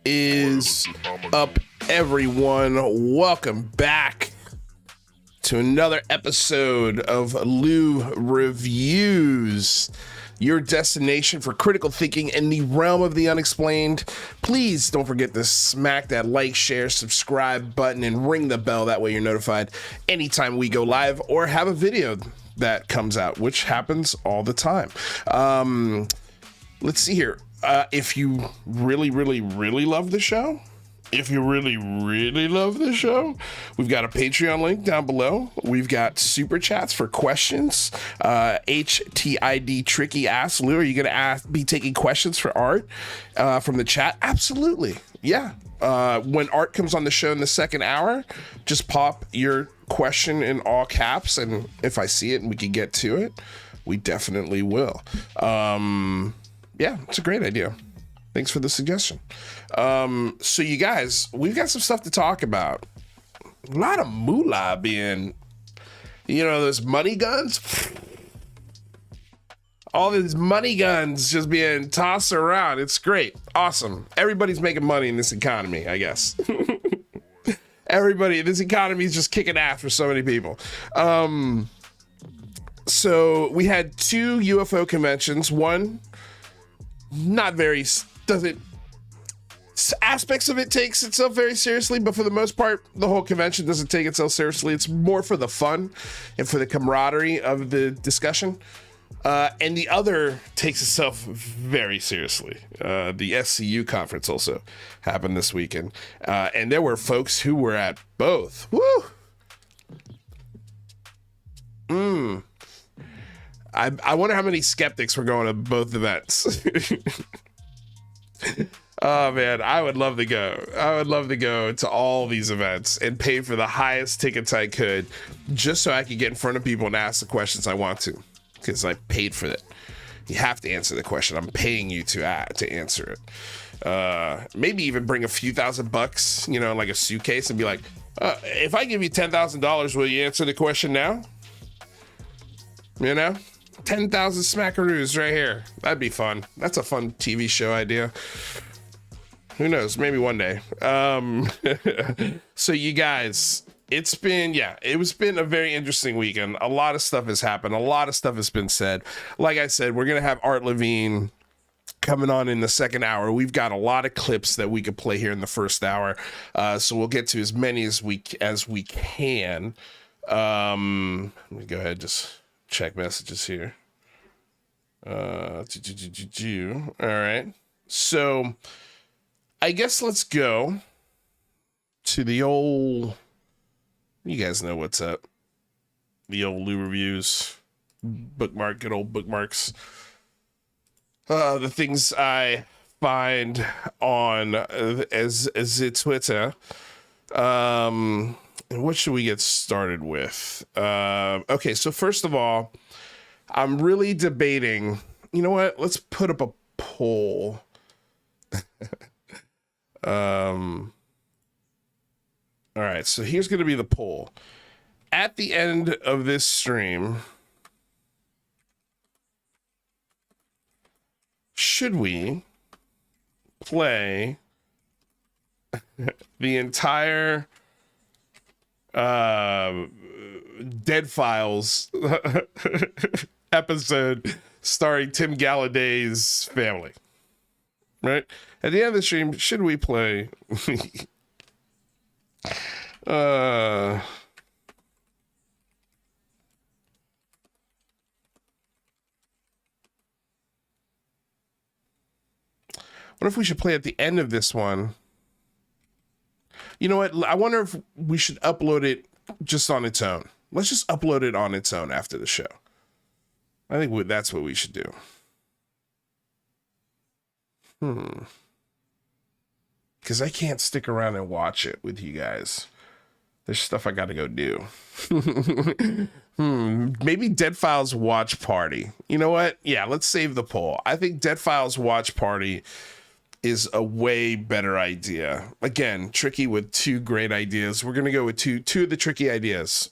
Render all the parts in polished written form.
is up, everyone? Welcome back to another episode of Lou Reviews, your destination for critical thinking in the realm of the unexplained. Please don't forget to smack that like, share, subscribe button and ring the bell. That way you're notified anytime we go live or have a video that comes out, which happens all the time. Let's see here. If you really love the show, we've got a Patreon link down below. We've got super chats for questions. HTID Tricky asks, Lou, are you going to be taking questions for Art from the chat? Absolutely. Yeah. When Art comes on the show in the second hour, just pop your question in all caps, and if I see it and we can get to it, we definitely will. Yeah, it's a great idea. Thanks for the suggestion. So you guys, we've got some stuff to talk about. A lot of moolah being, those money guns. All these money guns just being tossed around. It's great. Awesome. Everybody's making money in this economy, I guess. This economy is just kicking ass for so many people. So we had two UFO conventions. One, aspects of it takes itself very seriously, but for the most part, the whole convention doesn't take itself seriously. It's more for the fun and for the camaraderie of the discussion. And the other takes itself very seriously. The SCU conference also happened this weekend. And there were folks who were at both. Woo! I wonder how many skeptics were going to both events. Oh man, I would love to go. I would love to go to all these events and pay for the highest tickets I could, just so I could get in front of people and ask the questions I want to, because I paid for it. You have to answer the question. I'm paying you to answer it. Maybe even bring a few $1,000, like a suitcase, and be like, if I give you $10,000, will you answer the question now? 10,000 smackaroos right here. That'd be fun. That's a fun TV show idea. Who knows? Maybe one day. So you guys, it's been a very interesting weekend. A lot of stuff has happened. A lot of stuff has been said. Like I said, we're going to have Art Levine coming on in the second hour. We've got a lot of clips that we could play here in the first hour. So we'll get to as many as we can. Let me go ahead, just check messages here. All right. So I guess let's go to the old, you guys know what's up. The old Lou Reviews bookmark, good old bookmarks. The things I find on as a Twitter. And what should we get started with? Okay, so first of all, I'm really debating, you know what? Let's put up a poll. All right, so here's going to be the poll. At the end of this stream, should we play the entire Dead Files episode starring Tim Galladay's family? Right? At the end of the stream, should we play what if we should play at the end of this one? You know what? I wonder if we should upload it just on its own. Let's just upload it on its own after the show. I think that's what we should do. Because I can't stick around and watch it with you guys. There's stuff I got to go do. Maybe Dead Files watch party. You know what? Yeah, let's save the poll. I think Dead Files watch party is a way better idea. Again, Tricky with two great ideas. We're going to go with two of the Tricky ideas.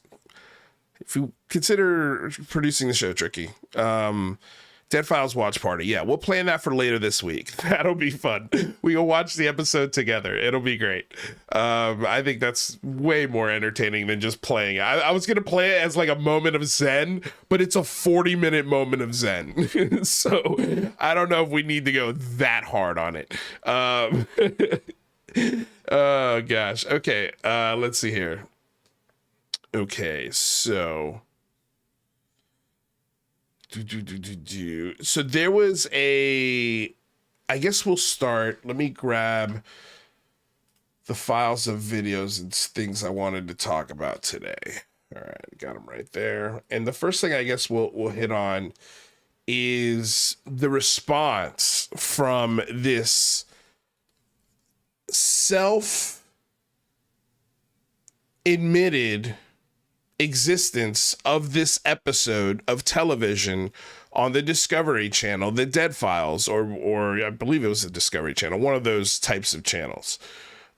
If you consider producing the show, Tricky, Dead Files watch party. Yeah, we'll plan that for later this week. That'll be fun. We will watch the episode together. It'll be great. I think that's way more entertaining than just playing. I was going to play it as like a moment of zen, but it's a 40-minute moment of zen. So I don't know if we need to go that hard on it. Oh, gosh. Okay, let's see here. Okay, so... So there was I guess we'll start. Let me grab the files of videos and things I wanted to talk about today. All right, got them right there. And the first thing I guess we'll hit on is the response from this self-admitted existence of this episode of television on the Discovery Channel, the Dead Files, or I believe it was the Discovery Channel, one of those types of channels,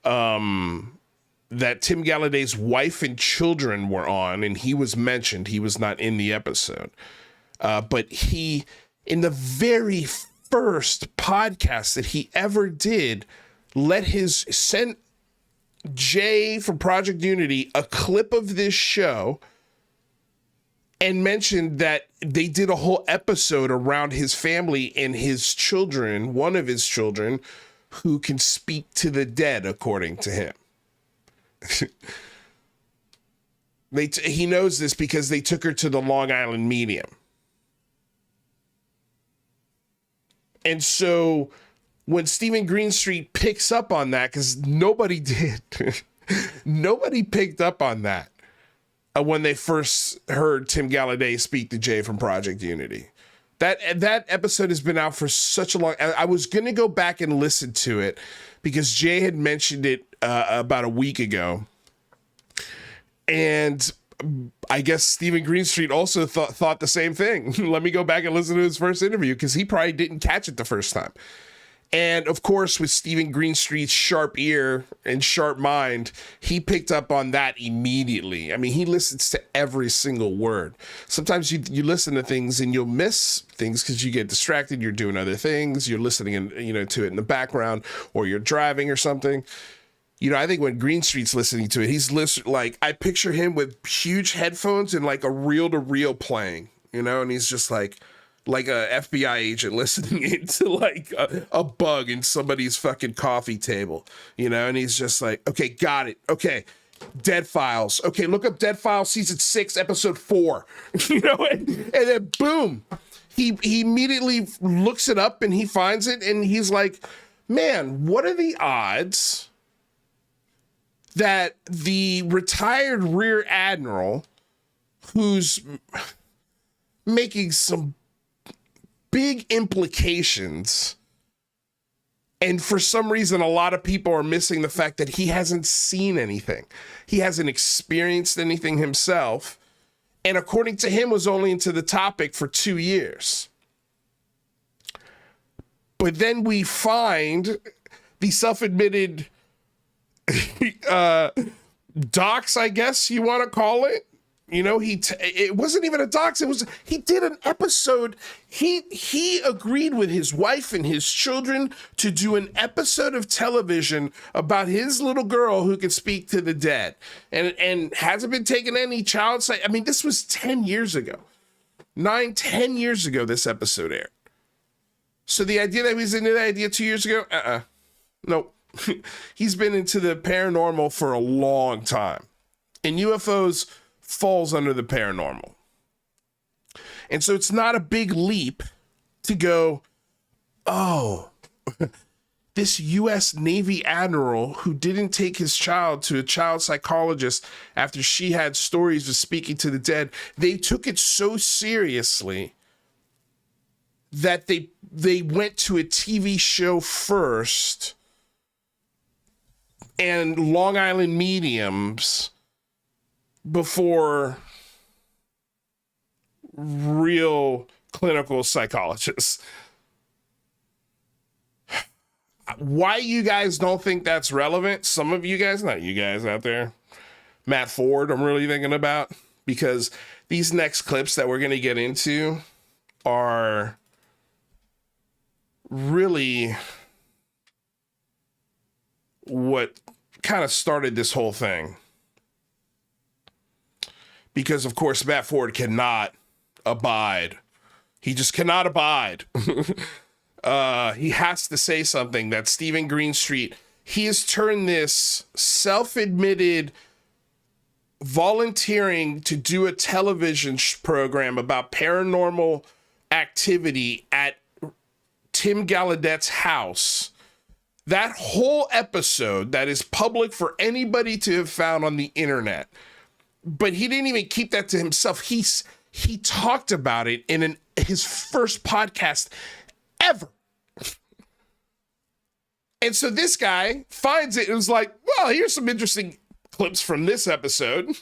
that Tim Galladay's wife and children were on, and he was mentioned. He was not in the episode, but he, in the very first podcast that he ever did, sent Jay from Project Unity a clip of this show and mentioned that they did a whole episode around his family and his children, one of his children, who can speak to the dead, according to him. He knows this because they took her to the Long Island Medium. And so when Stephen Greenstreet picks up on that, because nobody did, nobody picked up on that when they first heard Tim Galladay speak to Jay from Project Unity. That episode has been out for such a long... I was going to go back and listen to it because Jay had mentioned it about a week ago. And I guess Stephen Greenstreet also thought the same thing. Let me go back and listen to his first interview because he probably didn't catch it the first time. And of course, with Stephen Greenstreet's sharp ear and sharp mind, he picked up on that immediately. I mean, he listens to every single word. Sometimes you listen to things and you'll miss things because you get distracted. You're doing other things. You're listening to it in the background, or you're driving or something. I think when Greenstreet's listening to it, he's listening, like, I picture him with huge headphones and like a reel-to-reel playing, and he's just like a FBI agent listening into like a bug in somebody's fucking coffee table, and he's just like, okay, got it. Okay. Dead Files. Okay. Look up Dead Files season 6, episode 4, and then boom, he immediately looks it up and he finds it. And he's like, man, what are the odds that the retired rear admiral who's making some big implications, and for some reason a lot of people are missing the fact that he hasn't seen anything, he hasn't experienced anything himself, and according to him was only into the topic for 2 years. But then we find the self-admitted docs, I guess you want to call it. It wasn't even a dox. He did an episode. He agreed with his wife and his children to do an episode of television about his little girl who could speak to the dead, and hasn't been taking any child side. I mean, this was 10 years ago, 10 years ago, this episode aired. So the idea that he was into that idea 2 years ago, nope. He's been into the paranormal for a long time, and UFOs falls under the paranormal. And so it's not a big leap to go, oh, this U.S. Navy admiral who didn't take his child to a child psychologist after she had stories of speaking to the dead, they took it so seriously that they went to a TV show first and Long Island mediums before real clinical psychologists. Why you guys don't think that's relevant? Some of you guys, not you guys out there, Matt Ford, I'm really thinking about, because these next clips that we're going to get into are really what kind of started this whole thing. Because, of course, Matt Ford cannot abide. He just cannot abide. He has to say something that Stephen Greenstreet, he has turned this self-admitted volunteering to do a television program about paranormal activity at Tim Gallaudet's house. That whole episode that is public for anybody to have found on the internet. But he didn't even keep that to himself. He talked about it in his first podcast ever. And so this guy finds it and was like, well, here's some interesting clips from this episode.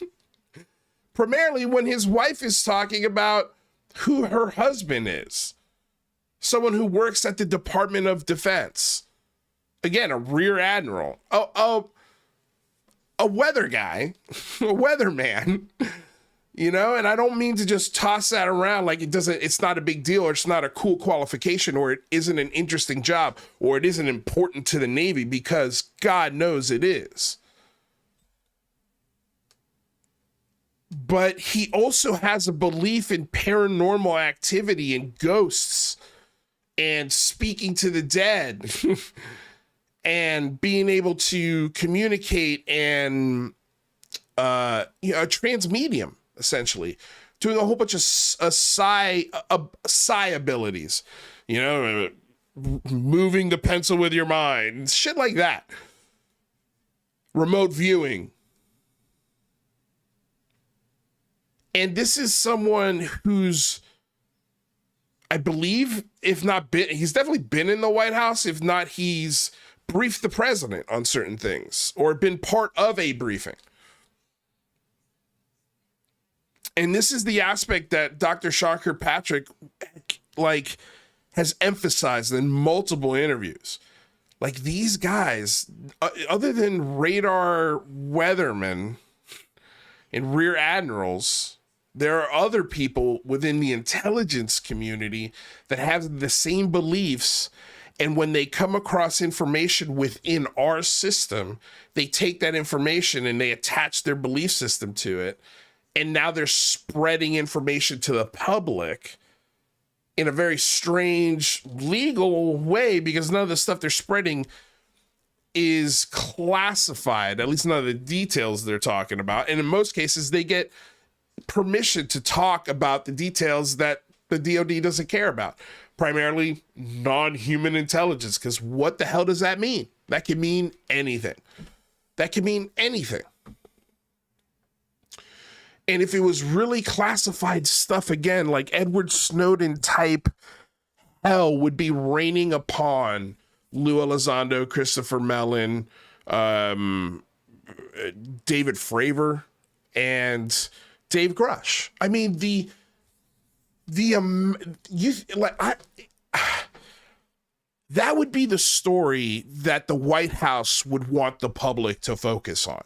Primarily when his wife is talking about who her husband is. Someone who works at the Department of Defense. Again, a rear admiral. A weather guy, a weatherman, you know, and I don't mean to just toss that around like it's not a big deal, or it's not a cool qualification, or it isn't an interesting job, or it isn't important to the Navy, because God knows it is. But he also has a belief in paranormal activity and ghosts and speaking to the dead. And being able to communicate and, a transmedium, essentially, doing a whole bunch of psi abilities, you know, moving the pencil with your mind, shit like that. Remote viewing. And this is someone who's, I believe, if not been, he's definitely been in the White House. If not, he's briefed the president on certain things or been part of a briefing. And this is the aspect that Dr. Sean Kirkpatrick has emphasized in multiple interviews. Like, these guys, other than radar weathermen and rear admirals, there are other people within the intelligence community that have the same beliefs. And when they come across information within our system, they take that information and they attach their belief system to it. And now they're spreading information to the public in a very strange legal way, because none of the stuff they're spreading is classified, at least none of the details they're talking about. And in most cases, they get permission to talk about the details that the DoD doesn't care about. Primarily non-human intelligence, because what the hell does that mean? That can mean anything. That can mean anything. And if it was really classified stuff, again, like Edward Snowden type hell would be raining upon Lou Elizondo, Christopher Mellon, David Fravor, and Dave Grush. I mean, that would be the story that the White House would want the public to focus on.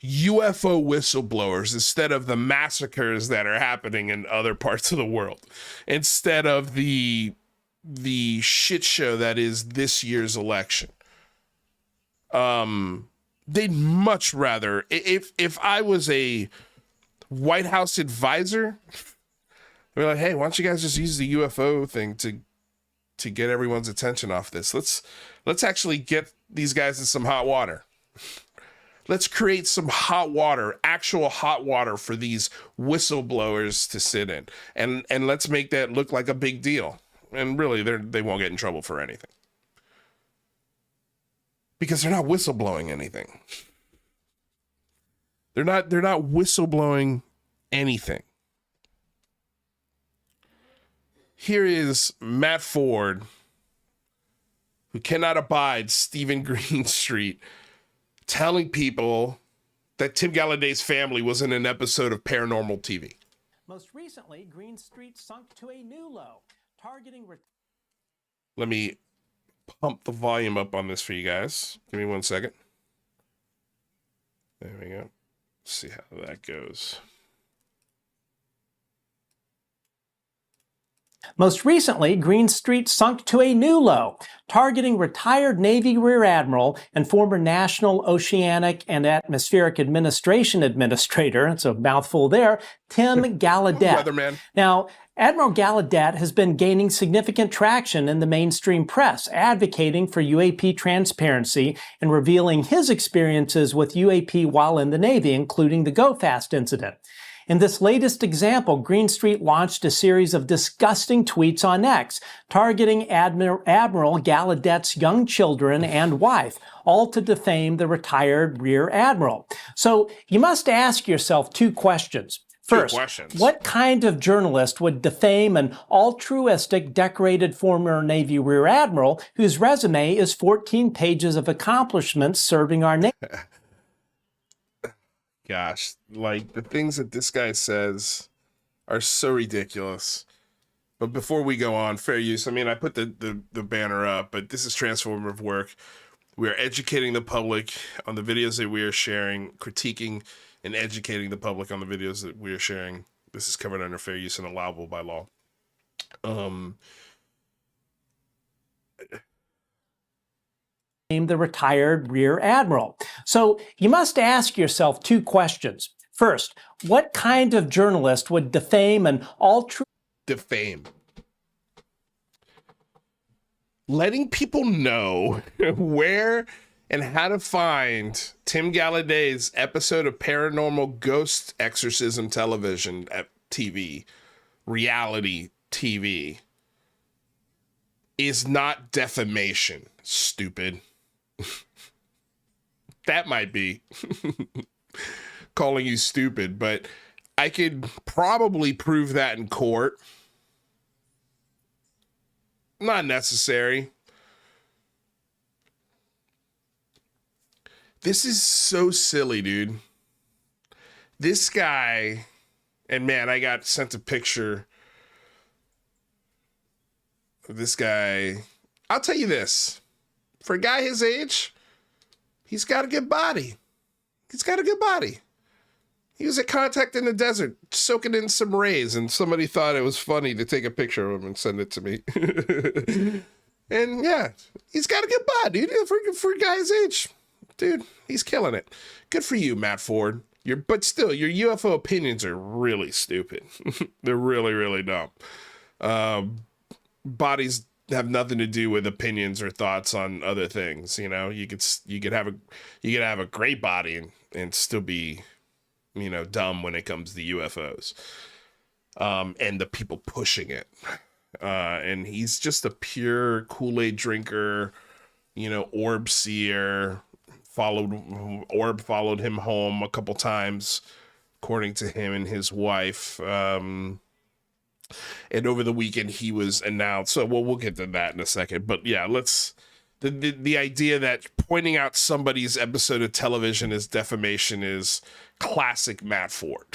UFO whistleblowers instead of the massacres that are happening in other parts of the world, instead of the shit show that is this year's election. They'd much rather, if I was a White House advisor, they're like, hey, why don't you guys just use the UFO thing to get everyone's attention off this? Let's actually get these guys in some hot water. Let's create some hot water, actual hot water for these whistleblowers to sit in. And let's make that look like a big deal. And really, they won't get in trouble for anything. Because they're not whistleblowing anything. They're not whistleblowing anything. Here is Matt Ford, who cannot abide Stephen Greenstreet, telling people that Tim Gallaudet's family was in an episode of Paranormal TV. Most recently, Greenstreet sunk to a new low, targeting... Let me pump the volume up on this for you guys. Give me 1 second. There we go. Let's see how that goes. Most recently, Greenstreet sunk to a new low, targeting retired Navy Rear Admiral and former National Oceanic and Atmospheric Administration Administrator, it's a mouthful there, Tim Gallaudet. Weatherman. Now, Admiral Gallaudet has been gaining significant traction in the mainstream press, advocating for UAP transparency and revealing his experiences with UAP while in the Navy, including the Go Fast incident. In this latest example, Greenstreet launched a series of disgusting tweets on X, targeting Admiral Gallaudet's young children and wife, all to defame the retired Rear Admiral. So you must ask yourself two questions. First, what kind of journalist would defame an altruistic, decorated former Navy Rear Admiral whose resume is 14 pages of accomplishments serving our nation? Gosh, like the things that this guy says are so ridiculous. But before we go on, fair use. I mean, I put the banner up, but this is transformative work. We are educating the public on the videos that we are sharing, critiquing and educating the public on the videos that we are sharing. This is covered under fair use and allowable by law. The retired Rear Admiral. So you must ask yourself two questions. First, what kind of journalist would defame an defame? Letting people know where and how to find Tim Gallaudet's episode of Paranormal Ghost Exorcism television at TV, reality TV, is not defamation, stupid. That might be calling you stupid, but I could probably prove that in court. Not necessary. This is so silly, dude. This guy, and man, I got sent a picture of this guy. I'll tell you this. For a guy his age, he's got a good body. He's got a good body. He was at Contact in the desert, soaking in some rays, and somebody thought it was funny to take a picture of him and send it to me. And yeah, he's got a good body, dude. For a guy his age, dude, he's killing it. Good for you, Matt Ford. But still, your UFO opinions are really stupid. They're really, really dumb. Bodies have nothing to do with opinions or thoughts on other things. You know, you could have a great body and still be, you know, dumb when it comes to UFOs, and the people pushing it. And he's just a pure Kool-Aid drinker, you know, orb seer. Orb followed him home a couple times, according to him and his wife. And over the weekend he was announced. So we'll get to that in a second. But yeah, the idea that pointing out somebody's episode of television as defamation is classic Matt Ford.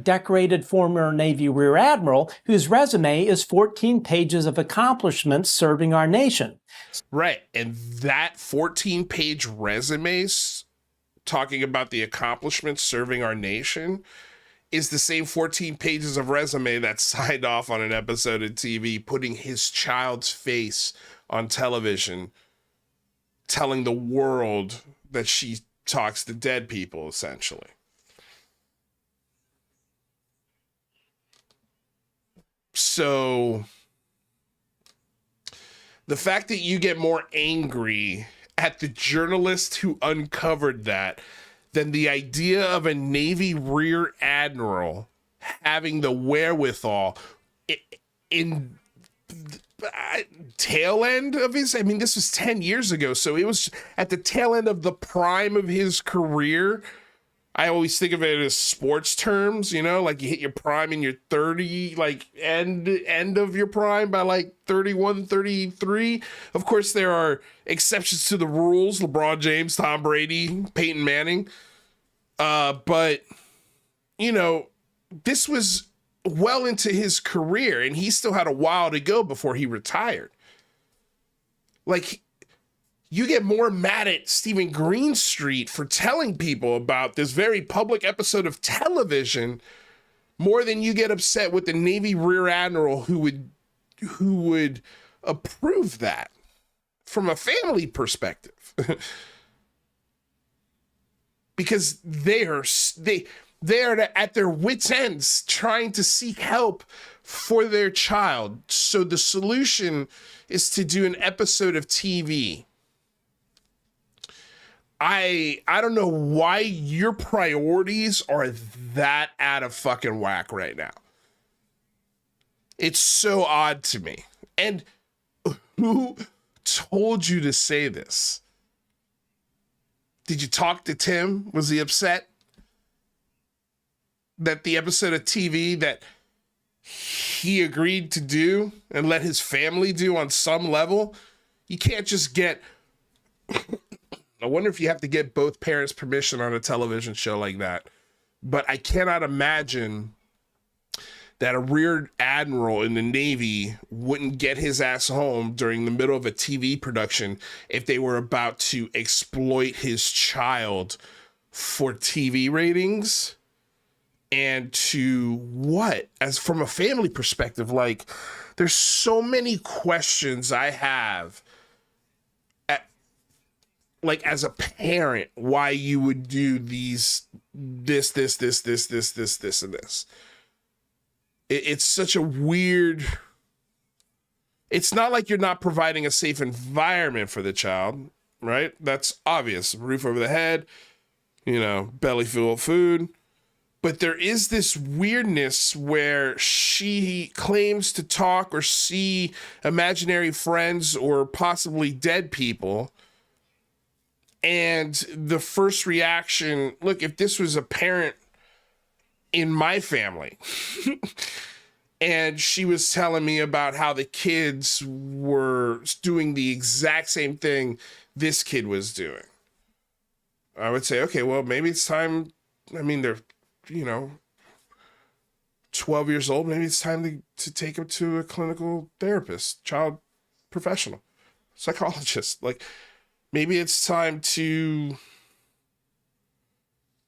Decorated former Navy Rear Admiral whose resume is 14 pages of accomplishments serving our nation. Right. And that 14-page resume talking about the accomplishments serving our nation is the same 14 pages of resume that signed off on an episode of TV, putting his child's face on television, telling the world that she talks to dead people, essentially. So the fact that you get more angry at the journalist who uncovered that than the idea of a Navy Rear Admiral having the wherewithal in tail end of his, I mean, this was 10 years ago, so it was at the tail end of the prime of his career. I always think of it as sports terms, you know, like you hit your prime in your 30, like end of your prime by like 31, 33. Of course, there are exceptions to the rules. LeBron James, Tom Brady, Peyton Manning. But, you know, this was well into his career and he still had a while to go before he retired. Like, you get more mad at Stephen Greenstreet for telling people about this very public episode of television more than you get upset with the Navy Rear Admiral who would approve that from a family perspective. Because they are at their wits' ends trying to seek help for their child. So the solution is to do an episode of TV. I don't know why your priorities are that out of fucking whack right now. It's so odd to me. And who told you to say this? Did you talk to Tim? Was he upset that the episode of TV that he agreed to do and let his family do on some level? You can't just get... I wonder if you have to get both parents' permission on a television show like that. But I cannot imagine that a rear admiral in the Navy wouldn't get his ass home during the middle of a TV production if they were about to exploit his child for TV ratings. And to what? As from a family perspective, like, there's so many questions I have as a parent, why you would do this, and this. It's such a weird... It's not like you're not providing a safe environment for the child, right? That's obvious. Roof over the head, belly full of food. But there is this weirdness where she claims to talk or see imaginary friends or possibly dead people. And the first reaction, look, if this was a parent in my family and she was telling me about how the kids were doing the exact same thing this kid was doing, I would say, okay, well, maybe it's time. I mean, they're, 12 years old. Maybe it's time to take them to a clinical therapist, child professional, psychologist. Like, maybe it's time to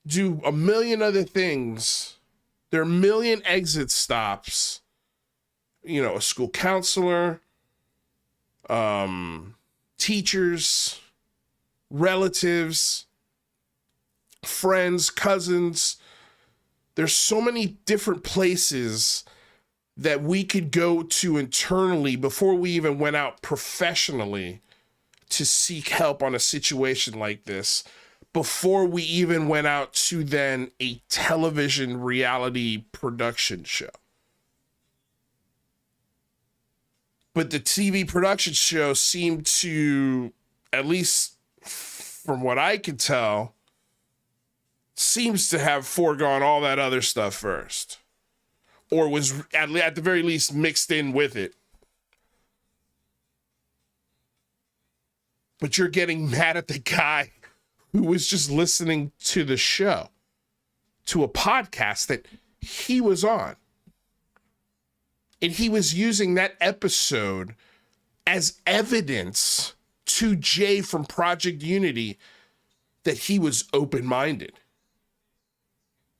do a million other things. There are a million exit stops. A school counselor, teachers, relatives, friends, cousins. There's so many different places that we could go to internally before we even went out professionally to seek help on a situation like this, before we even went out to then a television reality production show. But the TV production show seemed to, at least from what I could tell, seems to have foregone all that other stuff first, or was at the very least mixed in with it. But you're getting mad at the guy who was just listening to the show, to a podcast that he was on. And he was using that episode as evidence to Jay from Project Unity that he was open-minded,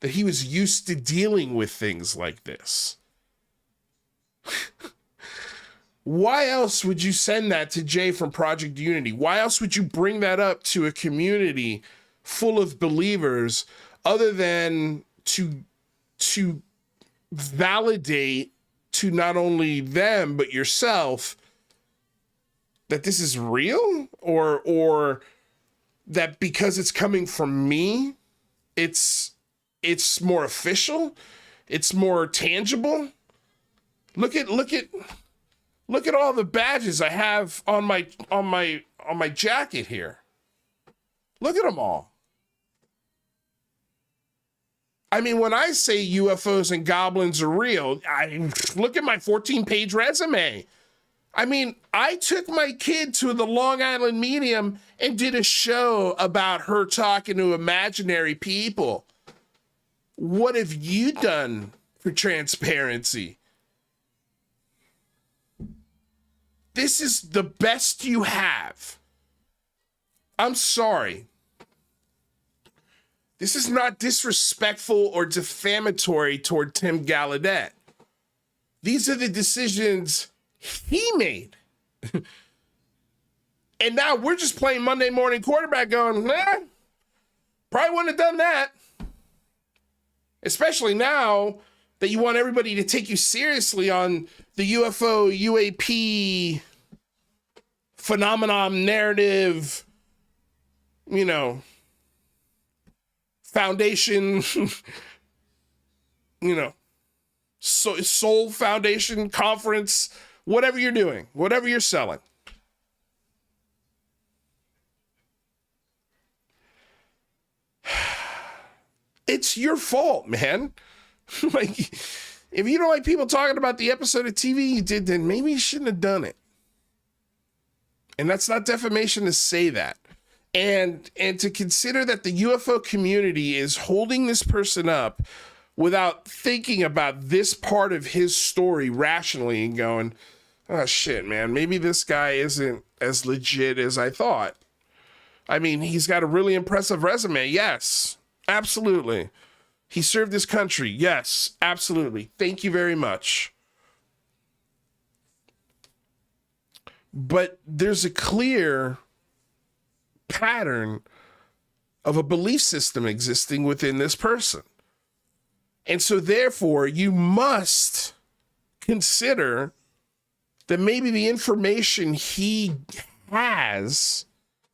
that he was used to dealing with things like this. Why else would you send that to Jay from Project Unity? Why else would you bring that up to a community full of believers other than to validate to not only them but yourself that this is real, or that because it's coming from me, it's more official, it's more tangible? Look at all the badges I have on my jacket here. Look at them all. I mean, when I say UFOs and goblins are real, I look at my 14-page resume. I mean, I took my kid to the Long Island Medium and did a show about her talking to imaginary people. What have you done for transparency? This is the best you have. I'm sorry. This is not disrespectful or defamatory toward Tim Gallaudet. These are the decisions he made. And now we're just playing Monday morning quarterback going, probably wouldn't have done that. Especially now that you want everybody to take you seriously on the UFO, UAP phenomenon narrative, you know, foundation, you know, Soul Foundation conference, whatever you're doing, whatever you're selling. It's your fault, man. Like, if you don't like people talking about the episode of TV you did, then maybe you shouldn't have done it. And that's not defamation to say that. And to consider that the UFO community is holding this person up without thinking about this part of his story rationally and going, oh shit, man, maybe this guy isn't as legit as I thought. I mean, he's got a really impressive resume. Yes, absolutely. He served his country. Yes, absolutely. Thank you very much. But there's a clear pattern of a belief system existing within this person. And so therefore, you must consider that maybe the information he has,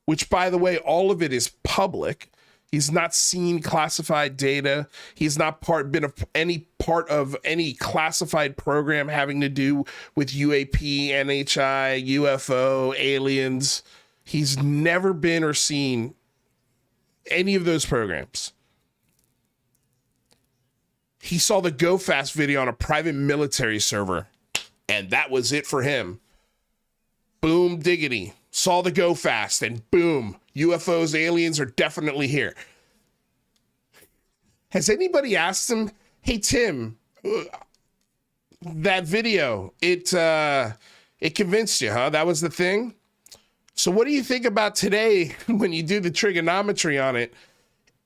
which by the way, all of it is public. He's not seen classified data. He's not been any part of any classified program having to do with UAP, NHI, UFO, aliens. He's never been or seen any of those programs. He saw the Go Fast video on a private military server, and that was it for him. Boom diggity. Saw the Go Fast, and boom, UFOs, aliens are definitely here. Has anybody asked him, hey, Tim, that video, it convinced you, huh? That was the thing? So what do you think about today when you do the trigonometry on it?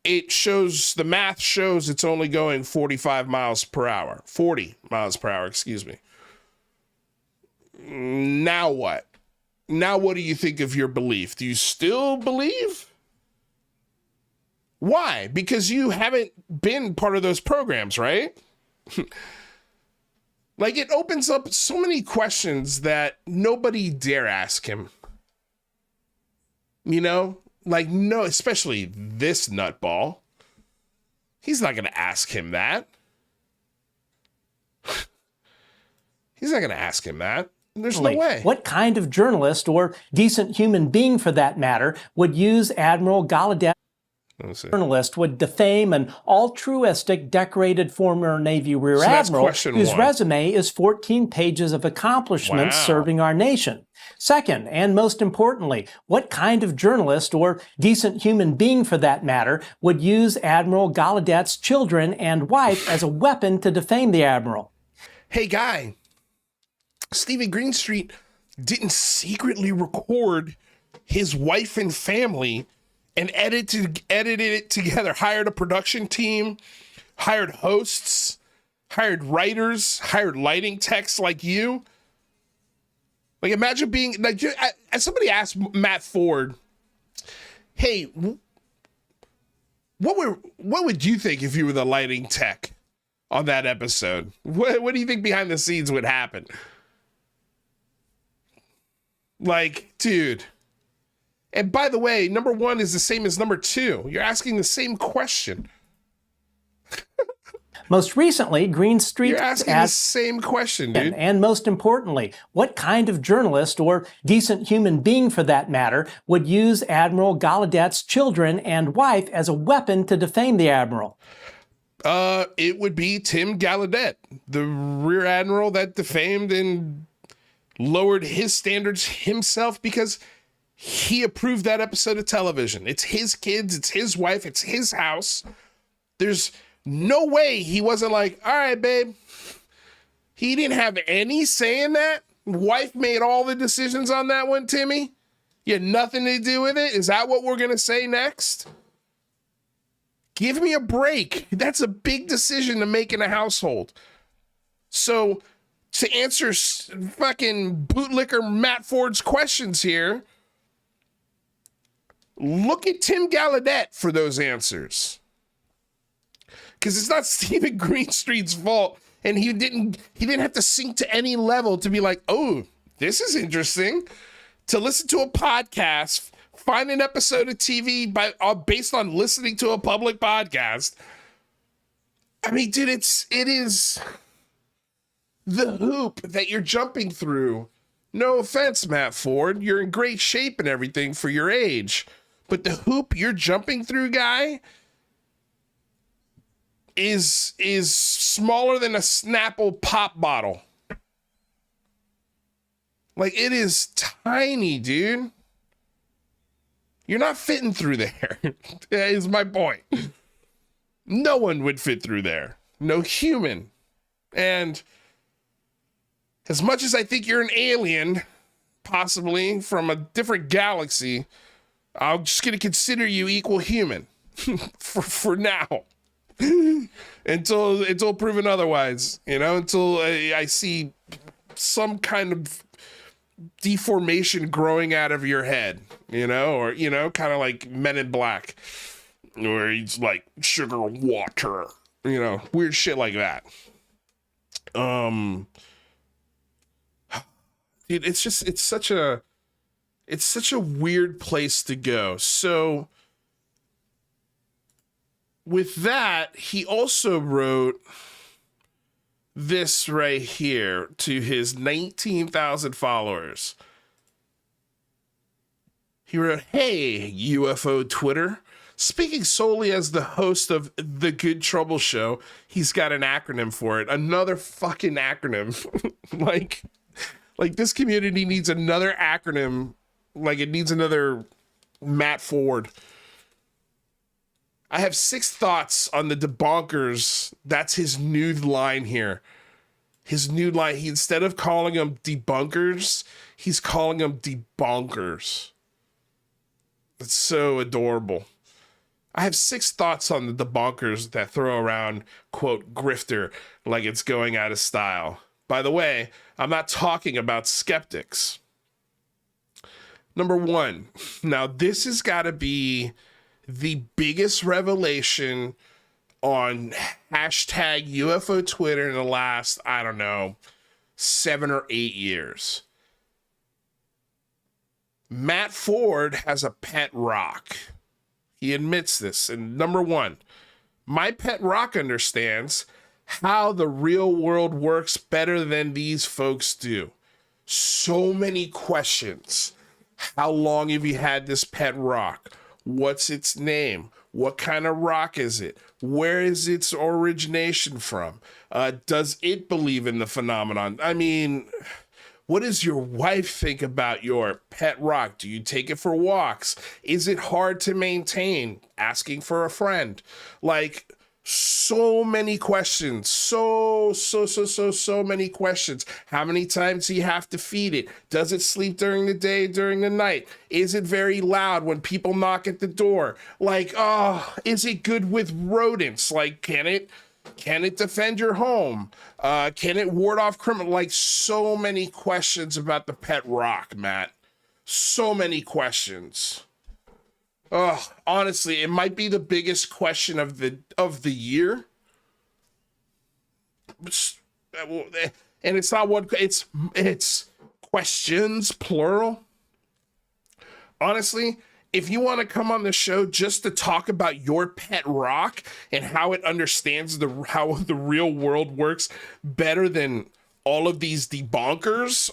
It shows, the math shows it's only going 45 miles per hour. 40 miles per hour, excuse me. Now what? Now what do you think of your belief? Do you still believe? Why? Because you haven't been part of those programs, right? Like, it opens up so many questions that nobody dare ask him. You know? Like, no, especially this nutball. He's not going to ask him that. He's not going to ask him that. There's no way. What kind of journalist, or decent human being for that matter, would use Admiral Gallaudet? Journalist would defame an altruistic, decorated former Navy Rear Admiral whose resume is 14 pages of accomplishments serving our nation. Second, and most importantly, what kind of journalist, or decent human being for that matter, would use Admiral Gallaudet's children and wife as a weapon to defame the Admiral? Hey, guy, Stephen Greenstreet didn't secretly record his wife and family and edited it together, hired a production team, hired hosts, hired writers, hired lighting techs like you. Like, imagine being, like, somebody asked Matt Ford, hey, what would you think if you were the lighting tech on that episode? What do you think behind the scenes would happen? Like, dude. And by the way, number one is the same as number two. You're asking the same question. Most recently, Greenstreet You're asking the same question, dude. And most importantly, what kind of journalist, or decent human being for that matter, would use Admiral Gallaudet's children and wife as a weapon to defame the Admiral? It would be Tim Gallaudet, the Rear Admiral that defamed and lowered his standards himself because he approved that episode of television. It's his kids, it's his wife, it's his house. There's no way he wasn't like, all right, babe. He didn't have any say in that. Wife made all the decisions on that one, Timmy. You had nothing to do with it. Is that what we're going to say next? Give me a break. That's a big decision to make in a household. So to answer fucking bootlicker Matt Ford's questions here, look at Tim Gallaudet for those answers. Because it's not Stephen Greenstreet's fault, and he didn't have to sink to any level to be like, oh, this is interesting. To listen to a podcast, find an episode of TV based on listening to a public podcast. I mean, dude, it is the hoop that you're jumping through. No offense, Matt Ford, you're in great shape and everything for your age, but the hoop you're jumping through, guy, is smaller than a Snapple pop bottle. Like, it is tiny, dude. You're not fitting through there. That is my point. No one would fit through there. No human. And as much as I think you're an alien, possibly from a different galaxy, I'm just going to consider you equal human for now. until proven otherwise, until I see some kind of deformation growing out of your head, or kind of like Men in Black, where he's like sugar water, weird shit like that. Dude, it's such a weird place to go. So with that, he also wrote this right here to his 19,000 followers. He wrote, "Hey, UFO Twitter. Speaking solely as the host of The Good Trouble Show," he's got an acronym for it. Another fucking acronym. like this community needs another acronym. Like it needs another Matt Ford. "I have 6 thoughts on the debunkers." That's his new line here. His new line. He, instead of calling them debunkers, he's calling them debunkers. It's so adorable. "I have 6 thoughts on the debunkers that throw around, quote, grifter like it's going out of style. By the way, I'm not talking about skeptics. Number 1. Now, this has got to be the biggest revelation on hashtag UFO Twitter in the last, 7 or 8 years. Matt Ford has a pet rock. He admits this. And number 1, my pet rock understands how the real world works better than these folks do. So many questions. How long have you had this pet rock? What's its name? What kind of rock is it? Where is its origination from? Does it believe in the phenomenon? I mean, what does your wife think about your pet rock? Do you take it for walks? Is it hard to maintain? Asking for a friend. Like, so many questions. So many questions. How many times do you have to feed it? Does it sleep during the day, during the night? Is it very loud when people knock at the door? Like, is it good with rodents? Like, can it defend your home? Can it ward off criminal? Like, so many questions about the pet rock, Matt. So many questions. Honestly, it might be the biggest question of the year. And it's not one, it's questions, plural. Honestly, if you want to come on the show just to talk about your pet rock and how it understands how the real world works better than all of these debunkers,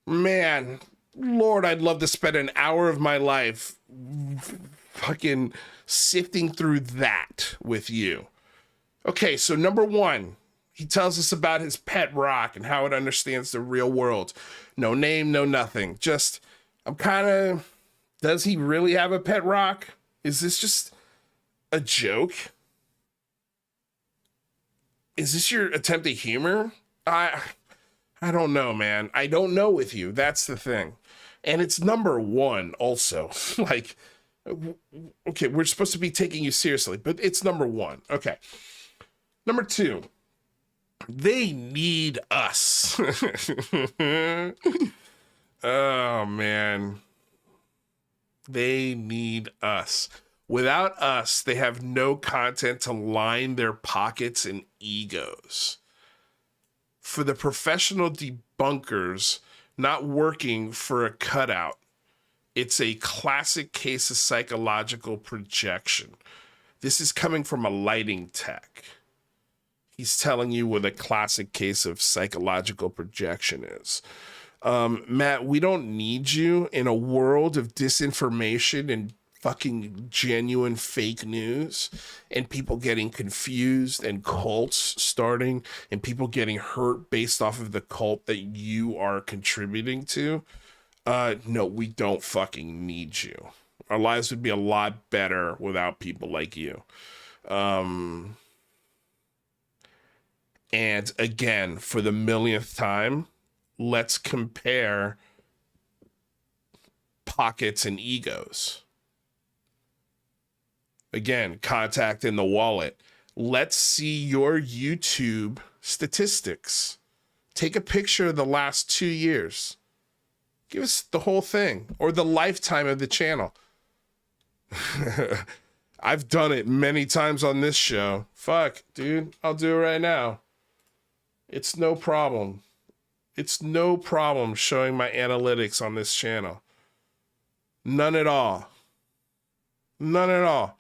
man, Lord, I'd love to spend an hour of my life fucking sifting through that with you. Okay, so number 1, he tells us about his pet rock and how it understands the real world. No name, no nothing. Just, does he really have a pet rock? Is this just a joke? Is this your attempt at humor? I don't know, man. I don't know with you. That's the thing. And it's number 1 also. Like, Okay, we're supposed to be taking you seriously, but it's number one. Okay. Number two, they need us. Oh, man. They need us. Without us, they have no content to line their pockets and egos. For the professional debunkers not working for a cutout, it's a classic case of psychological projection. This is coming from a lighting tech. He's telling you what a classic case of psychological projection is. Matt, we don't need you in a world of disinformation and fucking genuine fake news and people getting confused and cults starting and people getting hurt based off of the cult that you are contributing to. No, we don't fucking need you. Our lives would be a lot better without people like you. And again, for the millionth time, let's compare pockets and egos. Again, contact in the wallet. Let's see your YouTube statistics. Take a picture of the last 2 years. Give us the whole thing or the lifetime of the channel. I've done it many times on this show. Fuck, dude, I'll do it right now. It's no problem. It's no problem showing my analytics on this channel. None at all. None at all.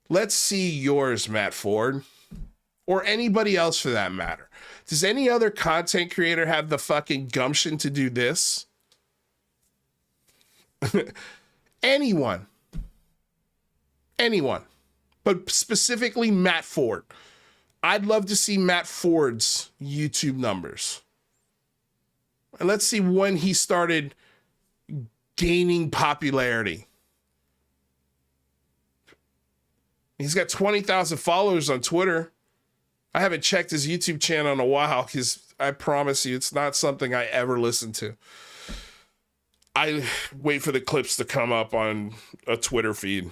Let's see yours, Matt Ford, or anybody else for that matter. Does any other content creator have the fucking gumption to do this? Anyone. But specifically Matt Ford. I'd love to see Matt Ford's YouTube numbers. And let's see when he started gaining popularity. He's got 20,000 followers on Twitter. I haven't checked his YouTube channel in a while because I promise you it's not something I ever listen to. I wait for the clips to come up on a Twitter feed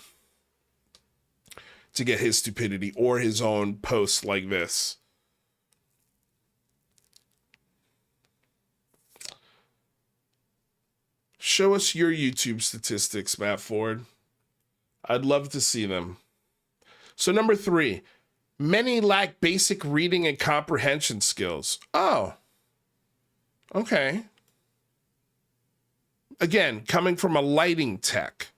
to get his stupidity or his own posts like this. Show us your YouTube statistics, Matt Ford. I'd love to see them. So number 3, many lack basic reading and comprehension skills. Oh, okay. Again, coming from a lighting tech.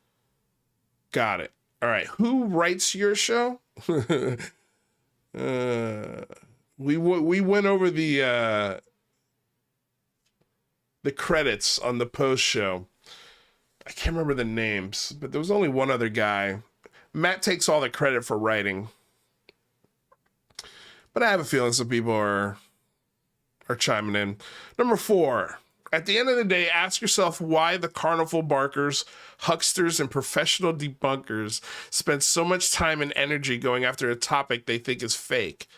Got it. All right. Who writes your show? We went over the credits on the post show. I can't remember the names, but there was only one other guy. Matt takes all the credit for writing. But I have a feeling some people are chiming in. Number 4, at the end of the day, ask yourself why the carnival barkers, hucksters, and professional debunkers spend so much time and energy going after a topic they think is fake.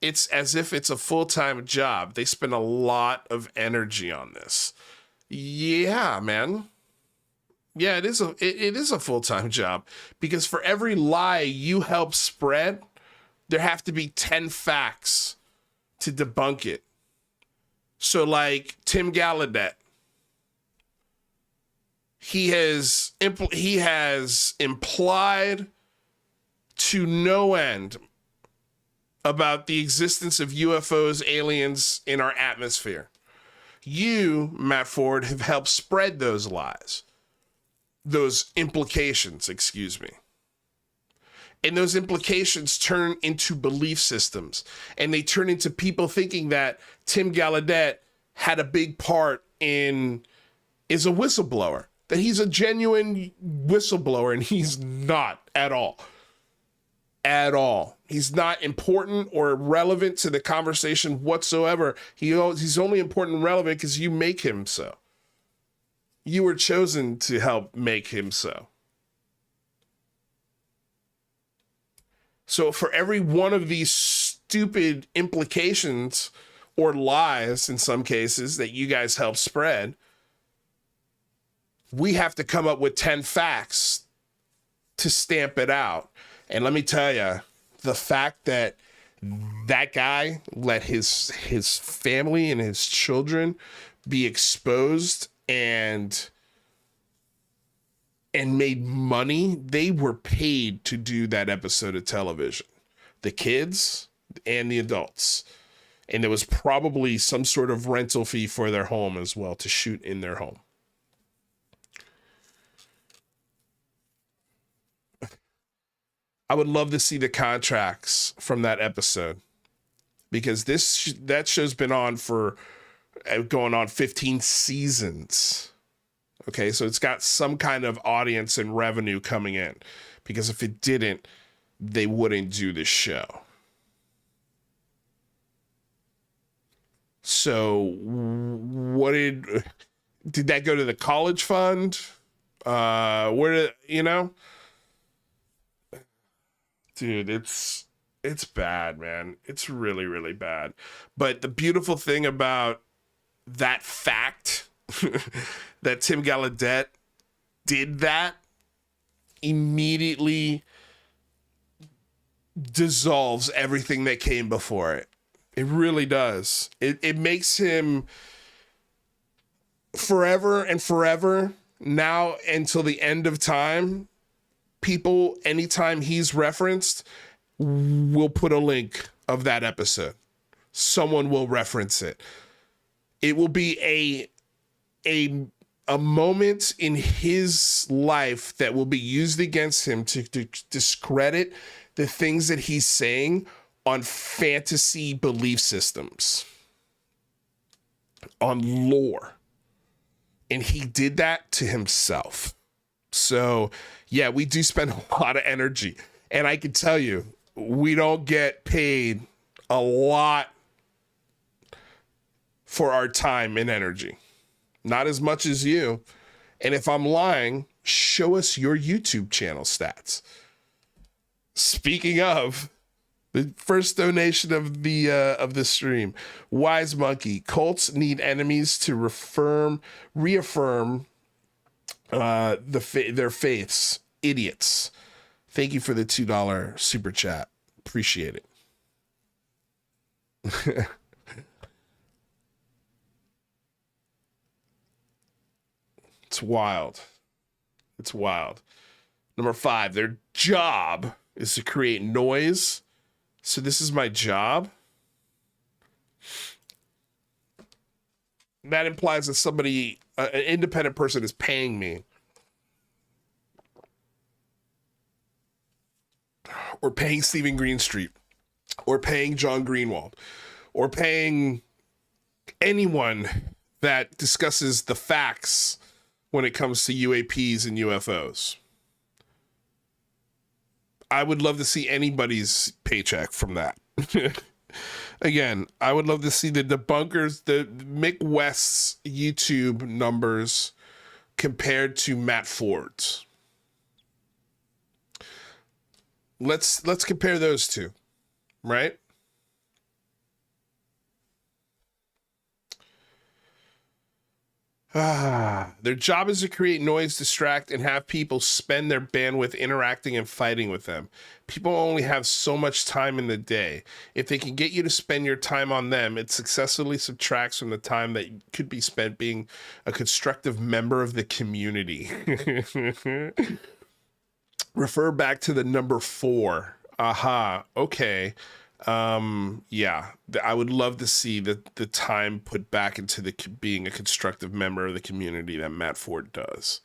It's as if it's a full-time job. They spend a lot of energy on this. Yeah, man. Yeah, it is a full-time job because for every lie you help spread, there have to be 10 facts to debunk it. So like Tim Gallaudet, he has implied to no end about the existence of UFOs, aliens in our atmosphere. You, Matt Ford, have helped spread those lies. Those implications, excuse me. And those implications turn into belief systems. And they turn into people thinking that Tim Gallaudet had a big part in, is a whistleblower. That he's a genuine whistleblower, and he's not at all. At all. He's not important or relevant to the conversation whatsoever. He's only important and relevant because you make him so. You were chosen to help make him so. So for every one of these stupid implications or lies in some cases that you guys help spread, we have to come up with 10 facts to stamp it out. And let me tell you, the fact that that guy let his family and his children be exposed and made money. They were paid to do that episode of television, the kids and the adults. And there was probably some sort of rental fee for their home as well to shoot in their home. I would love to see the contracts from that episode, because that show's been on for going on 15 seasons. Okay, so it's got some kind of audience and revenue coming in, because if it didn't, they wouldn't do this show. So what did that go to the college fund? Where did, you know? Dude, it's bad, man. It's really, really bad. But the beautiful thing about that fact that Tim Gallaudet did that immediately dissolves everything that came before it. It really does. It makes him forever and forever, now until the end of time. People, anytime he's referenced, will put a link of that episode. Someone will reference it. It will be a moment in his life that will be used against him to discredit the things that he's saying on fantasy belief systems, on lore. And he did that to himself. So, yeah, we do spend a lot of energy. And I can tell you, we don't get paid a lot for our time and energy. Not as much as you. And if I'm lying, show us your YouTube channel stats. Speaking of, the first donation of the stream, Wise Monkey, cults need enemies to reaffirm their faiths. Idiots. Thank you for the $2 super chat. Appreciate it. It's wild. It's wild. Number 5, their job is to create noise. So this is my job. That implies that somebody, an independent person, is paying me. Or paying Stephen Greenstreet. Or paying John Greenwald. Or paying anyone that discusses the facts when it comes to UAPs and UFOs. I would love to see anybody's paycheck from that. Again, I would love to see the debunkers, the Mick West's YouTube numbers compared to Matt Ford's. Let's compare those two, right? Their job is to create noise, distract, and have people spend their bandwidth interacting and fighting with them. People only have so much time in the day. If they can get you to spend your time on them, it successfully subtracts from the time that could be spent being a constructive member of the community. Refer back to the number 4. Aha. Okay. Yeah, I would love to see the time put back into being a constructive member of the community that Matt Ford does.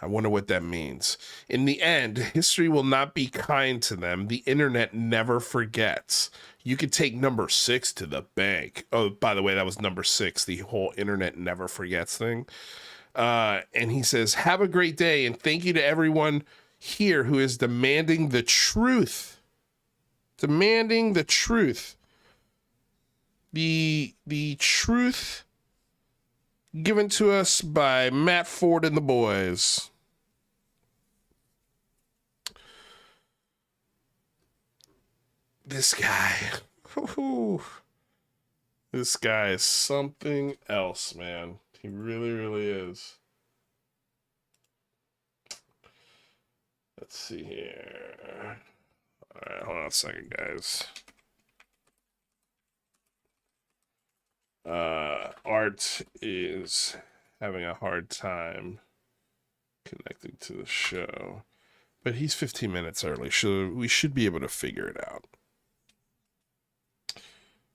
I wonder what that means. In the end, history will not be kind to them. The internet never forgets. You could take number 6 to the bank. Oh, by the way, that was number 6, the whole internet never forgets thing. And he says, have a great day, and thank you to everyone here who is demanding the truth. Demanding the truth. The truth given to us by Matt Ford and the boys. This guy. This guy is something else, man. He really, really is. let's see here. All right, hold on a second, guys. Art is having a hard time connecting to the show, but he's 15 minutes early, so we should be able to figure it out.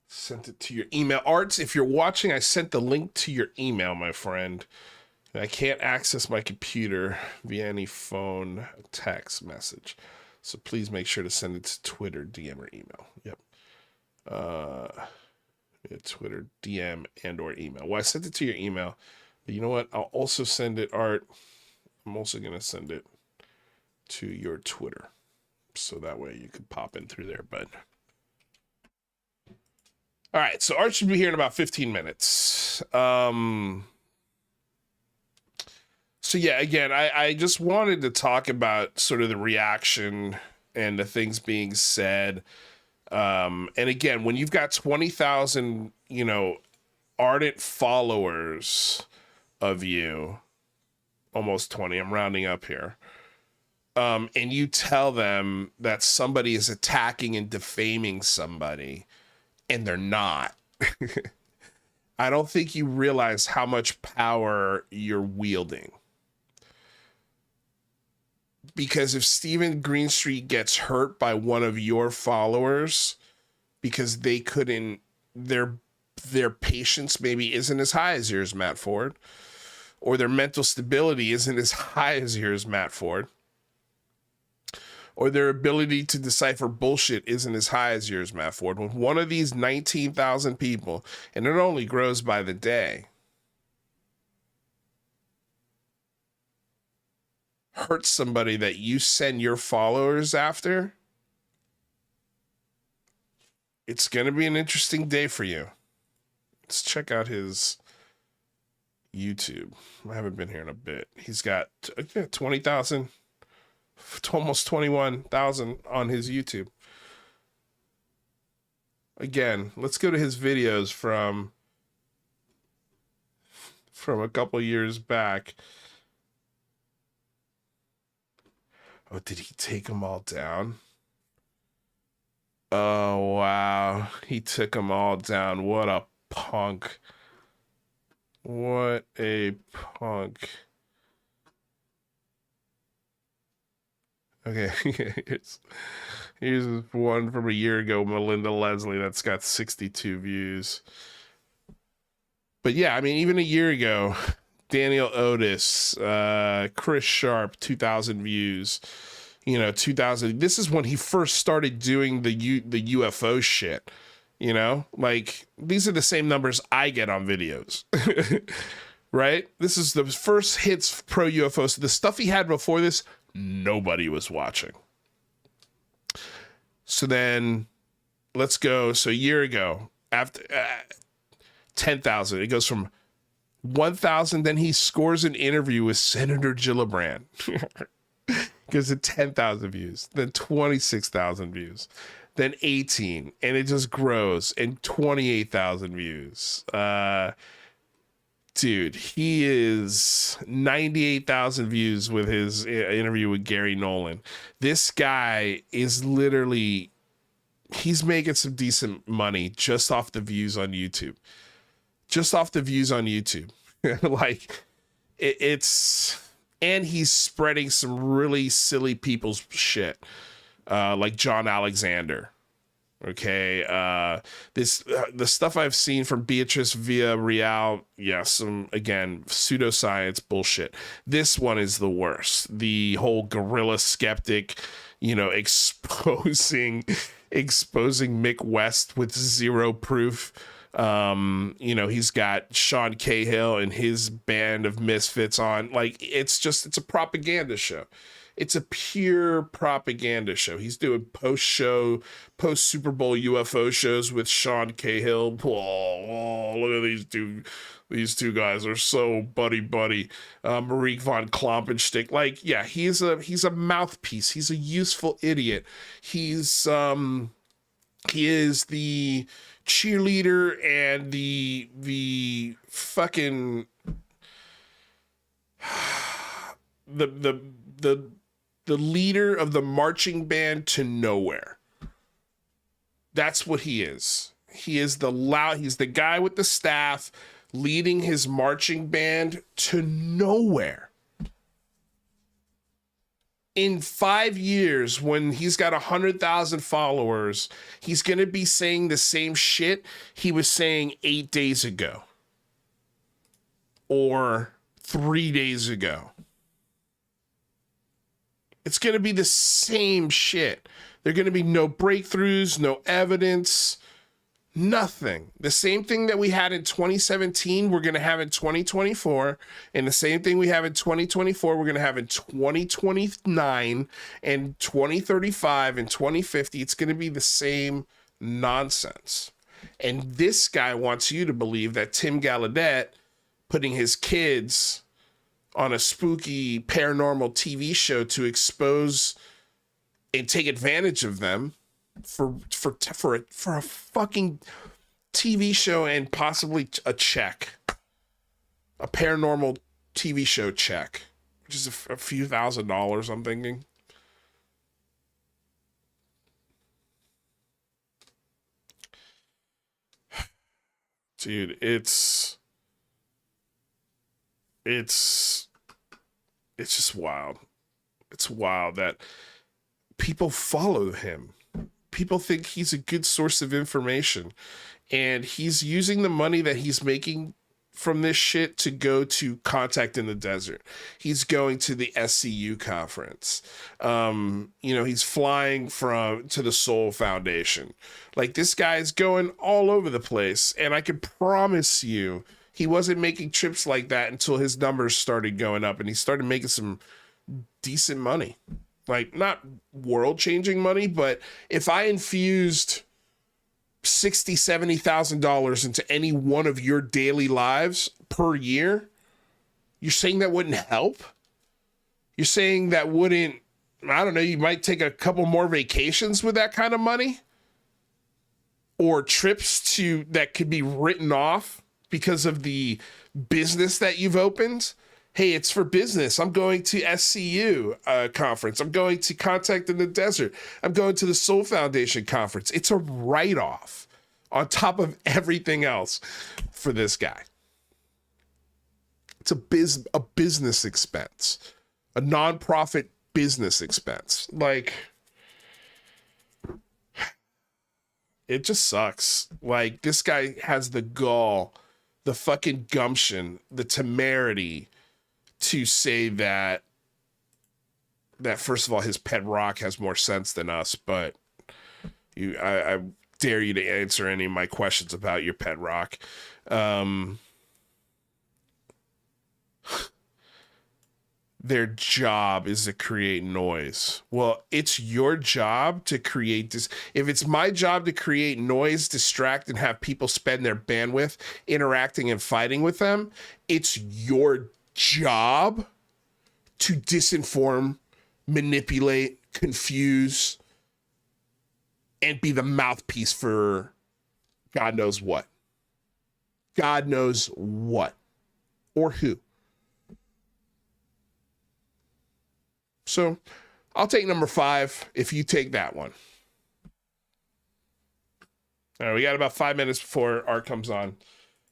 Sent it to your email. Arts, if you're watching, I sent the link to your email, my friend. I can't access my computer via any phone text message. So please make sure to send it to Twitter, DM, or email. Yep. Twitter, DM, and or email. Well, I sent it to your email. But you know what? I'll also send it, Art. I'm also going to send it to your Twitter. So that way you can pop in through there, bud. All right. So Art should be here in about 15 minutes. So yeah, again, I just wanted to talk about sort of the reaction and the things being said. And again, when you've got 20,000, ardent followers of you, almost 20, I'm rounding up here. And you tell them that somebody is attacking and defaming somebody and they're not. I don't think you realize how much power you're wielding. Because if Stephen Greenstreet gets hurt by one of your followers because they couldn't, their patience maybe isn't as high as yours, Matt Ford, or their mental stability isn't as high as yours, Matt Ford, or their ability to decipher bullshit isn't as high as yours, Matt Ford. When one of these 19,000 people, and it only grows by the day, hurt somebody that you send your followers after, it's going to be an interesting day for you. Let's check out his YouTube. I haven't been here in a bit. He's got 20,000, almost 21,000 on his YouTube. Again, let's go to his videos from a couple years back. Oh, did he take them all down? Oh, wow. He took them all down. What a punk. What a punk. Okay, here's one from a year ago, Melinda Leslie, that's got 62 views. But yeah, I mean, even a year ago, Daniel Otis, Chris Sharp, 2,000 views. 2,000. This is when he first started doing the UFO shit. Like, these are the same numbers I get on videos. Right? This is the first hits pro UFOs. The stuff he had before this, nobody was watching. So then let's go. So a year ago, after 10,000, it goes from 1,000. Then he scores an interview with Senator Gillibrand. Goes to 10,000 views, then 26,000 views, then 18, and it just grows, and 28,000 views. Dude, he is 98,000 views with his interview with Gary Nolan. This guy is literally, he's making some decent money just off the views on YouTube. Like, it's... And he's spreading some really silly people's shit, like John Alexander. Okay, the stuff I've seen from Beatrice Villarreal, some again pseudoscience bullshit. This one is the worst. The whole gorilla skeptic, exposing Mick West with zero proof. He's got Sean Cahill and his band of misfits on. Like, it's a propaganda show. It's a pure propaganda show. He's doing post Super Bowl UFO shows with Sean Cahill. Oh, look at these two. These two guys are so buddy. Marieke von Kloppenstein. Like, yeah, he's a mouthpiece. He's a useful idiot. He is the cheerleader and the fucking the the leader of the marching band to nowhere. That's what he is. He is he's the guy with the staff leading his marching band to nowhere. In 5 years, when he's got 100,000 followers, he's going to be saying the same shit he was saying 8 days ago or 3 days ago. It's going to be the same shit. There are going to be no breakthroughs, no evidence, nothing. The same thing that we had in 2017, we're going to have in 2024. And the same thing we have in 2024, we're going to have in 2029 and 2035 and 2050. It's going to be the same nonsense. And this guy wants you to believe that Tim Gallaudet putting his kids on a spooky paranormal TV show to expose and take advantage of them for a fucking TV show and possibly a check, a paranormal TV show check, which is a few $1,000s, I'm thinking. Dude, it's just wild. It's wild that people follow him. People think he's a good source of information, and he's using the money that he's making from this shit to go to Contact in the Desert. He's going to the SCU conference. He's flying to the Soul Foundation. Like, this guy's going all over the place, and I can promise you he wasn't making trips like that until his numbers started going up and he started making some decent money. Like, not world-changing money, but if I infused $60,000, $70,000 into any one of your daily lives per year, you're saying that wouldn't help? You're saying that wouldn't, I don't know, you might take a couple more vacations with that kind of money? Or trips that could be written off because of the business that you've opened? Hey, it's for business. I'm going to SCU conference. I'm going to Contact in the Desert. I'm going to the Soul Foundation conference. It's a write-off on top of everything else for this guy. It's a business expense, a nonprofit business expense. Like, it just sucks. Like, this guy has the gall, the fucking gumption, the temerity to say that first of all, his pet rock has more sense than us, but I dare you to answer any of my questions about your pet rock. Their job is to create noise. Well, it's your job to create this. If it's my job to create noise, distract, and have people spend their bandwidth interacting and fighting with them, it's your job to disinform, manipulate, confuse, and be the mouthpiece for God knows what. God knows what or who. So I'll take number 5 if you take that one. All right, we got about 5 minutes before Art comes on,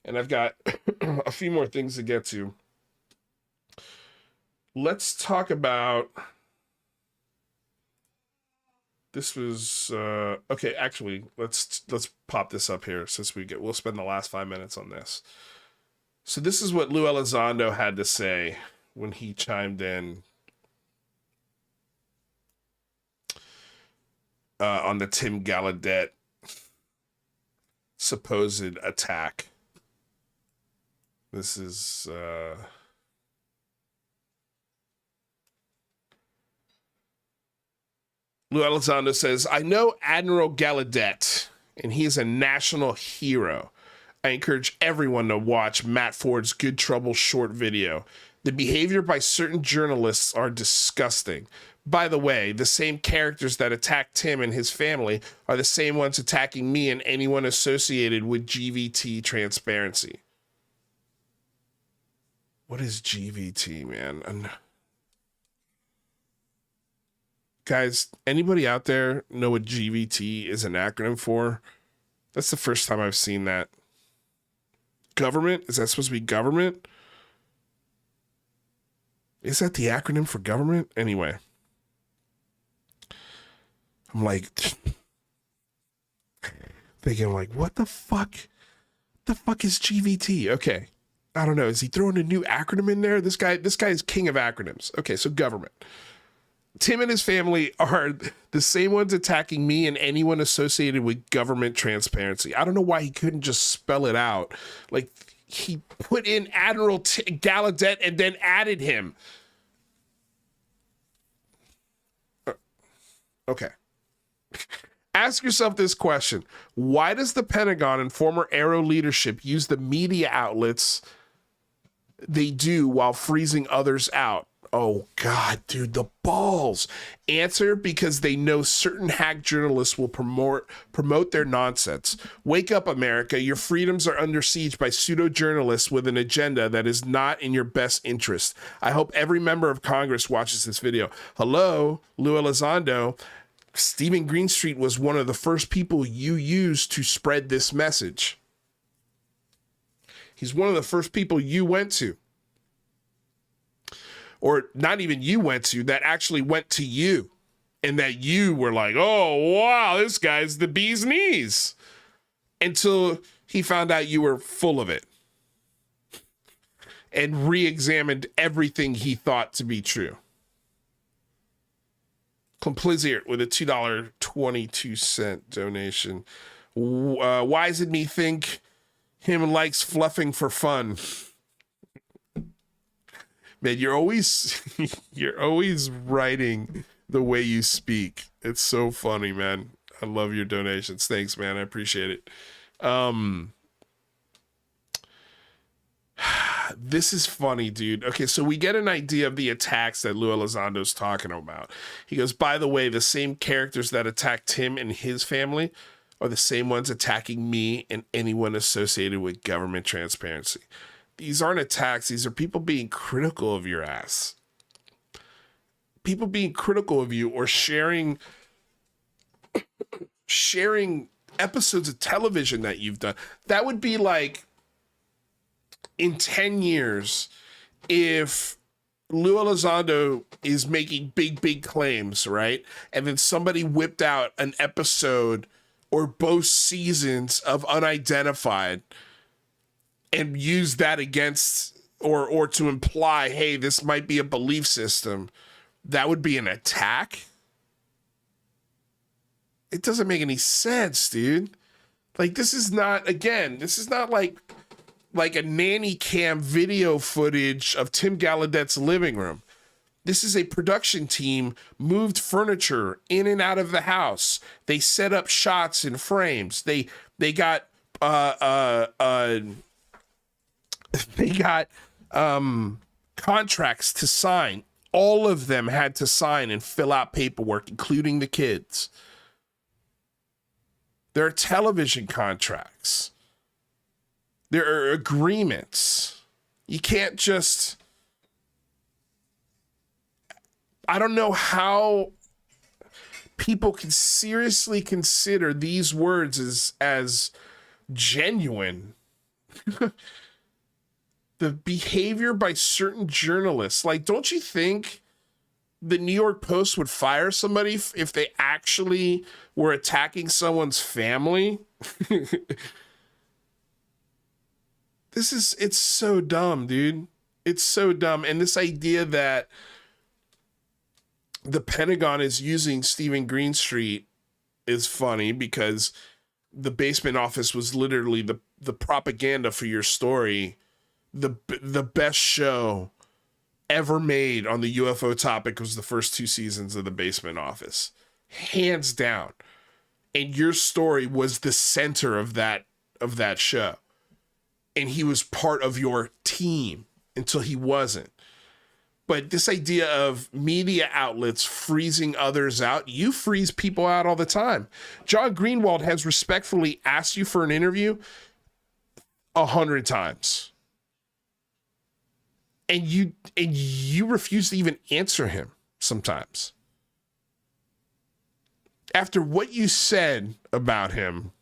and I've got a few more things to get to. Let's talk about, this was okay, actually let's pop this up here since we'll spend the last 5 minutes on this. So this is what Lou Elizondo had to say when he chimed in on the Tim Gallaudet supposed attack. This is Lou Elizondo says, I know Admiral Gallaudet, and he's a national hero. I encourage everyone to watch Matt Ford's Good Trouble short video. The behavior by certain journalists are disgusting. By the way, the same characters that attacked Tim and his family are the same ones attacking me and anyone associated with GVT transparency. What is GVT, man? Guys, anybody out there know what GVT is an acronym for? That's the first time I've seen that. Government? Is that supposed to be government? Is that the acronym for government? Anyway. I'm like, thinking like, what the fuck? The fuck is GVT? Okay. I don't know. Is he throwing a new acronym in there? This guy is king of acronyms. Okay, so government. Tim and his family are the same ones attacking me and anyone associated with government transparency. I don't know why he couldn't just spell it out. Like, he put in Admiral Gallaudet and then added him. Okay. Ask yourself this question. Why does the Pentagon and former Aero leadership use the media outlets they do while freezing others out? Oh, God, dude, the balls. Answer, because they know certain hack journalists will promote their nonsense. Wake up, America. Your freedoms are under siege by pseudo-journalists with an agenda that is not in your best interest. I hope every member of Congress watches this video. Hello, Lou Elizondo. Stephen Greenstreet was one of the first people you used to spread this message. He's one of the first people you went to. Or not even you went to, that actually went to you. And that you were like, oh, wow, this guy's the bee's knees. Until he found out you were full of it. And re-examined everything he thought to be true. Complizziert with a $2.22 donation. Why does it me think him likes fluffing for fun? Man, you're always writing the way you speak. It's so funny, man. I love your donations. Thanks, man. I appreciate it. This is funny, dude. Okay, so we get an idea of the attacks that Lou Elizondo's talking about. He goes, by the way, the same characters that attacked him and his family are the same ones attacking me and anyone associated with government transparency. These aren't attacks. These are people being critical of your ass. People being critical of you or sharing episodes of television that you've done. That would be like in 10 years, if Lou Elizondo is making big claims, right? And then somebody whipped out an episode or both seasons of Unidentified and use that against or to imply, hey, this might be a belief system, that would be an attack. It doesn't make any sense, dude. Like, this is not like a nanny cam video footage of Tim Gallaudet's living room. This is a production team, moved furniture in and out of the house. They set up shots and frames. They got contracts to sign. All of them had to sign and fill out paperwork, including the kids. There are television contracts. There are agreements. You can't just... I don't know how people can seriously consider these words as genuine. The behavior by certain journalists, like, don't you think the New York Post would fire somebody if they actually were attacking someone's family? It's so dumb, dude. It's so dumb. And this idea that the Pentagon is using Stephen Greenstreet is funny because the basement office was literally the propaganda for your story. The best show ever made on the UFO topic was the first 2 seasons of the basement office, hands down. And your story was the center of that show. And he was part of your team until he wasn't. But this idea of media outlets freezing others out, you freeze people out all the time. John Greenwald has respectfully asked you for an interview 100 times. And you refuse to even answer him sometimes. after what you said about him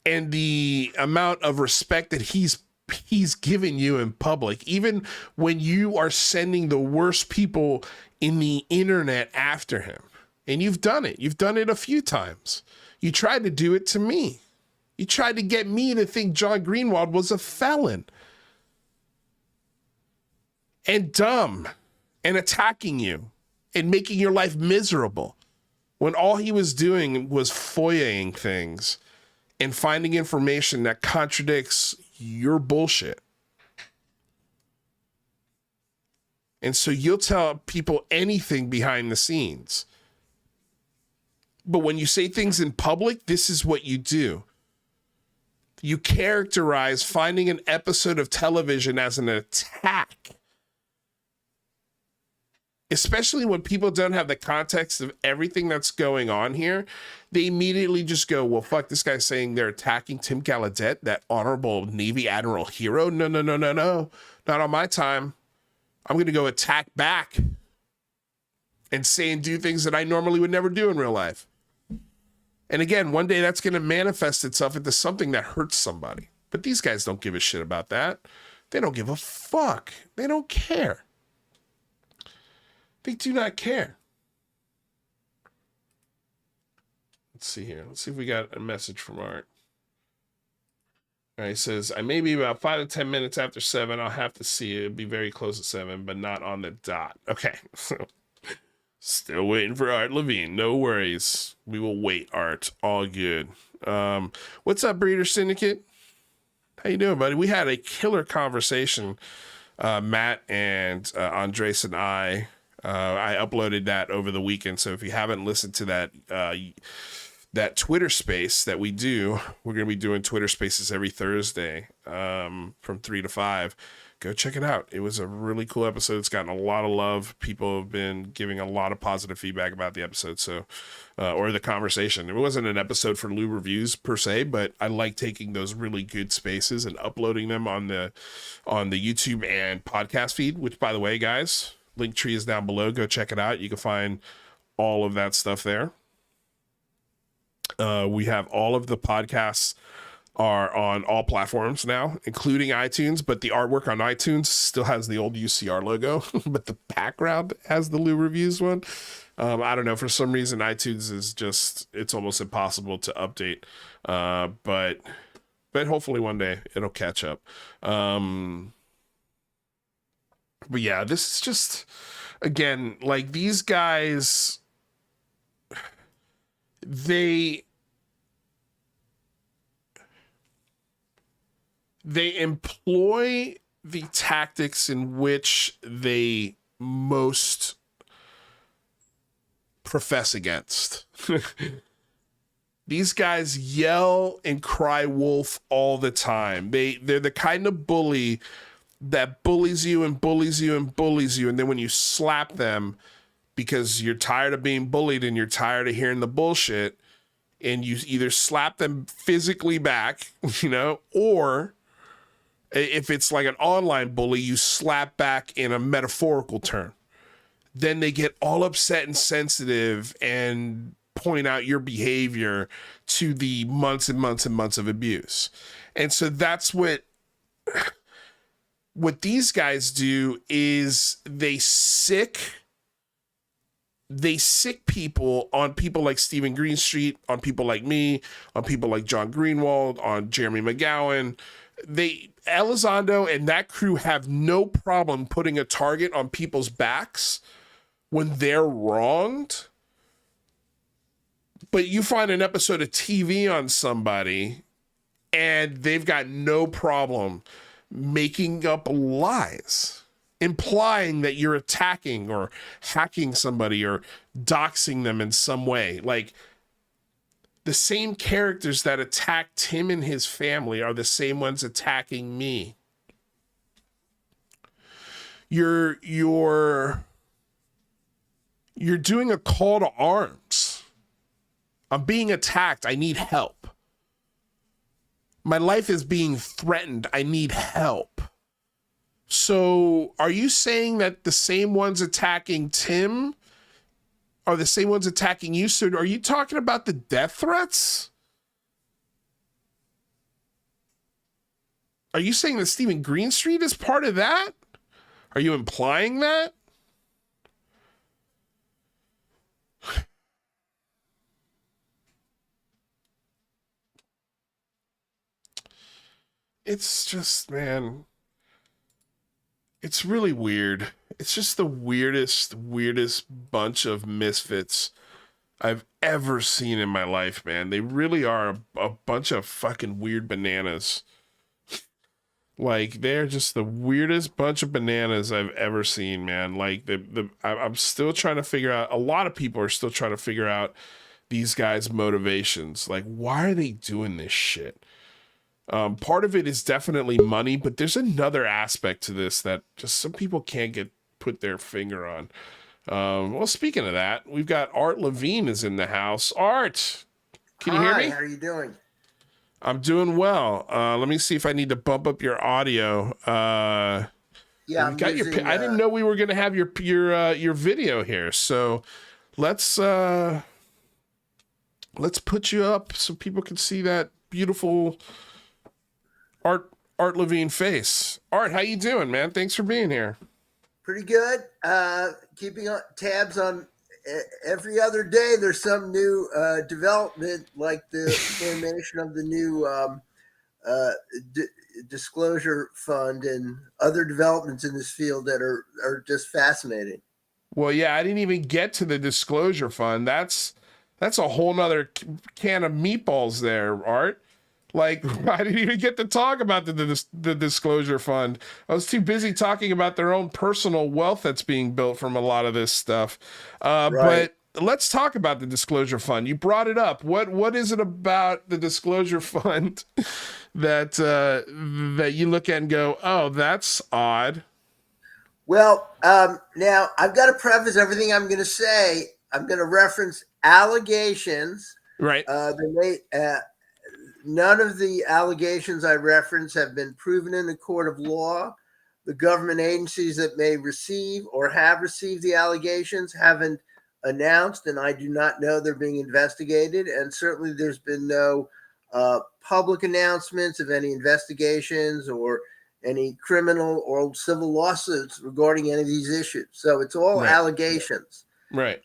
and the amount of respect that he's given you in public, even when you are sending the worst people in the internet after him, and you've done it a few times. You tried to do it to me. You tried to get me to think John Greenwald was a felon and dumb and attacking you and making your life miserable, when all he was doing was FOIAing things and finding information that contradicts your bullshit. And so you'll tell people anything behind the scenes. But when you say things in public, this is what you do. You characterize finding an episode of television as an attack. Especially when people don't have the context of everything that's going on here. They immediately just go, well, fuck, this guy's saying they're attacking Tim Gallaudet, that honorable Navy Admiral hero. No. Not on my time. I'm going to go attack back and say and do things that I normally would never do in real life. And again, one day that's going to manifest itself into something that hurts somebody. But these guys don't give a shit about that. They don't give a fuck. They don't care. They do not care. Let's see here. Let's see if we got a message from Art. All right, he says, I may be about 5 to 10 minutes after 7. I'll have to see it. It'll be very close to 7, but not on the dot. Okay. Still waiting for Art Levine. No worries. We will wait, Art. All good. What's up, Breeder Syndicate? How you doing, buddy? We had a killer conversation, Matt and Andres and I uploaded that over the weekend. So if you haven't listened to that Twitter space that we do, we're going to be doing Twitter spaces every Thursday from 3 to 5. Go check it out. It was a really cool episode. It's gotten a lot of love. People have been giving a lot of positive feedback about the episode. So, or the conversation. It wasn't an episode for Lou Reviews per se, but I like taking those really good spaces and uploading them on the YouTube and podcast feed, which, by the way, guys, link tree is down below. Go check it out. You can find all of that stuff there. We have all of the podcasts are on all platforms now, including iTunes, but the artwork on iTunes still has the old UCR logo, but the background has the Lou Reviews one. I don't know, for some reason iTunes is just, it's almost impossible to update, but hopefully one day it'll catch up. But yeah, this is just, again, like, these guys, they employ the tactics in which they most profess against. These guys yell and cry wolf all the time. They're the kind of bully that bullies you and bullies you and bullies you. And then when you slap them because you're tired of being bullied and you're tired of hearing the bullshit, and you either slap them physically back, or if it's like an online bully, you slap back in a metaphorical term. Then they get all upset and sensitive and point out your behavior to the months and months and months of abuse. And so that's what these guys do, is they sick people on people like Stephen Greenstreet, on people like me, on people like John Greenwald, on Jeremy McGowan. Elizondo and that crew have no problem putting a target on people's backs when they're wronged. But you find an episode of TV on somebody and they've got no problem making up lies, implying that you're attacking or hacking somebody or doxing them in some way. Like, the same characters that attacked him and his family are the same ones attacking me. You're doing a call to arms. I'm being attacked. I need help. My life is being threatened. I need help. So are you saying that the same ones attacking Tim are the same ones attacking you. So are you talking about the death threats? Are you saying that Stephen Greenstreet is part of that? Are you implying that? It's just, man, it's really weird. It's just the weirdest bunch of misfits I've ever seen in my life, man. They really are a bunch of fucking weird bananas. Like, they're just the weirdest bunch of bananas I've ever seen, man. Like, I'm still trying to figure out, a lot of people are still trying to figure out these guys' motivations. Like, why are they doing this shit? Part of it is definitely money, but there's another aspect to this that just some people can't put their finger on. Well, speaking of that, we've got Art Levine is in the house. Art, can you hear me? Hi, how are you doing? I'm doing well. Let me see if I need to bump up your audio. Yeah, I didn't know we were gonna have your video here, so let's put you up so people can see that beautiful Art Levine face. Art, how you doing, man? Thanks for being here. Pretty good. Keeping tabs on every other day. There's some new development, like the formation of the new disclosure fund and other developments in this field that are just fascinating. Well, yeah, I didn't even get to the disclosure fund. That's a whole nother can of meatballs there, Art. Like, I didn't even get to talk about the disclosure fund. I was too busy talking about their own personal wealth that's being built from a lot of this stuff. Right. But let's talk about the disclosure fund. You brought it up. What is it about the disclosure fund that you look at and go, oh, that's odd? Well, now I've got to preface everything I'm going to say. I'm going to reference allegations. Right. None of the allegations I reference have been proven in a court of law. The government agencies that may receive or have received the allegations haven't announced, and I do not know they're being investigated. And certainly there's been no public announcements of any investigations or any criminal or civil lawsuits regarding any of these issues. So it's all allegations. Right.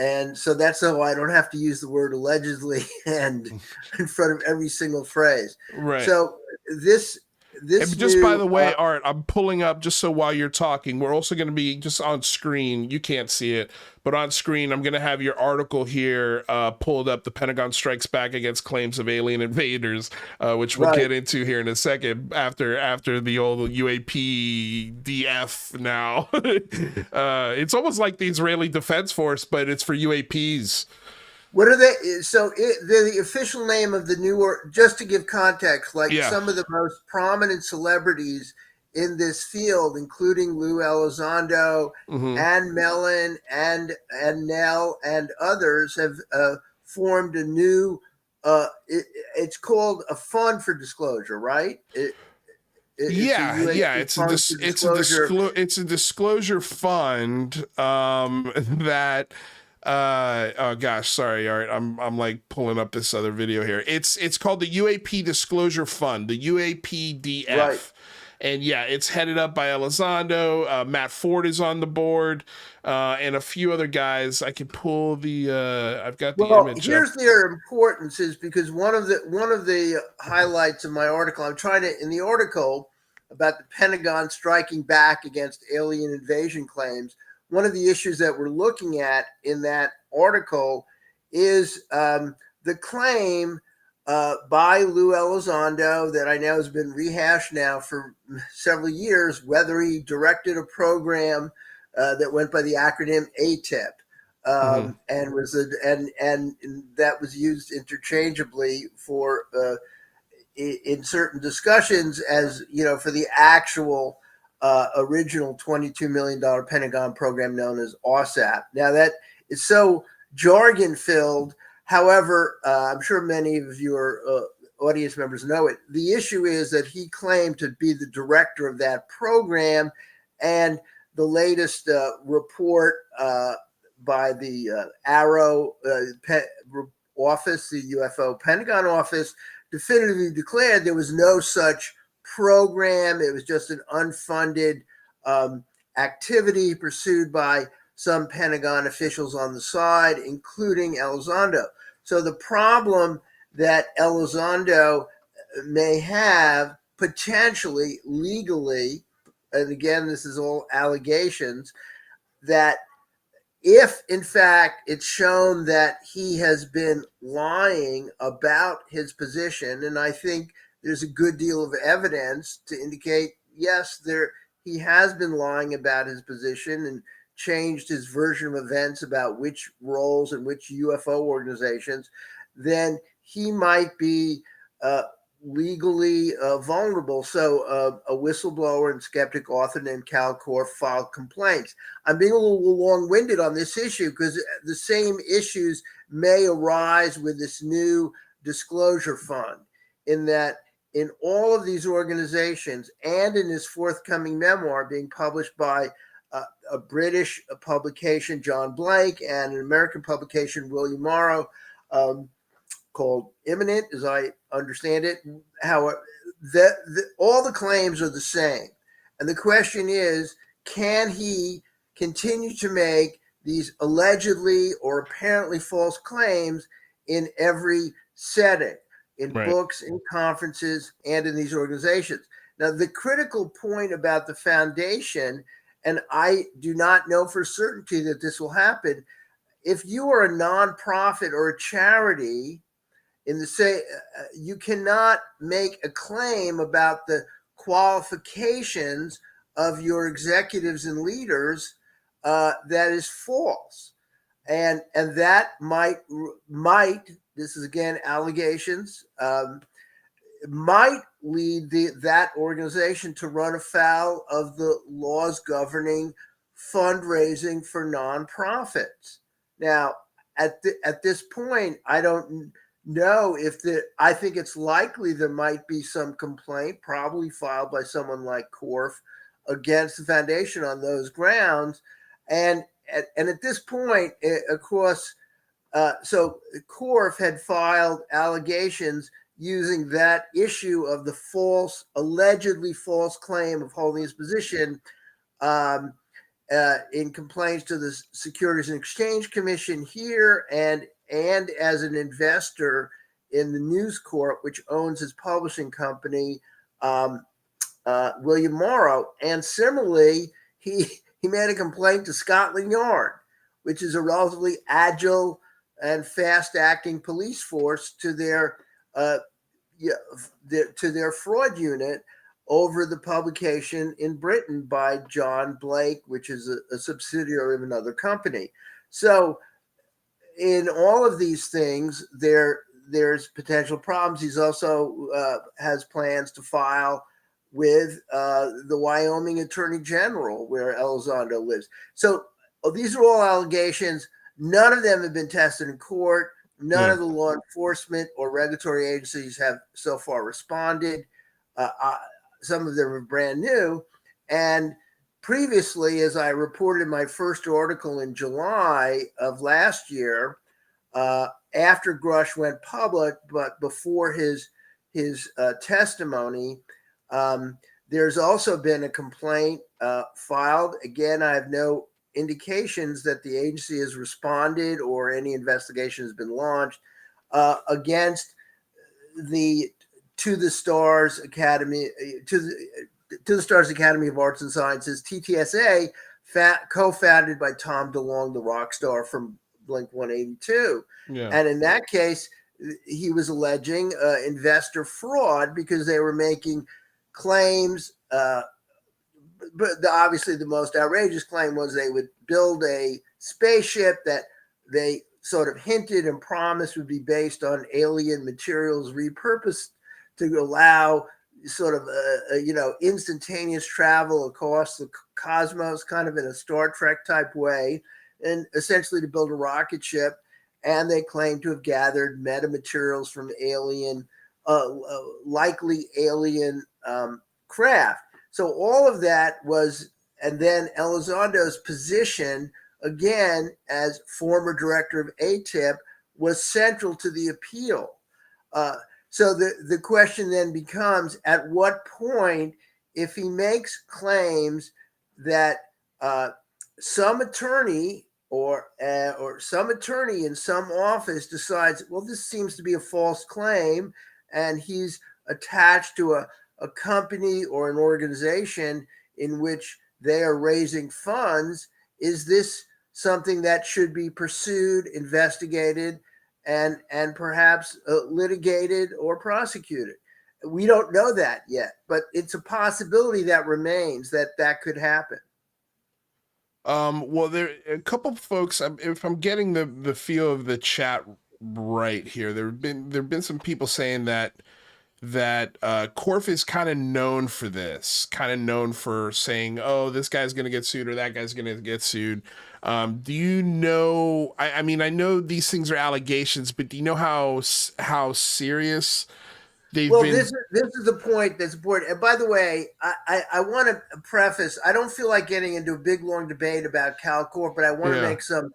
And so that's how I don't have to use the word allegedly and in front of every single phrase. Right. So this just by the way, Art, I'm pulling up just so while you're talking, we're also going to be just on screen. You can't see it, but on screen, I'm going to have your article here pulled up. The Pentagon strikes back against claims of alien invaders, which we'll get into here in a second after the old UAP DF now. It's almost like the Israeli Defense Force, but it's for UAPs. What are they? So the official name of the new, just to give context, like some of the most prominent celebrities in this field, including Lou Elizondo, Ann Mellon, and Nell, and others, have formed a new. It's called a fund for disclosure, right? It's a disclosure fund that. Oh gosh, sorry, Art. I'm like pulling up this other video here. It's called the UAP Disclosure Fund, the UAPDF. Right. And yeah, it's headed up by Elizondo. Matt Ford is on the board, and a few other guys. I can pull the. I've got the image. Here's their importance is because one of the highlights of my article. I'm trying to in the article about the Pentagon striking back against alien invasion claims. One of the issues that we're looking at in that article is the claim by Lou Elizondo that I know has been rehashed now for several years, whether he directed a program that went by the acronym ATIP and that was used interchangeably for in certain discussions as for the actual original $22 million Pentagon program known as OSAP. Now that is so jargon filled. However, I'm sure many of your audience members know it. The issue is that he claimed to be the director of that program, and the latest report by the Arrow office, the UFO Pentagon office, definitively declared there was no such program. It was just an unfunded activity pursued by some Pentagon officials on the side, including Elizondo. So the problem that Elizondo may have potentially legally, and again, this is all allegations, that if in fact it's shown that he has been lying about his position, and I think there's a good deal of evidence to indicate, yes, he has been lying about his position and changed his version of events about which roles and which UFO organizations, then he might be legally vulnerable. So a whistleblower and skeptic author named Cal Korff filed complaints. I'm being a little long-winded on this issue because the same issues may arise with this new disclosure fund, in that in all of these organizations and in his forthcoming memoir being published by a British publication, John Blake, and an American publication, William Morrow, called Imminent, as I understand it. How all the claims are the same. And the question is, can he continue to make these allegedly or apparently false claims in every setting, in books, in conferences, and in these organizations? Now, the critical point about the foundation, and I do not know for certainty that this will happen, if you are a nonprofit or a charity, you cannot make a claim about the qualifications of your executives and leaders that is false, and that might, this is again allegations, might lead that organization to run afoul of the laws governing fundraising for nonprofits. Now, at this point, I don't know I think it's likely there might be some complaint, probably filed by someone like Korff, against the foundation on those grounds. And at this point, of course, so Korff had filed allegations using that issue of the allegedly false claim of holding his position in complaints to the Securities and Exchange Commission here, and as an investor in the News Corp, which owns his publishing company, William Morrow. And similarly, he made a complaint to Scotland Yard, which is a relatively agile and fast-acting police force, to their fraud unit over the publication in Britain by John Blake, which is a subsidiary of another company. So in all of these things, there's potential problems. He's also has plans to file with the Wyoming Attorney General, where Elizondo lives. So these are all allegations. None of them have been tested in court. None of the law enforcement or regulatory agencies have so far responded. Some of them are brand new. And previously, as I reported in my first article in July of last year, after Grush went public, but before his testimony, there's also been a complaint filed. Again, I have no indications that the agency has responded or any investigation has been launched against the To the Stars Academy of Arts and Sciences, TTSA, co-founded by Tom DeLonge, the rock star from Blink-182. Yeah. And in that case, he was alleging investor fraud because they were making claims. But obviously, the most outrageous claim was they would build a spaceship that they sort of hinted and promised would be based on alien materials repurposed to allow sort of instantaneous travel across the cosmos, kind of in a Star Trek type way, and essentially to build a rocket ship. And they claim to have gathered metamaterials from likely alien craft. So all of that was, and then Elizondo's position again, as former director of ATIP, was central to the appeal. So the question then becomes, at what point, if he makes claims that some attorney or some attorney in some office decides, well, this seems to be a false claim, and he's attached to a company or an organization in which they are raising funds, is this something that should be pursued, investigated, and perhaps litigated or prosecuted? We don't know that yet, but it's a possibility that remains that could happen. Well, there a couple folks. If I'm getting the feel of the chat right here, there've been some people saying that Corf is kind of known for this, kind of known for saying, "Oh, this guy's gonna get sued or that guy's gonna get sued." Do you know? I mean, I know these things are allegations, but do you know how serious they've been? This is the point that's important. And by the way, I want to preface, I don't feel like getting into a big, long debate about CalCorp, but I want to make some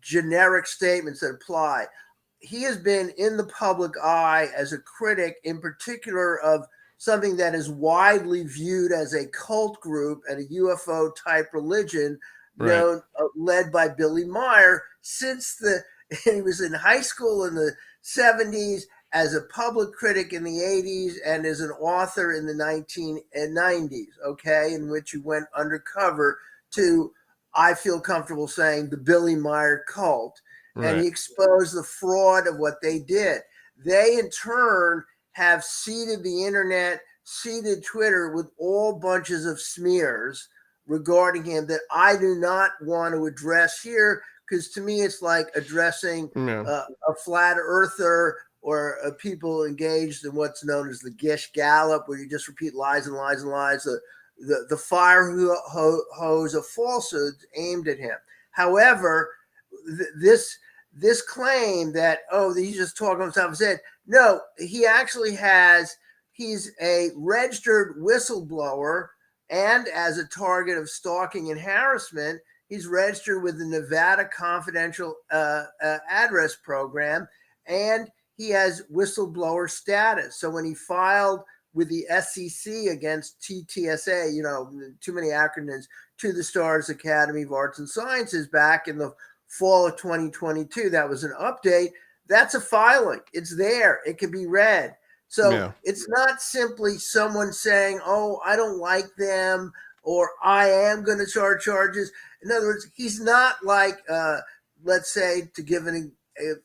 generic statements that apply. He has been in the public eye as a critic, in particular of something that is widely viewed as a cult group and a UFO type religion known, led by Billy Meyer, since he was in high school in the 70s, as a public critic in the 80s, and as an author in the 1990s, okay, in which he went undercover to, I feel comfortable saying, the Billy Meyer cult. Right. And he exposed the fraud of what they did. They, in turn, have seeded the internet, seeded Twitter with all bunches of smears regarding him that I do not want to address here, because to me it's like addressing a flat earther or people engaged in what's known as the Gish Gallop, where you just repeat lies and lies and lies, the fire hose of falsehoods aimed at him. However, this claim that, oh, he's just talking on top of his head. No, he actually he's a registered whistleblower, and as a target of stalking and harassment, he's registered with the Nevada Confidential Address Program, and he has whistleblower status. So when he filed with the SEC against TTSA, too many acronyms, to the Stars Academy of Arts and Sciences, back in the fall of 2022, that was an update. That's a filing. It's there. It can be read. So it's not simply someone saying, oh, I don't like them, or I am going to charge charges. In other words, he's not like, let's say, to give an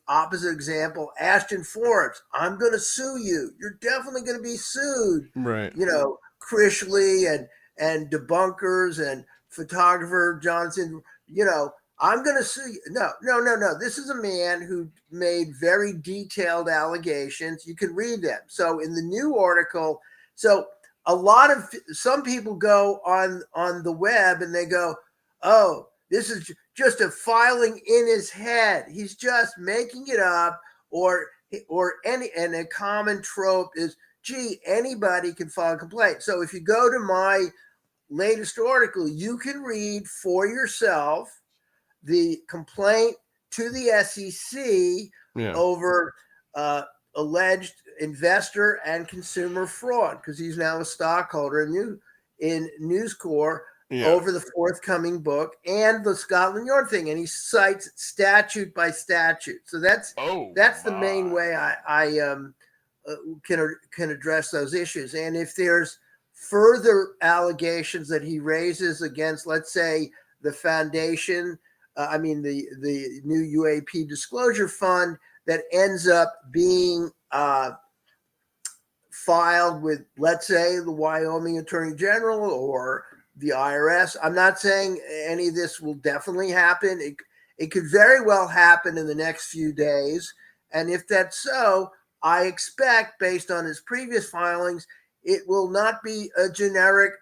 opposite example, Ashton Forbes, I'm going to sue you. You're definitely going to be sued. Right. Crishley and debunkers and photographer Johnson, I'm going to sue you. No. This is a man who made very detailed allegations. You can read them. So in the new article, some people go on the web and they go, oh, this is just a filing in his head. He's just making it up, and a common trope is, gee, anybody can file a complaint. So if you go to my latest article, you can read for yourself the complaint to the SEC over alleged investor and consumer fraud, because he's now a stockholder in News Corp over the forthcoming book and the Scotland Yard thing, and he cites statute by statute. So that's the main way I can address those issues. And if there's further allegations that he raises against, let's say, the foundation, the new UAP disclosure fund, that ends up being filed with, let's say, the Wyoming Attorney General or the IRS. I'm not saying any of this will definitely happen. It could very well happen in the next few days. And if that's so, I expect, based on his previous filings, it will not be a generic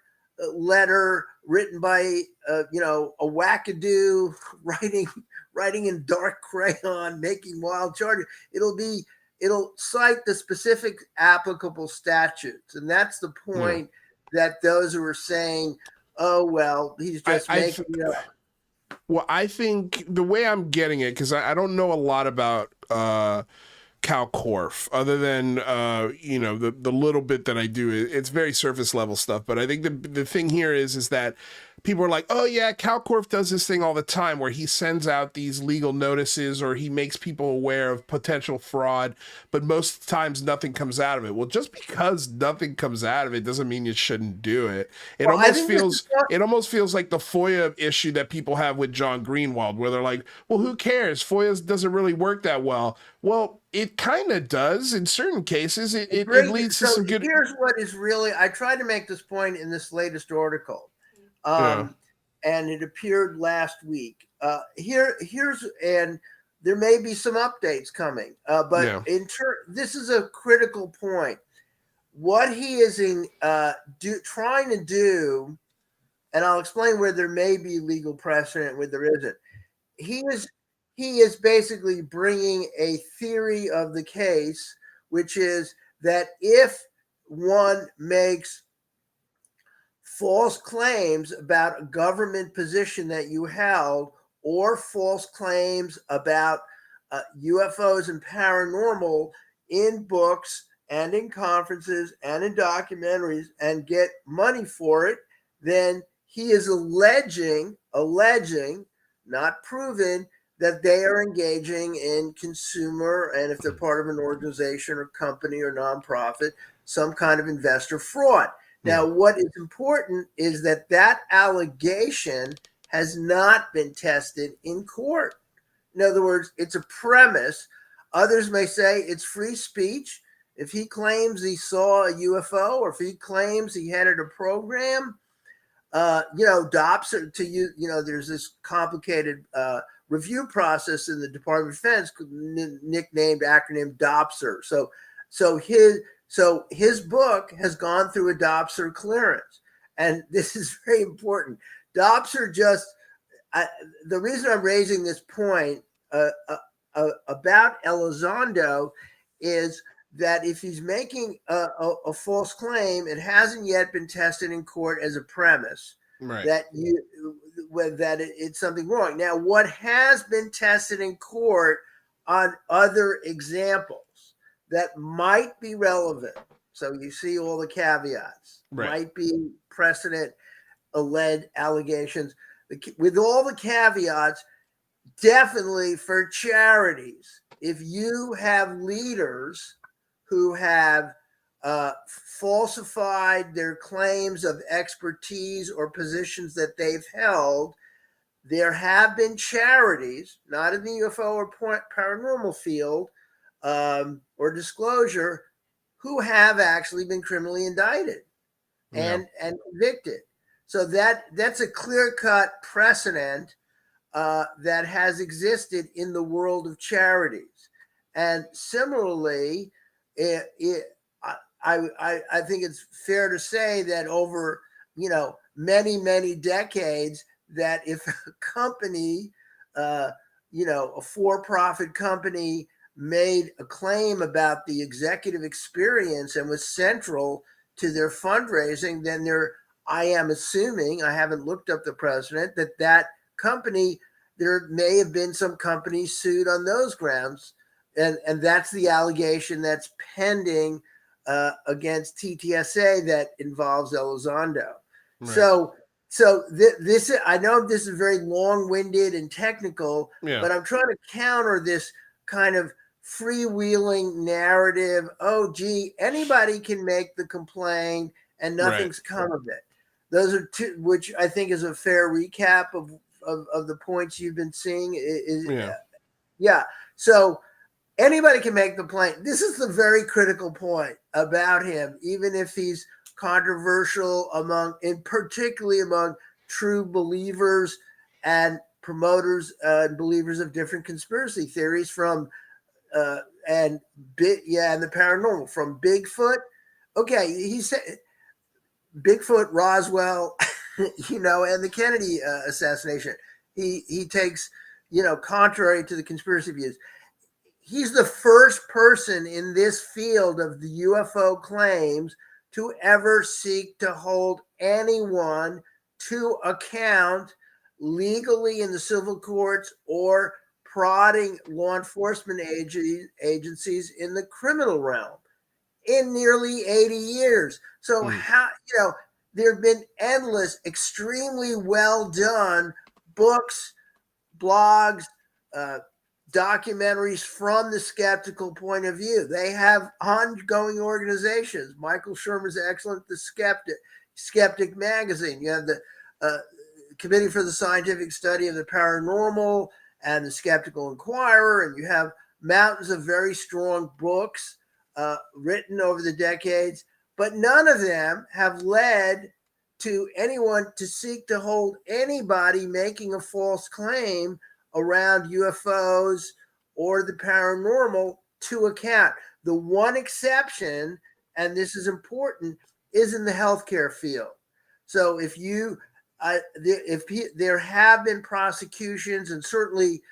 letter written by a wackadoo writing in dark crayon, making wild charges. It'll cite the specific applicable statutes, and that's the point that those who are saying, "Oh well, he's just making it up." Well, I think the way I'm getting it, because I don't know a lot about Cal Corf, other than the little bit that I do. It's very surface level stuff. But I think the thing here is that people are like, oh yeah, Cal Corf does this thing all the time where he sends out these legal notices or he makes people aware of potential fraud, but most times nothing comes out of it. Well, just because nothing comes out of it doesn't mean you shouldn't do it. Well, It almost feels like the FOIA issue that people have with John Greenwald, where they're like, well, who cares? FOIA doesn't really work that well. Well, it kind of does in certain cases. It leads to some good. Here's what is really, I tried to make this point in this latest article. Yeah. And it appeared last week. And there may be some updates coming, but Yeah. this is a critical point. What he is trying to do, and I'll explain where there may be legal precedent, where there isn't. He is basically bringing a theory of the case, which is that if one makes false claims about a government position that you held, or false claims about UFOs and paranormal in books and in conferences and in documentaries, and get money for it, then he is alleging, not proven, that they are engaging in consumer, and if they're part of an organization or company or nonprofit, some kind of investor fraud. Now, what is important is that allegation has not been tested in court. In other words, it's a premise. Others may say it's free speech. If he claims he saw a UFO, or if he claims he headed a program, DOPS, there's this complicated review process in the Department of Defense, nicknamed acronym DOPSR. So his book has gone through a DOPSR clearance, and this is very important. DOPSR the reason I'm raising this point about Elizondo is that if he's making a false claim, it hasn't yet been tested in court as a premise, right, that it's something wrong. Now, what has been tested in court on other examples that might be relevant, so you see all the caveats, right, might be precedent, alleged allegations, with all the caveats, definitely for charities, if you have leaders who have falsified their claims of expertise or positions that they've held, there have been charities, not in the UFO or paranormal field or disclosure, who have actually been criminally indicted and convicted. So that's a clear-cut precedent that has existed in the world of charities. And similarly, I think it's fair to say that over many decades, that if a company, a for-profit company, made a claim about the executive experience and was central to their fundraising, then I am assuming, I haven't looked up the precedent, that company, there may have been some companies sued on those grounds. And that's the allegation that's pending against TTSA that involves Elizondo. Right. So this, I know this is very long-winded and technical, but I'm trying to counter this kind of freewheeling narrative. Oh, gee, anybody can make the complaint and nothing's come of it. Those are two, which I think is a fair recap of the points you've been seeing. So anybody can make the complaint. This is the very critical point about him, even if he's controversial particularly among true believers and promoters and believers of different conspiracy theories and the paranormal, from Bigfoot. Okay, he said Bigfoot, Roswell, and the Kennedy assassination. He takes, contrary to the conspiracy views. He's the first person in this field of the UFO claims to ever seek to hold anyone to account legally in the civil courts or prodding law enforcement agencies in the criminal realm in nearly 80 years. So how, there have been endless, extremely well done books, blogs, documentaries from the skeptical point of view. They have ongoing organizations. Michael Shermer's excellent, The Skeptic Magazine. You have the Committee for the Scientific Study of the Paranormal and the Skeptical Inquirer, and you have mountains of very strong books written over the decades, but none of them have led to anyone to seek to hold anybody making a false claim around UFOs or the paranormal to account. The one exception, and this is important, is in the healthcare field. So if there have been prosecutions and certainly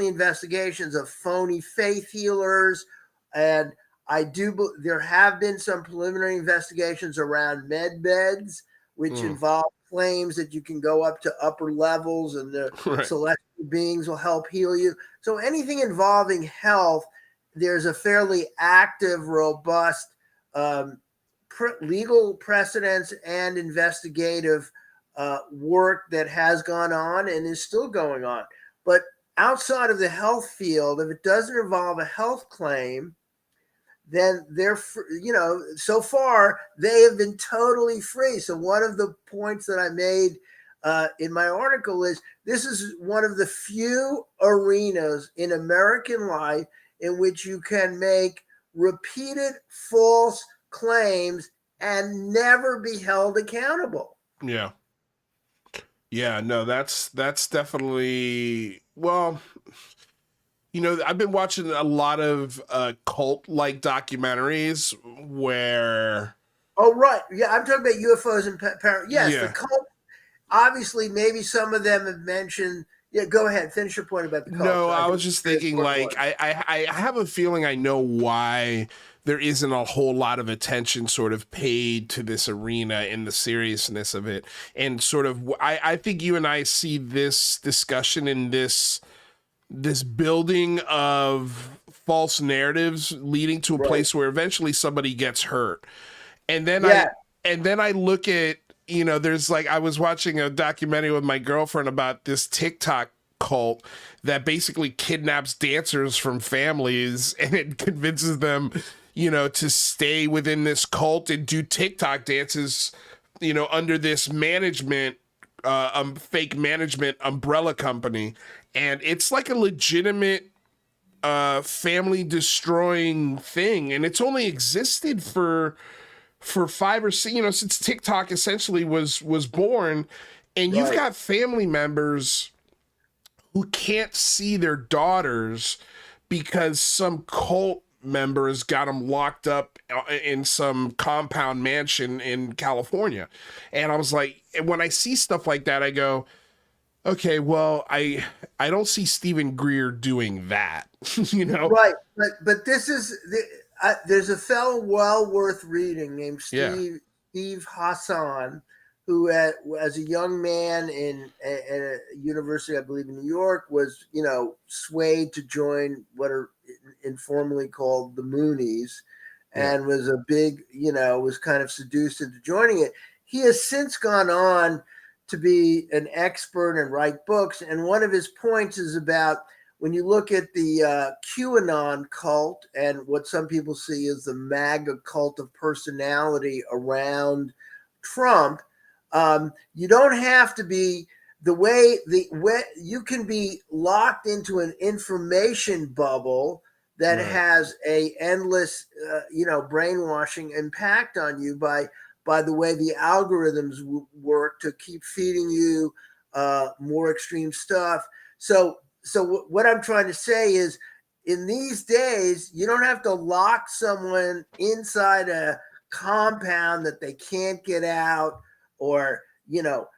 investigations of phony faith healers, and there have been some preliminary investigations around med beds, which involve claims that you can go up to upper levels and the celestial beings will help heal you. So anything involving health, there's a fairly active, robust legal precedents and investigative work that has gone on and is still going on. But outside of the health field, if it doesn't involve a health claim, then so far they have been totally free. So one of the points that I made in my article is this is one of the few arenas in American life in which you can make repeated false claims and never be held accountable. Yeah. Yeah, no, that's definitely, well, I've been watching a lot of cult-like documentaries where... Oh, right. Yeah, I'm talking about UFOs and yes, yeah. The cult, obviously, maybe some of them have mentioned... Yeah, go ahead. Finish your point about the cult. No, I was just thinking, like, I have a feeling I know why there isn't a whole lot of attention sort of paid to this arena and the seriousness of it. And sort of, I think you and I see this discussion in this building of false narratives leading to a place where eventually somebody gets hurt. And then I look at, there's like, I was watching a documentary with my girlfriend about this TikTok cult that basically kidnaps dancers from families and it convinces them, to stay within this cult and do TikTok dances, under this management, fake management umbrella company. And it's like a legitimate family destroying thing. And it's only existed for 5 or 6, since TikTok essentially was born. And you've got family members who can't see their daughters because some cult members got them locked up in some compound mansion in California. And I was like, when I see stuff like that, I go, okay, well, I don't see Stephen Greer doing that, Right, but this is there's a fellow well worth reading named Steve Hassan, who as a young man at a university, I believe in New York, was swayed to join what are informally called the Moonies, and was a big was kind of seduced into joining it. He has since gone on to be an expert and write books. And one of his points is about when you look at the QAnon cult and what some people see as the MAGA cult of personality around Trump, you don't have to be you can be locked into an information bubble that has a endless, brainwashing impact on you by the way the algorithms work to keep feeding you more extreme stuff. So what I'm trying to say is, in these days, you don't have to lock someone inside a compound that they can't get out, or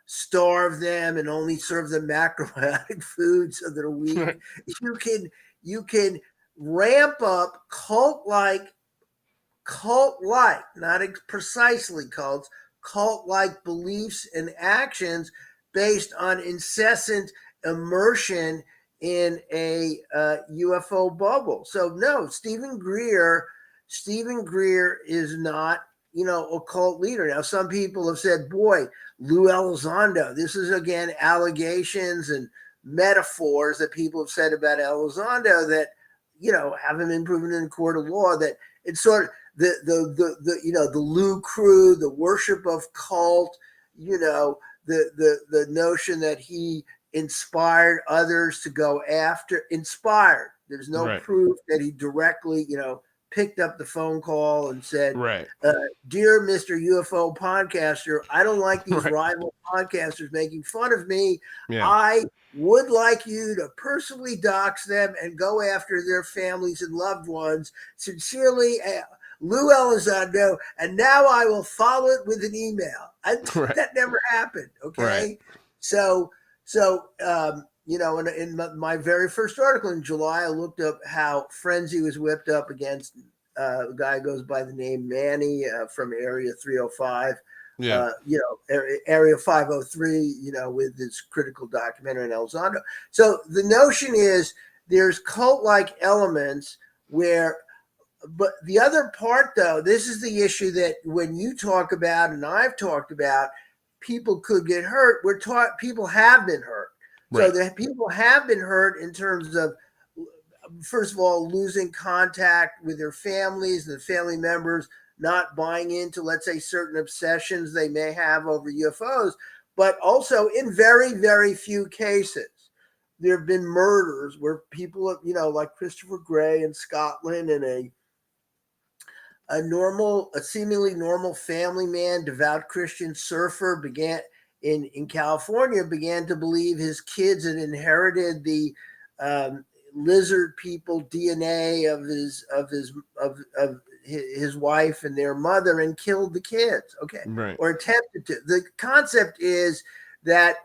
starve them and only serve them macrobiotic foods so they're weak. You can ramp up cult-like, not precisely cults, cult-like beliefs and actions based on incessant immersion in a UFO bubble. So no, Stephen Greer is not, a cult leader. Now, some people have said, boy, Lou Elizondo, this is again allegations and metaphors that people have said about Elizondo that, haven't been proven in a court of law, that it's sort of the Lou crew, the worship of cult, the notion that he inspired others to go after. Inspired. There's no proof that he directly, picked up the phone call and said, dear Mr. UFO podcaster, I don't like these rival podcasters making fun of me. I would like you to personally dox them and go after their families and loved ones. Sincerely, Lou Elizondo, and now I will follow it with an email. That never happened. Okay. So, in my very first article in July, I looked up how frenzy was whipped up against a guy who goes by the name Manny from Area 305. Area 503, with this critical documentary on Elizondo. So the notion is there's cult-like elements but the other part, though, this is the issue that when you talk about, and I've talked about, people could get hurt. People have been hurt. So the people have been hurt in terms of, first of all, losing contact with their families, the family members not buying into, let's say, certain obsessions they may have over UFOs, but also in very, very few cases, there have been murders where people, like Christopher Gray in Scotland, and a seemingly normal family man, devout Christian surfer, in California, began to believe his kids had inherited the lizard people DNA of his wife and their mother, and killed the kids. Or attempted to. The concept is that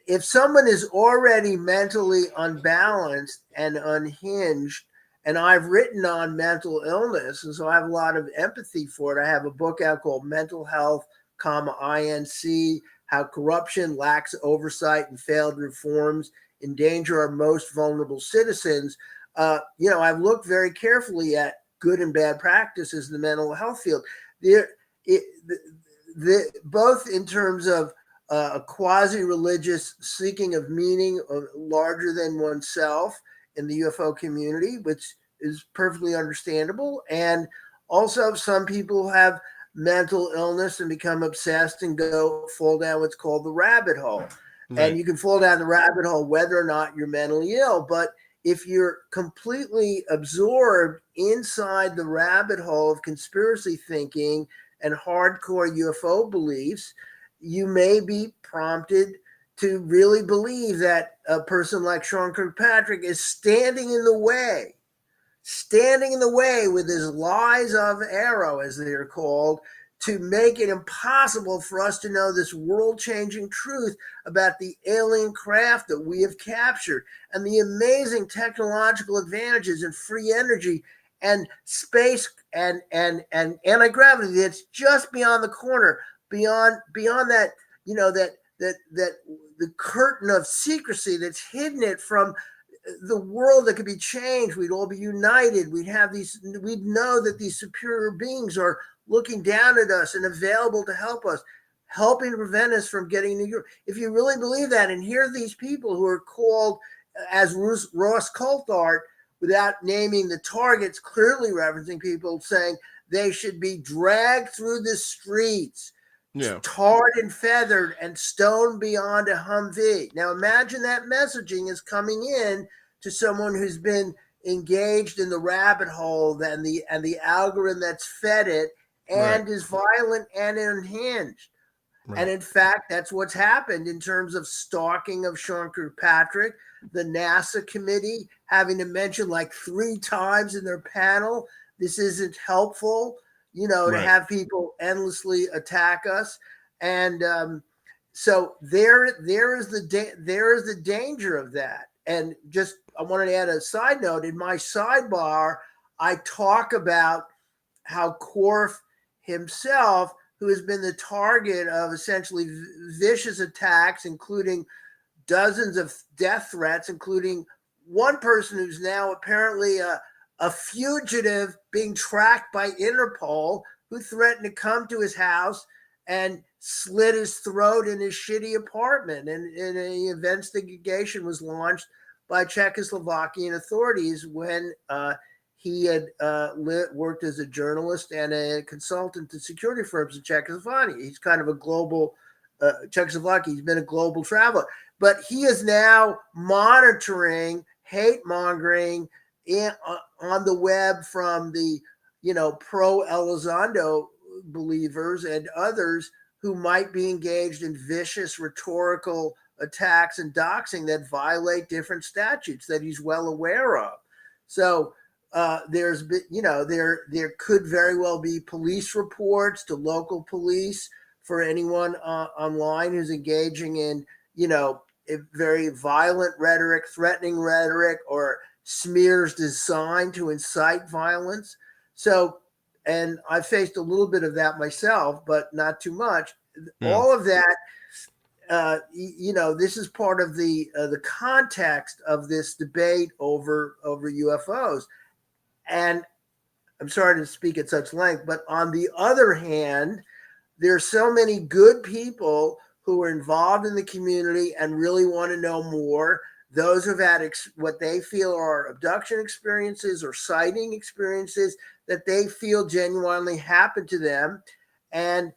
if someone is already mentally unbalanced and unhinged, and I've written on mental illness, and so I have a lot of empathy for it. I have a book out called Mental Health, INC, How Corruption, Lacks Oversight, and Failed Reforms Endanger Our Most Vulnerable Citizens. I've looked very carefully at good and bad practices in the mental health field. Both in terms of a quasi-religious seeking of meaning larger than oneself in the UFO community, which is perfectly understandable. And also some people have mental illness and become obsessed and fall down what's called the rabbit hole. And you can fall down the rabbit hole whether or not you're mentally ill. But if you're completely absorbed inside the rabbit hole of conspiracy thinking and hardcore UFO beliefs, you may be prompted to really believe that a person like Sean Kirkpatrick is standing in the way with his lies of arrow, as they're called, to make it impossible for us to know this world-changing truth about the alien craft that we have captured and the amazing technological advantages and free energy and space and anti-gravity that's just beyond the corner, beyond that, that the curtain of secrecy that's hidden it from the world that could be changed. We'd all be united. We'd know that these superior beings are looking down at us and available to help us, helping to prevent us from getting New York. If you really believe that, and here are these people who are called, as Ross Coulthard, without naming the targets, clearly referencing people saying they should be dragged through the streets, tarred and feathered and stoned beyond a Humvee. Now imagine that messaging is coming in to someone who's been engaged in the rabbit hole and the algorithm that's fed it and is violent and unhinged. And in fact, that's what's happened in terms of stalking of Sean Kirkpatrick, the NASA committee having to mention like 3 times in their panel, this isn't helpful, to have people endlessly attack us. And so there is the danger of that. And just, I wanted to add a side note. In my sidebar, I talk about how Korf himself who has been the target of essentially vicious attacks, including dozens of death threats, including one person who's now apparently a fugitive being tracked by Interpol, who threatened to come to his house and slit his throat in his shitty apartment. And an investigation was launched by Czechoslovakian authorities when he had worked as a journalist and a consultant to security firms in Czechoslovakia. He's kind of a global Czechoslovakia. He's been a global traveler, but he is now monitoring hate mongering on the web from the pro Elizondo believers and others who might be engaged in vicious rhetorical attacks and doxing that violate different statutes that he's well aware of. So there could very well be police reports to local police for anyone online who's engaging in, a very violent rhetoric, threatening rhetoric, or smears designed to incite violence. So, and I faced a little bit of that myself, but not too much. Yeah. All of that, this is part of the context of this debate over UFOs. And I'm sorry to speak at such length, but on the other hand, there's so many good people who are involved in the community and really want to know more. Those who've had what they feel are abduction experiences or sighting experiences that they feel genuinely happened to them. And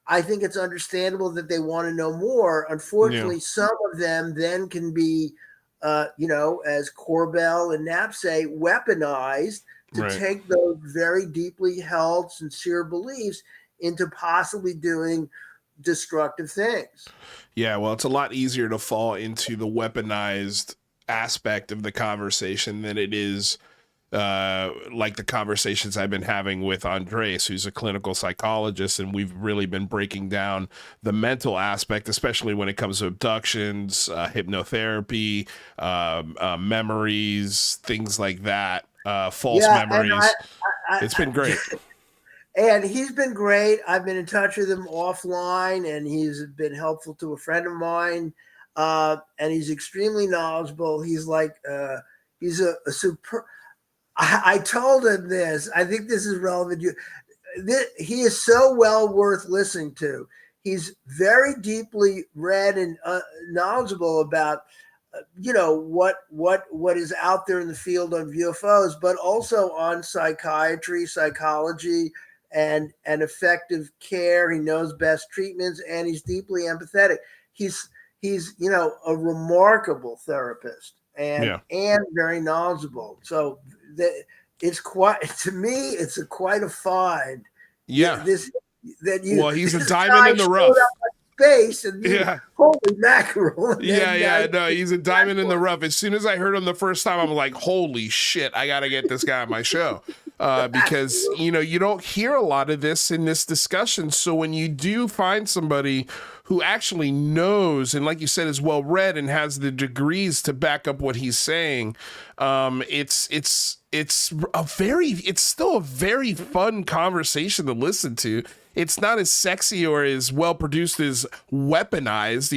I think it's understandable that they want to know more. Unfortunately, some of them then can be, as Corbell and Knapp say, weaponized to take those very deeply held, sincere beliefs into possibly doing destructive things. Yeah, well, it's a lot easier to fall into the weaponized aspect of the conversation than it is like the conversations I've been having with Andres, who's a clinical psychologist, and we've really been breaking down the mental aspect, especially when it comes to abductions, hypnotherapy, memories, things like that, false memories. It's been great. And he's been great. I've been in touch with him offline, and he's been helpful to a friend of mine. And he's extremely knowledgeable. He's like, he's a super. I told him this. I think this is relevant. He is so well worth listening to. He's very deeply read and knowledgeable about, what is out there in the field on UFOs, but also on psychiatry, psychology, and effective care. He knows best treatments, and he's deeply empathetic. He's a remarkable therapist and very knowledgeable. So it's quite, to me, it's quite a find. Yeah. He's a diamond in the rough. Space and holy mackerel. No, he's a diamond in the rough. As soon as I heard him the first time, I'm like, holy shit, I got to get this guy on my show. Because, you don't hear a lot of this in this discussion. So when you do find somebody who actually knows, and like you said, is well read and has the degrees to back up what he's saying, it's still a very fun conversation to listen to. It's not as sexy or as well produced as weaponized.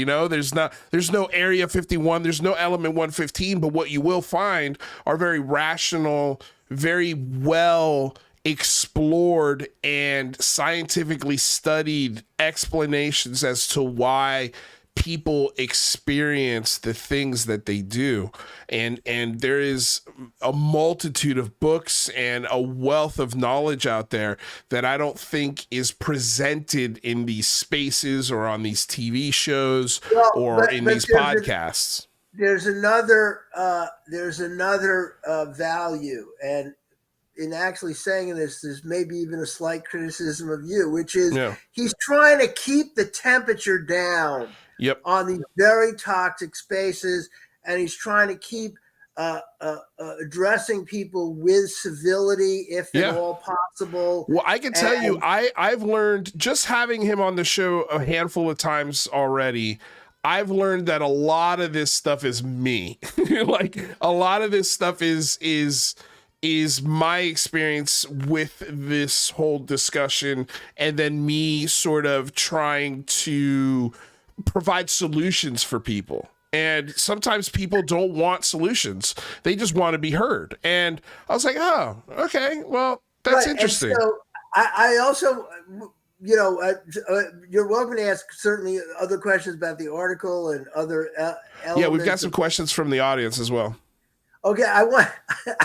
There's no Area 51, there's no Element 115, but what you will find are very rational, very well explored and scientifically studied explanations as to why people experience the things that they do. And there is a multitude of books and a wealth of knowledge out there that I don't think is presented in these spaces or on these TV shows or in these podcasts. There's another value, and in actually saying this, there's maybe even a slight criticism of you, which is he's trying to keep the temperature down on these very toxic spaces, and he's trying to keep addressing people with civility, if at all possible. Well, I can tell you, I've learned, just having him on the show a handful of times already, I've learned that a lot of this stuff is me. Like, a lot of this stuff is is my experience with this whole discussion, and then me sort of trying to provide solutions for people. And sometimes people don't want solutions. They just want to be heard. And I was like, oh, okay, well, that's interesting. And so I also, you're welcome to ask certainly other questions about the article and other elements. Yeah, we've got some questions from the audience as well. Okay, I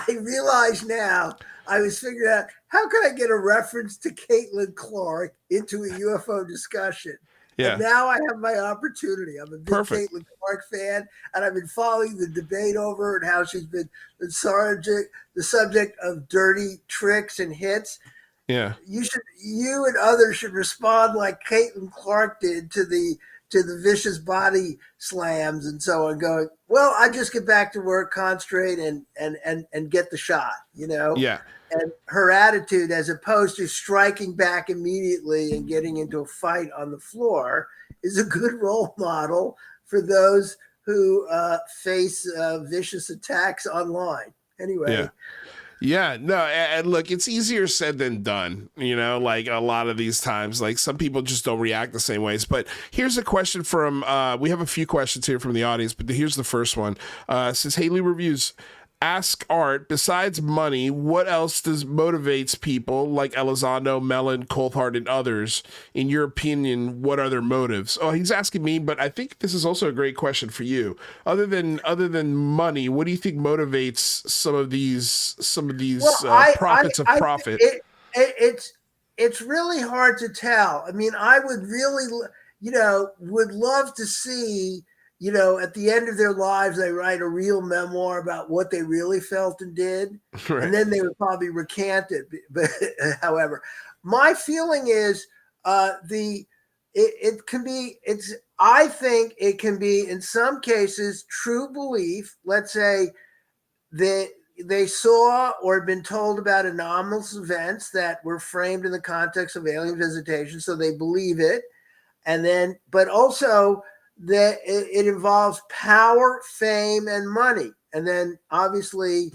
realize now I was figuring out how could I get a reference to Caitlin Clark into a UFO discussion. Yeah. And now I have my opportunity. I'm a big Perfect. Caitlin Clark fan, and I've been following the debate over her and how she's been the subject of dirty tricks and hits. Yeah. You and others should respond like Caitlin Clark did to the vicious body slams and so on, going, well, I just get back to work, concentrate, and get the shot, Yeah. And her attitude, as opposed to striking back immediately and getting into a fight on the floor, is a good role model for those who face vicious attacks online. Anyway. Yeah. Yeah, no, and look, it's easier said than done, like a lot of these times, like some people just don't react the same ways. But here's a question from, we have a few questions here from the audience, but here's the first one. It says, Haley Reviews, ask Art, besides money, what else motivates people like Elizondo, Mellon, Coulthard, and others? In your opinion, what are their motives? Oh, he's asking me, but I think this is also a great question for you. Other than money, what do you think motivates some of these prophets of profit? It's really hard to tell. I mean, I would really, would love to see, at the end of their lives, they write a real memoir about what they really felt and did. Right. And then they would probably recant it. But however, my feeling is I think it can be in some cases true belief. Let's say that they saw or had been told about anomalous events that were framed in the context of alien visitation. So they believe it. And then, but also, that it involves power, fame, and money. And then obviously,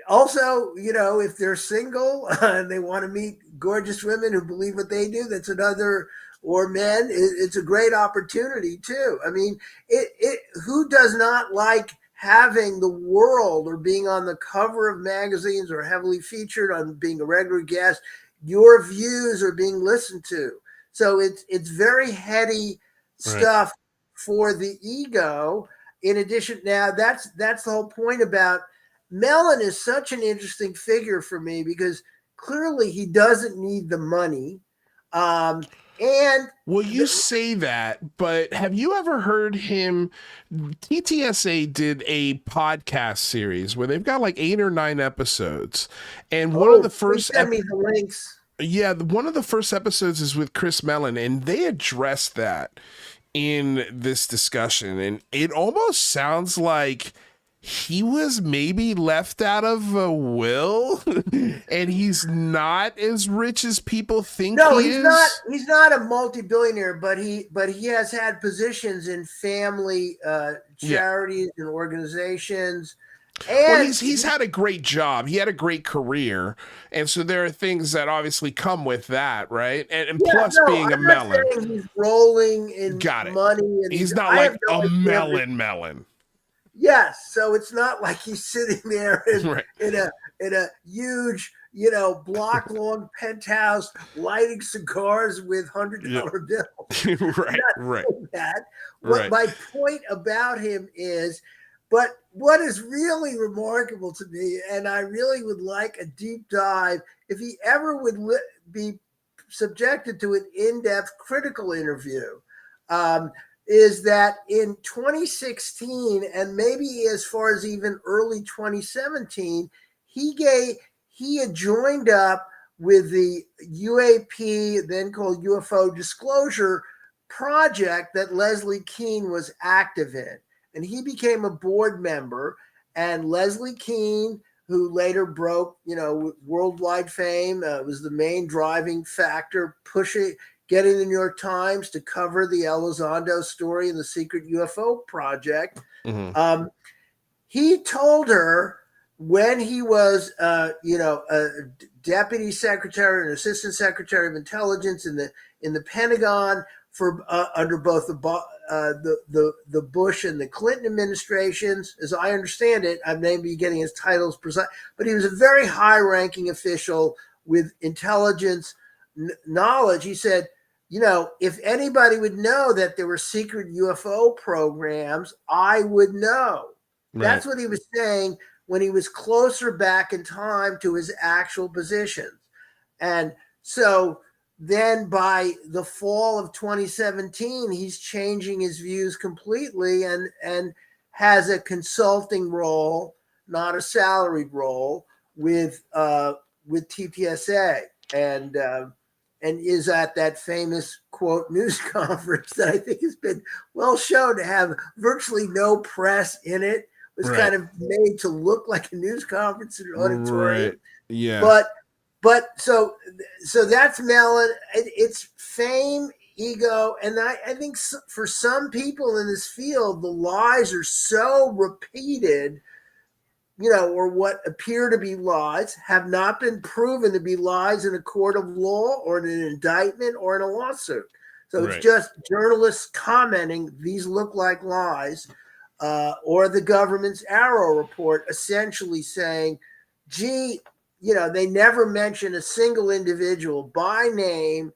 also, if they're single and they want to meet gorgeous women who believe what they do, that's another, or men, it's a great opportunity too. I mean, who does not like having the world or being on the cover of magazines or heavily featured on being a regular guest? Your views are being listened to. So it's very heady stuff for the ego. In addition, now that's the whole point about Mellon is such an interesting figure for me because clearly he doesn't need the money. You say that, but have you ever heard him? TTSA did a podcast series where they've got like 8 or 9 episodes, and one of the first send me the links. Yeah, one of the first episodes is with Chris Mellon, and they addressed that in this discussion. And it almost sounds like he was maybe left out of a will, and he's not as rich as people think he is. No, he's not a multi-billionaire, but he has had positions in family charities and organizations. And he's had a great job. He had a great career. And so there are things that obviously come with that, right? And plus being a Mellon. He's rolling in money. And he's not like a Mellon. Yes. So it's not like he's sitting there in a huge, block long penthouse lighting cigars with $100 bills. Right. My point about him is, but what is really remarkable to me, and I really would like a deep dive, if he ever would be subjected to an in-depth critical interview, is that in 2016 and maybe as far as even early 2017, he had joined up with the UAP, then called UFO Disclosure Project, that Leslie Kean was active in. And he became a board member, and Leslie Kean, who later broke, worldwide fame, was the main driving factor getting the New York Times to cover the Elizondo story and the secret UFO project. Mm-hmm. he told her when he was, a deputy secretary and assistant secretary of intelligence in the Pentagon for under both the Bush and the Clinton administrations, as I understand it. I may be getting his titles precise, but he was a very high-ranking official with intelligence knowledge. He said, if anybody would know that there were secret UFO programs, I would know. Right. That's what he was saying when he was closer back in time to his actual positions. And so then by the fall of 2017, he's changing his views completely and has a consulting role, not a salaried role, with TPSA, and is at that famous quote news conference that I think has been well shown to have virtually no press in it. It was kind of made to look like a news conference in an auditorium. Right. Yeah. But so that's Mellon. It's fame, ego, and I think for some people in this field, the lies are so repeated, or what appear to be lies have not been proven to be lies in a court of law or in an indictment or in a lawsuit. So it's just journalists commenting, these look like lies, or the government's Arrow report essentially saying, gee, they never mention a single individual by name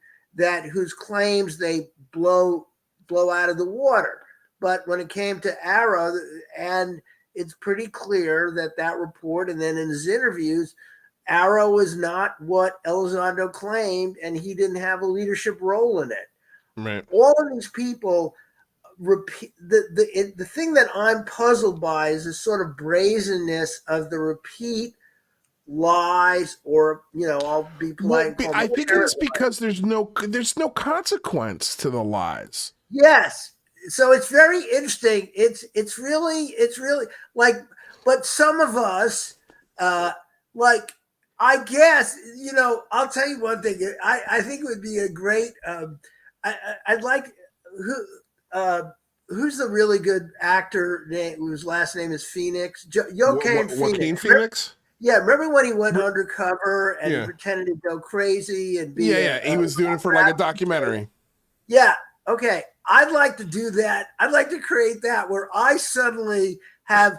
whose claims they blow out of the water. But when it came to Arrow, and it's pretty clear that report, and then in his interviews, Arrow was not what Elizondo claimed, and he didn't have a leadership role in it. Right. All of these people repeat the thing that I'm puzzled by is the sort of brazenness of the repeat lies, or I'll be polite. Well, I think it's because there's no consequence to the lies. Yes. So it's very interesting. It's really like, but some of us, like, I guess, I'll tell you one thing. I think it would be a great, I'd like, who's the really good actor whose last name is Phoenix? Joaquin Phoenix. Phoenix? Yeah, remember when he went undercover and pretended to go crazy and be? He was doing it for like a documentary. Yeah. Okay. I'd like to do that. I'd like to create that where I suddenly have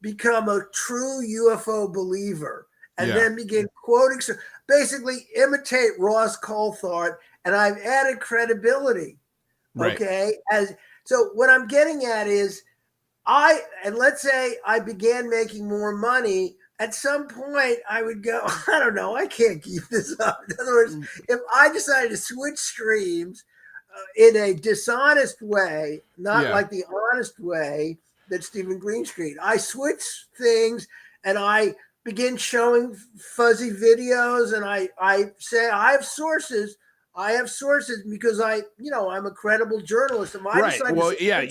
become a true UFO believer and then begin quoting, basically imitate Ross Coulthard, and I've added credibility. Right. Okay. So what I'm getting at is let's say I began making more money. At some point, I would go, I don't know, I can't keep this up. In other words, if I decided to switch streams in a dishonest way, not like the honest way that Stephen Greenstreet, I switch things and I begin showing fuzzy videos, and I say I have sources because I'm a credible journalist.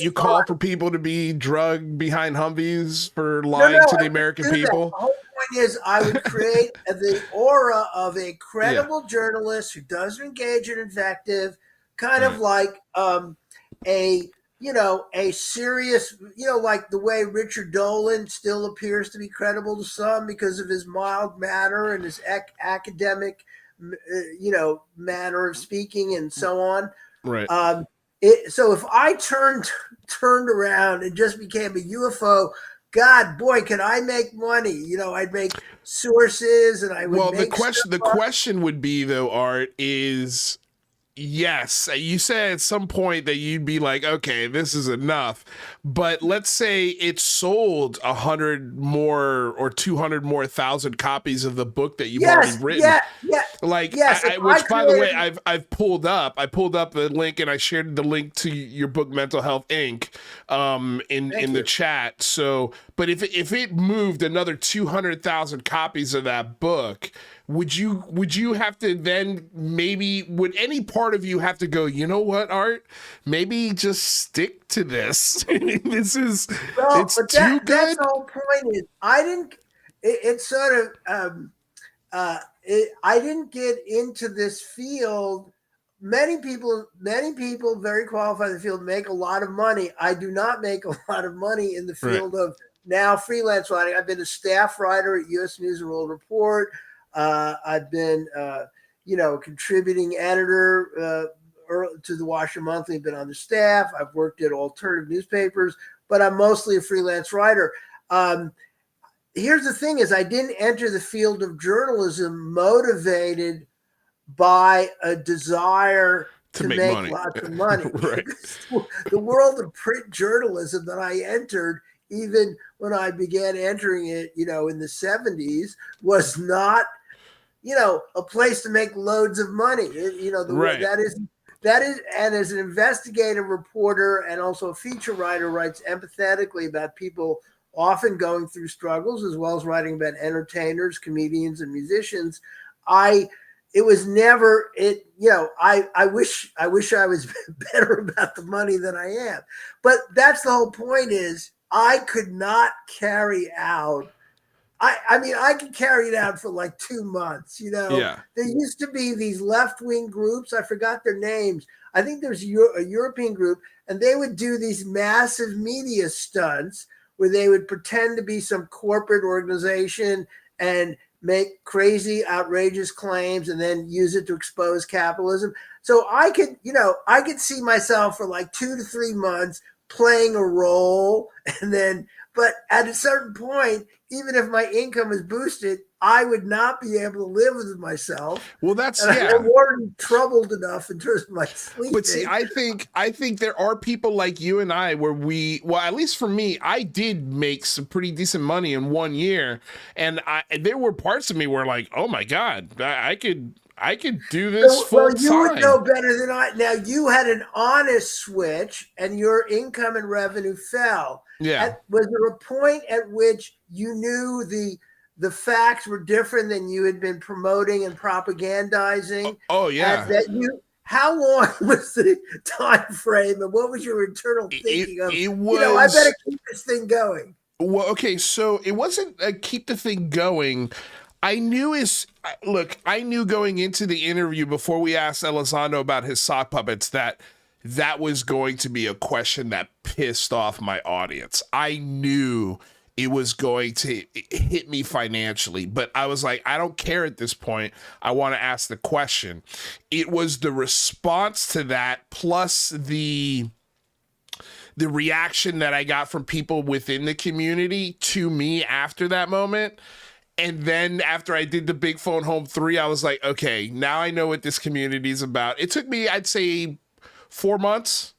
You call for people to be drugged behind Humvees for lying to the American people. The whole point is I would create the aura of a credible journalist who doesn't engage in invective, kind of like a serious, like the way Richard Dolan still appears to be credible to some because of his mild manner and his academic manner of speaking and so on. Right. So if I turned around and just became a UFO, God, boy, could I make money? I'd make sources, and I would. Well, the question would be, though, Art, is, yes, you said at some point that you'd be like, okay, this is enough. But let's say it sold 100 more or 200 more thousand copies of the book that you've already written. Yeah. Like, by the way, I've pulled up the link, and I shared the link to your book, Mental Health Inc. in the chat. So, but if it moved another 200,000 copies of that book, would you have to then would any part of you have to go, you know what, Art? Maybe just stick to this. It's too good. That's the whole point is I didn't get into this field. Many people very qualified in the field make a lot of money. I do not make a lot of money in the field of now freelance writing. I've been a staff writer at U.S. News and World Report. I've been, contributing editor to the Washington Monthly, been on the staff. I've worked at alternative newspapers, but I'm mostly a freelance writer. Here's the thing is I didn't enter the field of journalism motivated by a desire to make money. lots of money. Right. The world of print journalism that I entered, even when I began entering it, in the 70s, was not, a place to make loads of money. Right. That is, and as an investigative reporter and also a feature writer, writes empathetically about people often going through struggles, as well as writing about entertainers, comedians, and musicians. It was never it. I wish I was better about the money than I am, but that's the whole point. Is I could not carry out. I could carry it out for like 2 months. Yeah. There used to be these left-wing groups. I forgot their names. I think there's a European group, and they would do these massive media stunts where they would pretend to be some corporate organization and make crazy, outrageous claims and then use it to expose capitalism. So I could see myself for like 2 to 3 months playing a role, but at a certain point, even if my income is boosted, I would not be able to live with myself. Well, I'm already troubled enough in terms of my sleep. But see, I think there are people like you and I where at least for me, I did make some pretty decent money in 1 year, and there were parts of me where like, oh my God, I could do this full time. You would know better than I. Now you had an honest switch, and your income and revenue fell. Yeah. Was there a point at which you knew the facts were different than you had been promoting and propagandizing? Oh yeah. How long was the time frame, and what was your internal thinking of? It was. I better keep this thing going. Well, okay, so it wasn't a keep the thing going. I knew going into the interview before we asked Elizondo about his sock puppets that was going to be a question that pissed off my audience. I knew it was going to hit me financially, but I was like, I don't care at this point. I want to ask the question. It was the response to that plus the reaction that I got from people within the community to me after that moment. And then after I did the Big Phone Home 3, I was like, okay, now I know what this community is about. It took me, I'd say, 4 months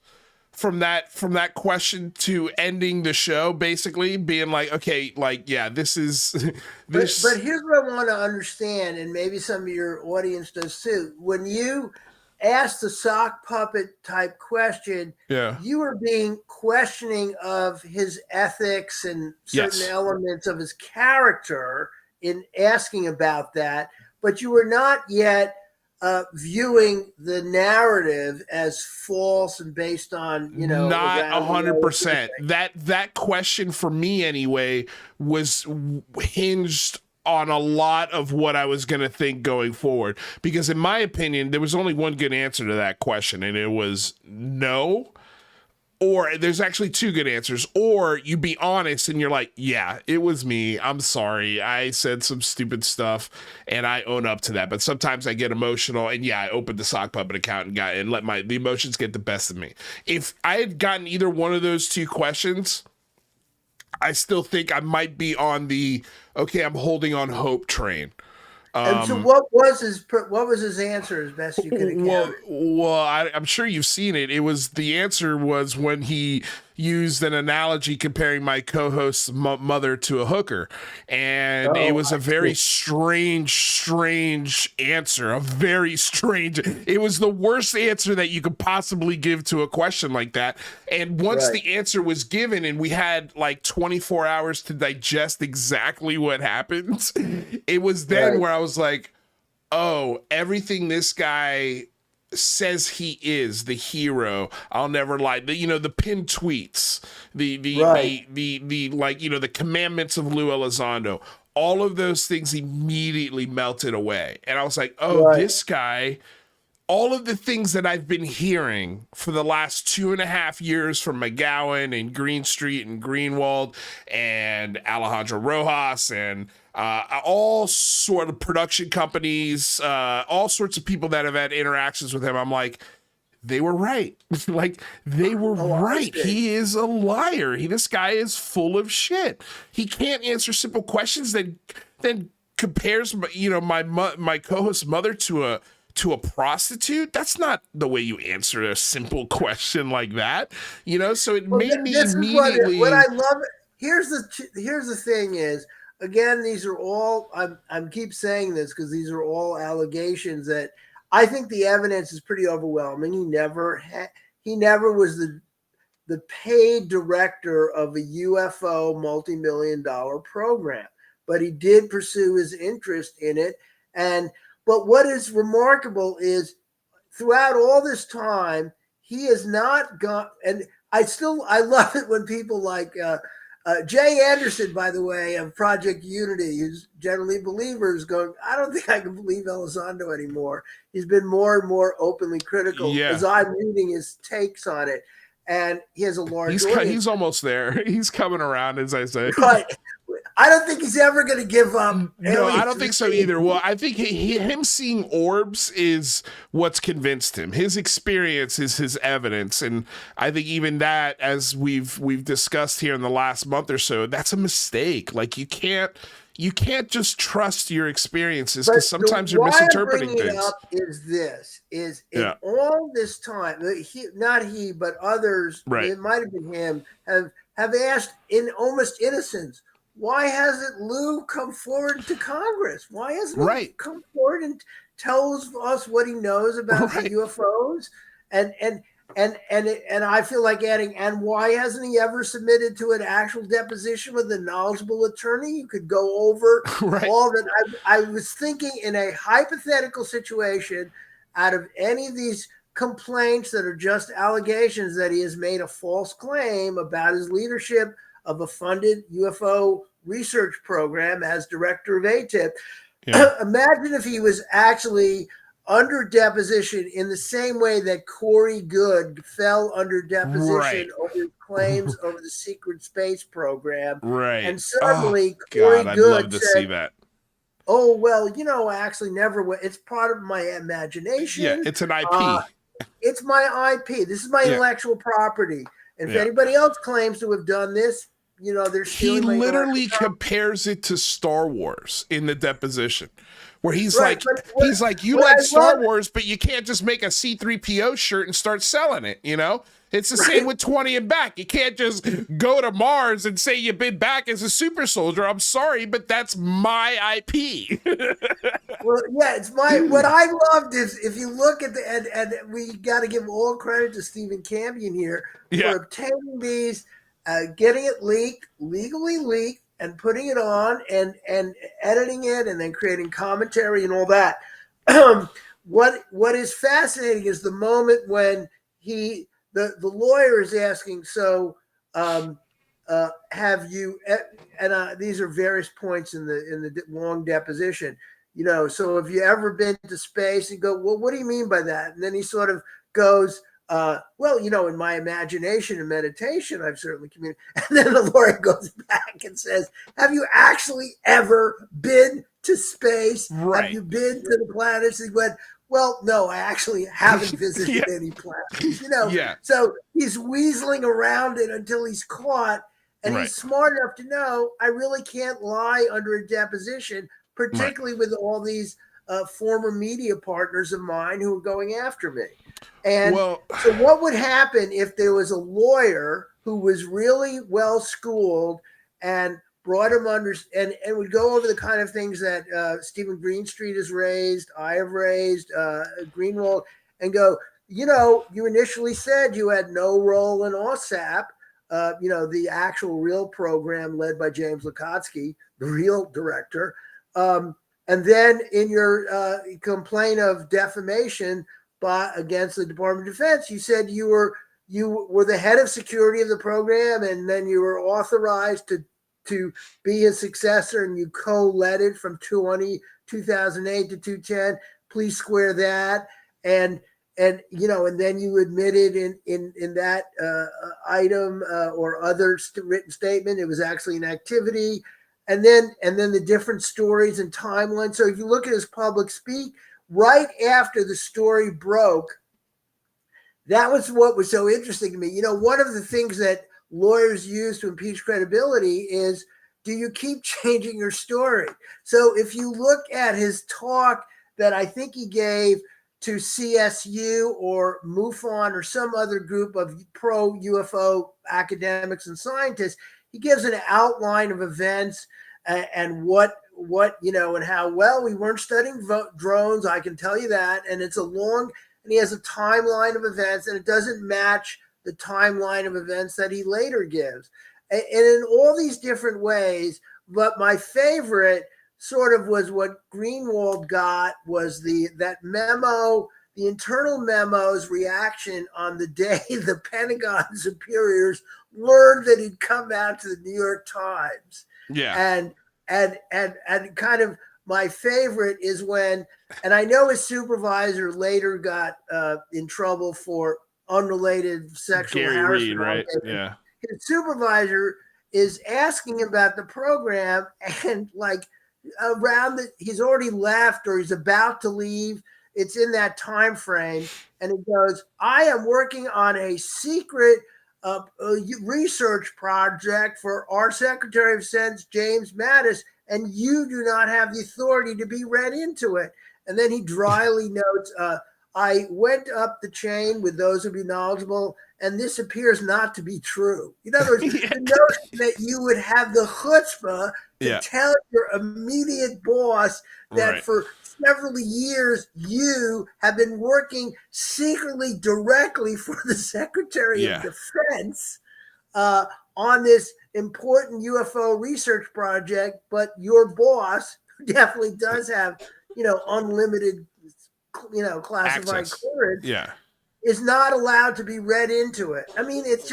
from that question to ending the show, basically being like, okay, like, yeah, this is this. But here's what I want to understand, and maybe some of your audience does too. When you asked the sock puppet type question, you were being questioning of his ethics and certain elements of his character in asking about that, but you were not yet viewing the narrative as false and based on, not 100%. That question for me anyway was hinged on a lot of what I was going to think going forward, because in my opinion, there was only one good answer to that question, and it was no. Or there's actually two good answers. Or you be honest and you're like, yeah, it was me. I'm sorry. I said some stupid stuff and I own up to that. But sometimes I get emotional, and I opened the sock puppet account and let the emotions get the best of me. If I had gotten either one of those two questions, I still think I might be on the, okay, I'm holding on hope train. And so what was his answer as best you could account? Well, I'm sure you've seen it. The answer was when he used an analogy comparing my co-host's mother to a hooker. And it was a very strange answer, it was the worst answer that you could possibly give to a question like that. And once the answer was given and we had like 24 hours to digest exactly what happened, it was then where I was like, oh, everything this guy says he is the hero. I'll never lie. The pinned tweets, the commandments of Lou Elizondo, all of those things immediately melted away. And I was like, oh, this guy all of the things that I've been hearing for the last 2.5 years from McGowan and Greenstreet and Greenwald and Alejandro Rojas and all sort of production companies, all sorts of people that have had interactions with him, I'm like, they were right. Like, they were right. He is a liar. This guy is full of shit. He can't answer simple questions that then compares, my co-host's mother to a prostitute. That's not the way you answer a simple question like that. So it made me immediately. What I love. Here's the thing is, again, these are all, I'm keep saying this because these are all allegations that I think the evidence is pretty overwhelming. He never was the paid director of a UFO multi-million-dollar program, but he did pursue his interest in it. But what is remarkable is throughout all this time, he has not got, and I love it when people like Jay Anderson, by the way, of Project Unity, who's generally believers, going, I don't think I can believe Elizondo anymore. He's been more and more openly critical as I'm reading his takes on it. And he has a large audience. He's almost there. He's coming around, as I say. Right. I don't think he's ever going to give up. No, I don't think so either. Well, I think him seeing orbs is what's convinced him. His experience is his evidence, and I think even that, as we've discussed here in the last month or so, that's a mistake. Like, you can't just trust your experiences, because sometimes you're misinterpreting things. In all this time, not he, but others, it might have been him, have asked in almost innocence, why hasn't Lou come forward to Congress? Why hasn't he come forward and tells us what he knows about the UFOs? And I feel like adding, and why hasn't he ever submitted to an actual deposition with a knowledgeable attorney? You could go over all that. I was thinking, in a hypothetical situation, out of any of these complaints that are just allegations that he has made a false claim about his leadership of a funded UFO research program as director of ATIP. Imagine if he was actually under deposition in the same way that Corey Goode fell under deposition over claims over the secret space program. Right. And suddenly Corey Goode I'd love to said, see that. Oh, well, I actually never went. It's part of my imagination. Yeah, it's an IP. It's my IP. This is my intellectual property. And if anybody else claims to have done this, they're stealing my literally compares it to Star Wars in the deposition, where he's like, you like Star Wars, but you can't just make a C-3PO shirt and start selling it, It's the same with 20 and back. You can't just go to Mars and say you've been back as a super soldier. I'm sorry, but that's my IP. Well, yeah, it's my. What I loved is, if you look at and we got to give all credit to Stephen Campion here for obtaining these, getting it legally leaked, and putting it on and editing it, and then creating commentary and all that. What is fascinating is the moment when the lawyer is asking, so have you, and these are various points in the long deposition, so have you ever been to space? And go, well, what do you mean by that? And then he sort of goes, well, in my imagination and meditation, I've certainly communicated. And then the lawyer goes back and says, have you actually ever been to space? Have you been to the planets? And he went, well, no, I actually haven't visited any planets, So he's weaseling around it until he's caught. And he's smart enough to know, I really can't lie under a deposition, particularly with all these former media partners of mine who are going after me. And so what would happen if there was a lawyer who was really well schooled and brought him under and would go over the kind of things that Stephen Greenstreet has raised, I have raised, Greenwald, and go, you initially said you had no role in OSAP, the actual real program led by James Lukotsky, the real director. And then in your complaint of defamation against the Department of Defense, you said you were the head of security of the program, and then you were authorized to be his successor, and you co-led it from 2008 to 2010. Please square that. and and then you admitted in that item or other written statement it was actually an activity, and then the different stories and timelines. So if you look at his public speak right after the story broke, that was what was so interesting to me. One of the things that lawyers use to impeach credibility is, do you keep changing your story? So if you look at his talk that I think he gave to CSU or MUFON or some other group of pro UFO academics and scientists, he gives an outline of events and what and how well we weren't studying drones. I can tell you that. And it's and he has a timeline of events, and it doesn't match the timeline of events that he later gives. And in all these different ways, but my favorite sort of was what Greenwald got was that memo, the internal memo's reaction on the day the Pentagon superiors learned that he'd come out to the New York Times. Yeah. And kind of my favorite is when, and I know his supervisor later got in trouble for unrelated sexual Gary harassment. Reed, right? Yeah. His supervisor is asking about the program, and like he's already left or he's about to leave. It's in that time frame, and it goes, I am working on a secret research project for our Secretary of Defense, James Mattis, and you do not have the authority to be read into it. And then he dryly notes, I went up the chain with those of you knowledgeable, and this appears not to be true. In other words, the notion that you would have the chutzpah to tell your immediate boss that for several years you have been working secretly directly for the Secretary of Defense on this important UFO research project, but your boss, who definitely does have, unlimited classified clearance, is not allowed to be read into it. I mean, it's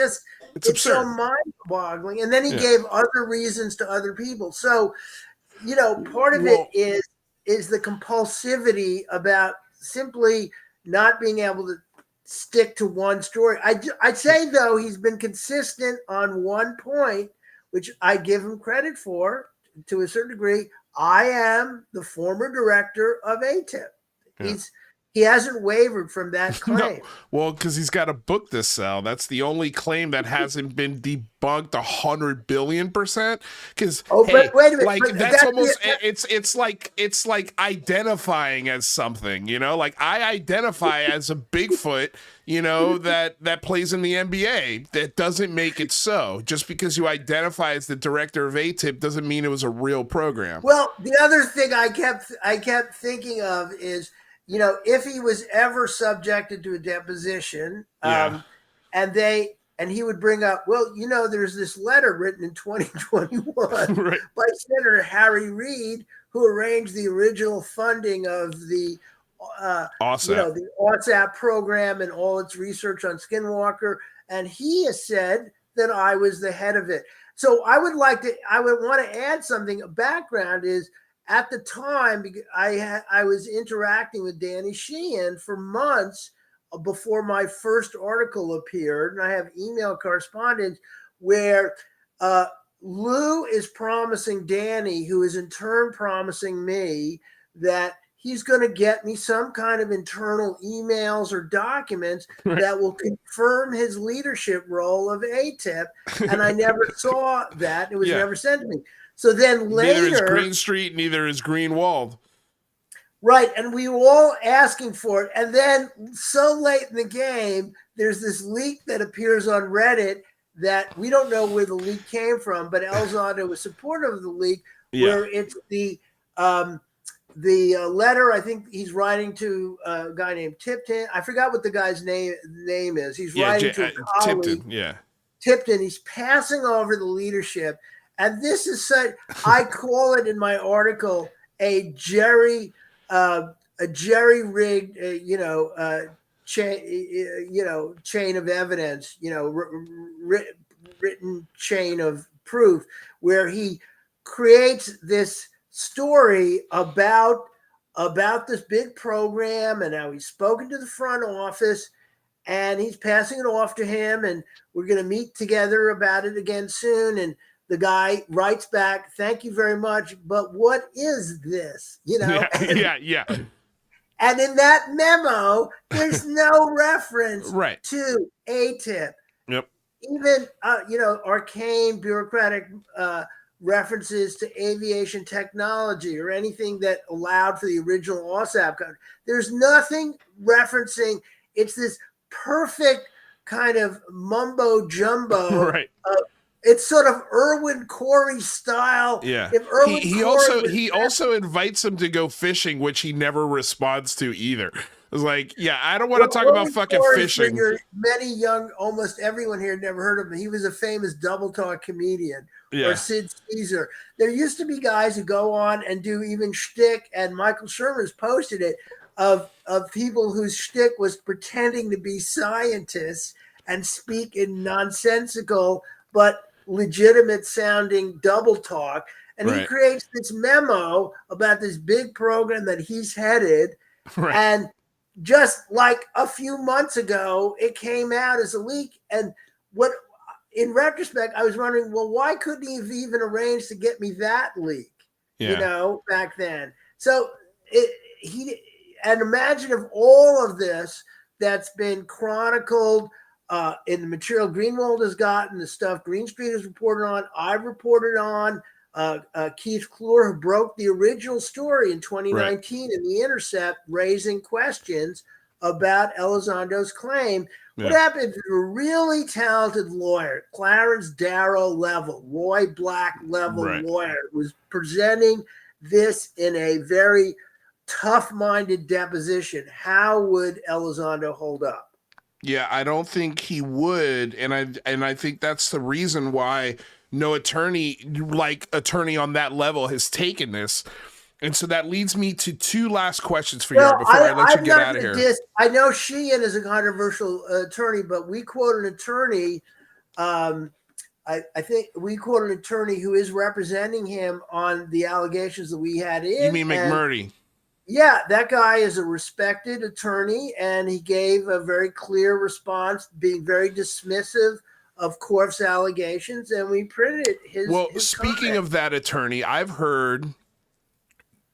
so mind-boggling. And then he gave other reasons to other people. So, part of it is the compulsivity about simply not being able to stick to one story. I'd say, though, he's been consistent on one point, which I give him credit for to a certain degree. I am the former director of ATIP. He hasn't wavered from that claim. No. Well, because he's got a book to sell. That's the only claim that hasn't been debunked 100 billion%. Because but wait a minute, like that's almost it's like identifying as something. Like I identify as a Bigfoot. That plays in the NBA. That doesn't make it so. Just because you identify as the director of ATIP doesn't mean it was a real program. Well, the other thing I kept thinking of is, if he was ever subjected to a deposition, and he would bring up, there's this letter written in 2021 by Senator Harry Reid, who arranged the original funding of the the OSAP program and all its research on Skinwalker, and he has said that I was the head of it. So I would want to add something. A background is, at the time, I was interacting with Danny Sheehan for months before my first article appeared, and I have email correspondence where Lou is promising Danny, who is in turn promising me, that he's going to get me some kind of internal emails or documents that will confirm his leadership role of ATIP, and I never saw that. It was never sent to me. So then later, neither is Green Street, neither is Greenwald. Right, and we were all asking for it. And then so late in the game, there's this leak that appears on Reddit that we don't know where the leak came from, but Elzado was supportive of the leak, where it's the letter I think he's writing to a guy named Tipton. I forgot what the guy's name is. He's writing to a colleague. Tipton. He's passing over the leadership. And this is I call it in my article a jerry rigged, chain of evidence, written chain of proof, where he creates this story about about this big program and how he's spoken to the front office and he's passing it off to him and we're going to meet together about it again soon. And the guy writes back, thank you very much, but what is this? Yeah. And in that memo, there's no reference Right. to ATIP. Yep. Even, arcane bureaucratic references to aviation technology or anything that allowed for the original OSAP code. There's nothing referencing. It's this perfect kind of mumbo jumbo. Right. It's sort of Irwin Corey style. Yeah. If Irwin he also invites him to go fishing, which he never responds to either. It's like, yeah, I don't want to talk about fucking fishing. Many young, almost everyone here never heard of him. He was a famous double talk comedian. Yeah. Or Sid Caesar. There used to be guys who go on and do even shtick, and Michael Shermer's posted it, of people whose shtick was pretending to be scientists and speak in nonsensical but legitimate sounding double talk. And Right. he creates this memo about this big program that he's headed. Right. And just like a few months ago, it came out as a leak. And in retrospect, I was wondering, well, why couldn't he have even arranged to get me that leak? Yeah. Back then. So and imagine if all of this that's been chronicled in the material Greenwald has gotten, the stuff Green Street has reported on, I've reported on, Keith Kluwer, who broke the original story in 2019 in The Intercept, raising questions about Elizondo's claim. Yeah. What happened to a really talented lawyer, Clarence Darrow level, Roy Black level lawyer, was presenting this in a very tough-minded deposition? How would Elizondo hold up? Yeah, I don't think he would, and I think that's the reason why no attorney on that level has taken this. And so that leads me to two last questions for you before I let you get out of here. I know Sheehan is a controversial attorney, but we quote an attorney. I think we quote an attorney who is representing him on the allegations that we had in. You mean McMurdy? Yeah, that guy is a respected attorney, and he gave a very clear response, being very dismissive of Korf's allegations, and we printed his. Well, his speaking comment. of that attorney, I've heard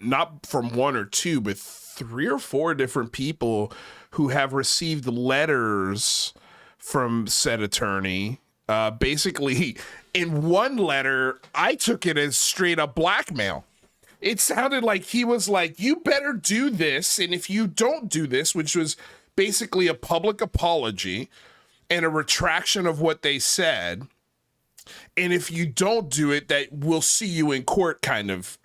not from one or two, but 3 or 4 different people who have received letters from said attorney. Basically, in one letter, I took it as straight up blackmail. It sounded like he was like, you better do this. And if you don't do this, which was basically a public apology and a retraction of what they said. And if you don't do it, that we'll see you in court kind of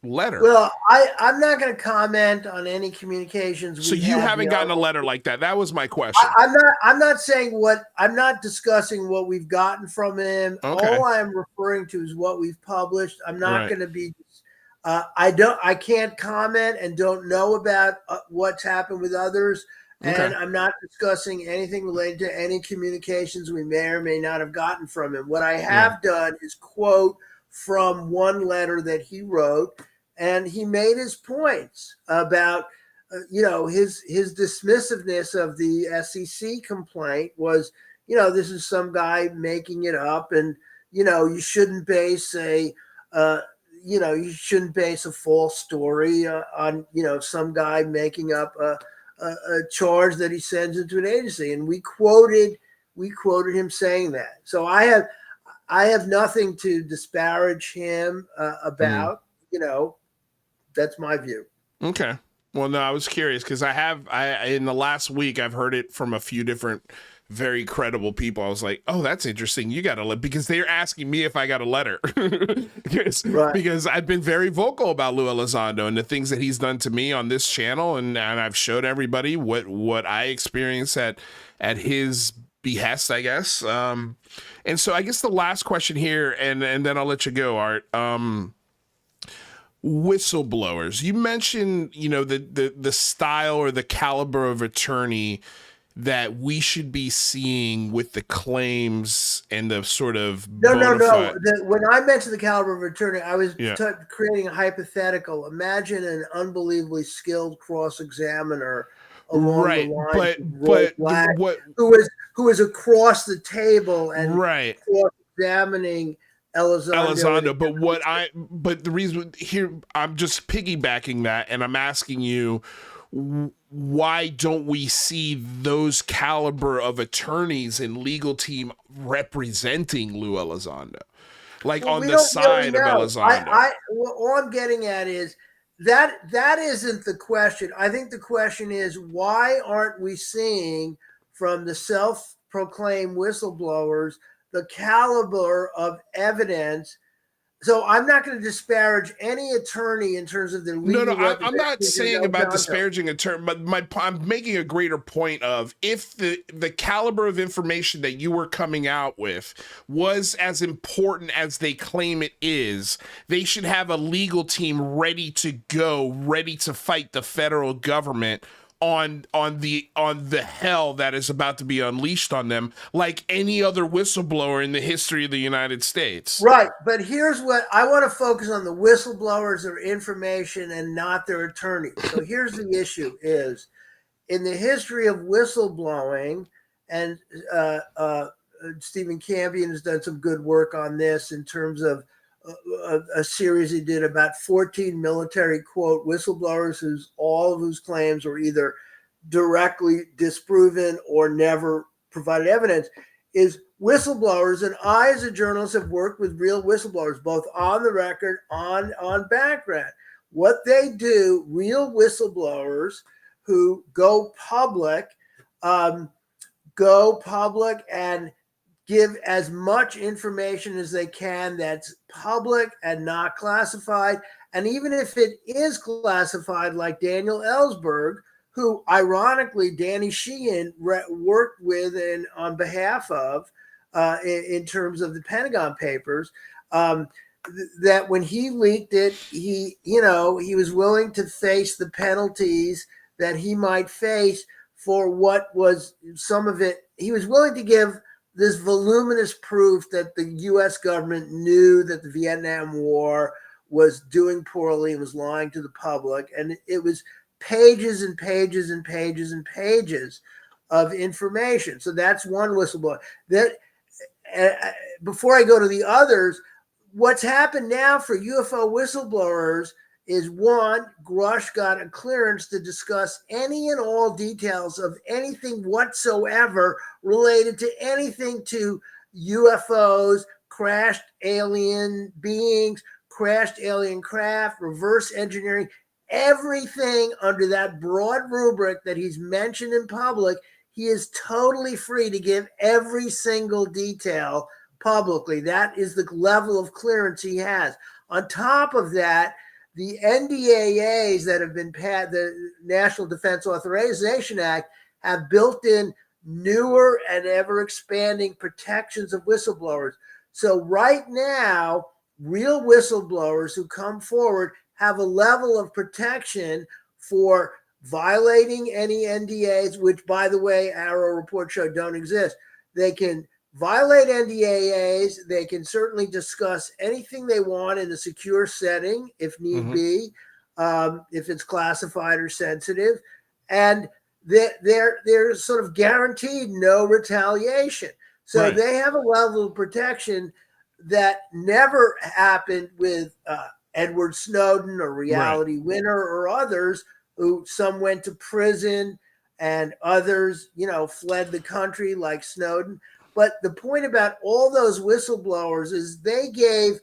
letter. Well, I'm not going to comment on any communications. So you haven't gotten a letter like that. That was my question. I'm not discussing what we've gotten from him. Okay. All I'm referring to is what we've published. I'm not going to be, I can't comment and don't know about what's happened with others. And I'm not discussing anything related to any communications we may or may not have gotten from him. What I have done is quote from one letter that he wrote, and he made his points about, his dismissiveness of the SEC complaint was, this is some guy making it up, and, you shouldn't base a false story on, some guy making up a charge that he sends into an agency. And we quoted him saying that. So I have nothing to disparage him about, that's my view. Okay. Well, no, I was curious because in the last week, I've heard it from a few different very credible people. I was like, oh, that's interesting. You got a letter, because they're asking me if I got a letter because I've been very vocal about Lou Elizondo and the things that he's done to me on this channel. And I've showed everybody what I experienced at his behest, I guess. And so I guess the last question here, and then I'll let you go, Art. Whistleblowers. You mentioned, the style or the caliber of attorney that we should be seeing with the claims and the sort of No. bona fide- When I mentioned the caliber of attorney, I was Yeah. creating a hypothetical. Imagine an unbelievably skilled cross-examiner along the Right, lines of Roy but Black, what who is across the table and right cross-examining Elizondo, but the reason here, I'm just piggybacking that, and I'm asking you, why don't we see those caliber of attorneys and legal team representing Lou Elizondo, like on the side of Elizondo? All I'm getting at is that isn't the question. I think the question is, why aren't we seeing from the self-proclaimed whistleblowers the caliber of evidence? So I'm not going to disparage any attorney in terms of their legal. No, I'm not saying about disparaging a term, but I'm making a greater point of, if the caliber of information that you were coming out with was as important as they claim it is, they should have a legal team ready to go, ready to fight the federal government on the hell that is about to be unleashed on them, like any other whistleblower in the history of the United States. Right, but here's what I want to focus on: the whistleblowers, their information, and not their attorneys. So here's the issue: is in the history of whistleblowing, and Stephen Campion has done some good work on this in terms of a series he did about 14 military quote whistleblowers all of whose claims were either directly disproven or never provided evidence. Is whistleblowers, and I as a journalist have worked with real whistleblowers, both on the record, on background. What they do, real whistleblowers who go public and give as much information as they can that's public and not classified. And even if it is classified, like Daniel Ellsberg, who ironically Danny Sheehan worked with and on behalf of in terms of the Pentagon Papers, that when he leaked it, he was willing to face the penalties that he might face for what was some of it. He was willing to give this voluminous proof that the U.S. government knew that the Vietnam War was doing poorly and was lying to the public. And it was pages and pages and pages and pages of information. So that's one whistleblower. That before I go to the others, what's happened now for UFO whistleblowers is, one, Grush got a clearance to discuss any and all details of anything whatsoever related to anything to UFOs, crashed alien beings, crashed alien craft, reverse engineering, everything under that broad rubric that he's mentioned in public. He is totally free to give every single detail publicly. That is the level of clearance he has. On top of that, the NDAAs that have been passed, the National Defense Authorization Act, have built in newer and ever expanding protections of whistleblowers. So right now, real whistleblowers who come forward have a level of protection for violating any NDAs, which, by the way, our report showed don't exist. They can violate NDAAs. They can certainly discuss anything they want in a secure setting, if need be, if it's classified or sensitive. And they're sort of guaranteed no retaliation. So they have a level of protection that never happened with Edward Snowden or Reality Winner or others, who some went to prison and others, fled the country like Snowden. But the point about all those whistleblowers is they gave,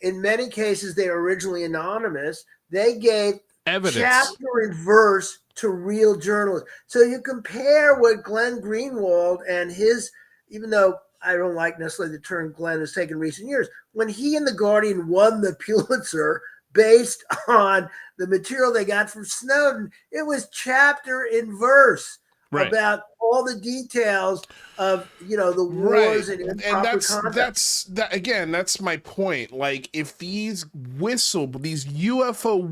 in many cases, they were originally anonymous. They gave evidence, chapter and verse to real journalists. So you compare what Glenn Greenwald and his, even though I don't like necessarily the term Glenn has taken recent years, when he and The Guardian won the Pulitzer based on the material they got from Snowden, it was chapter and verse about all the details of the wars and that's my point. Like, if these UFO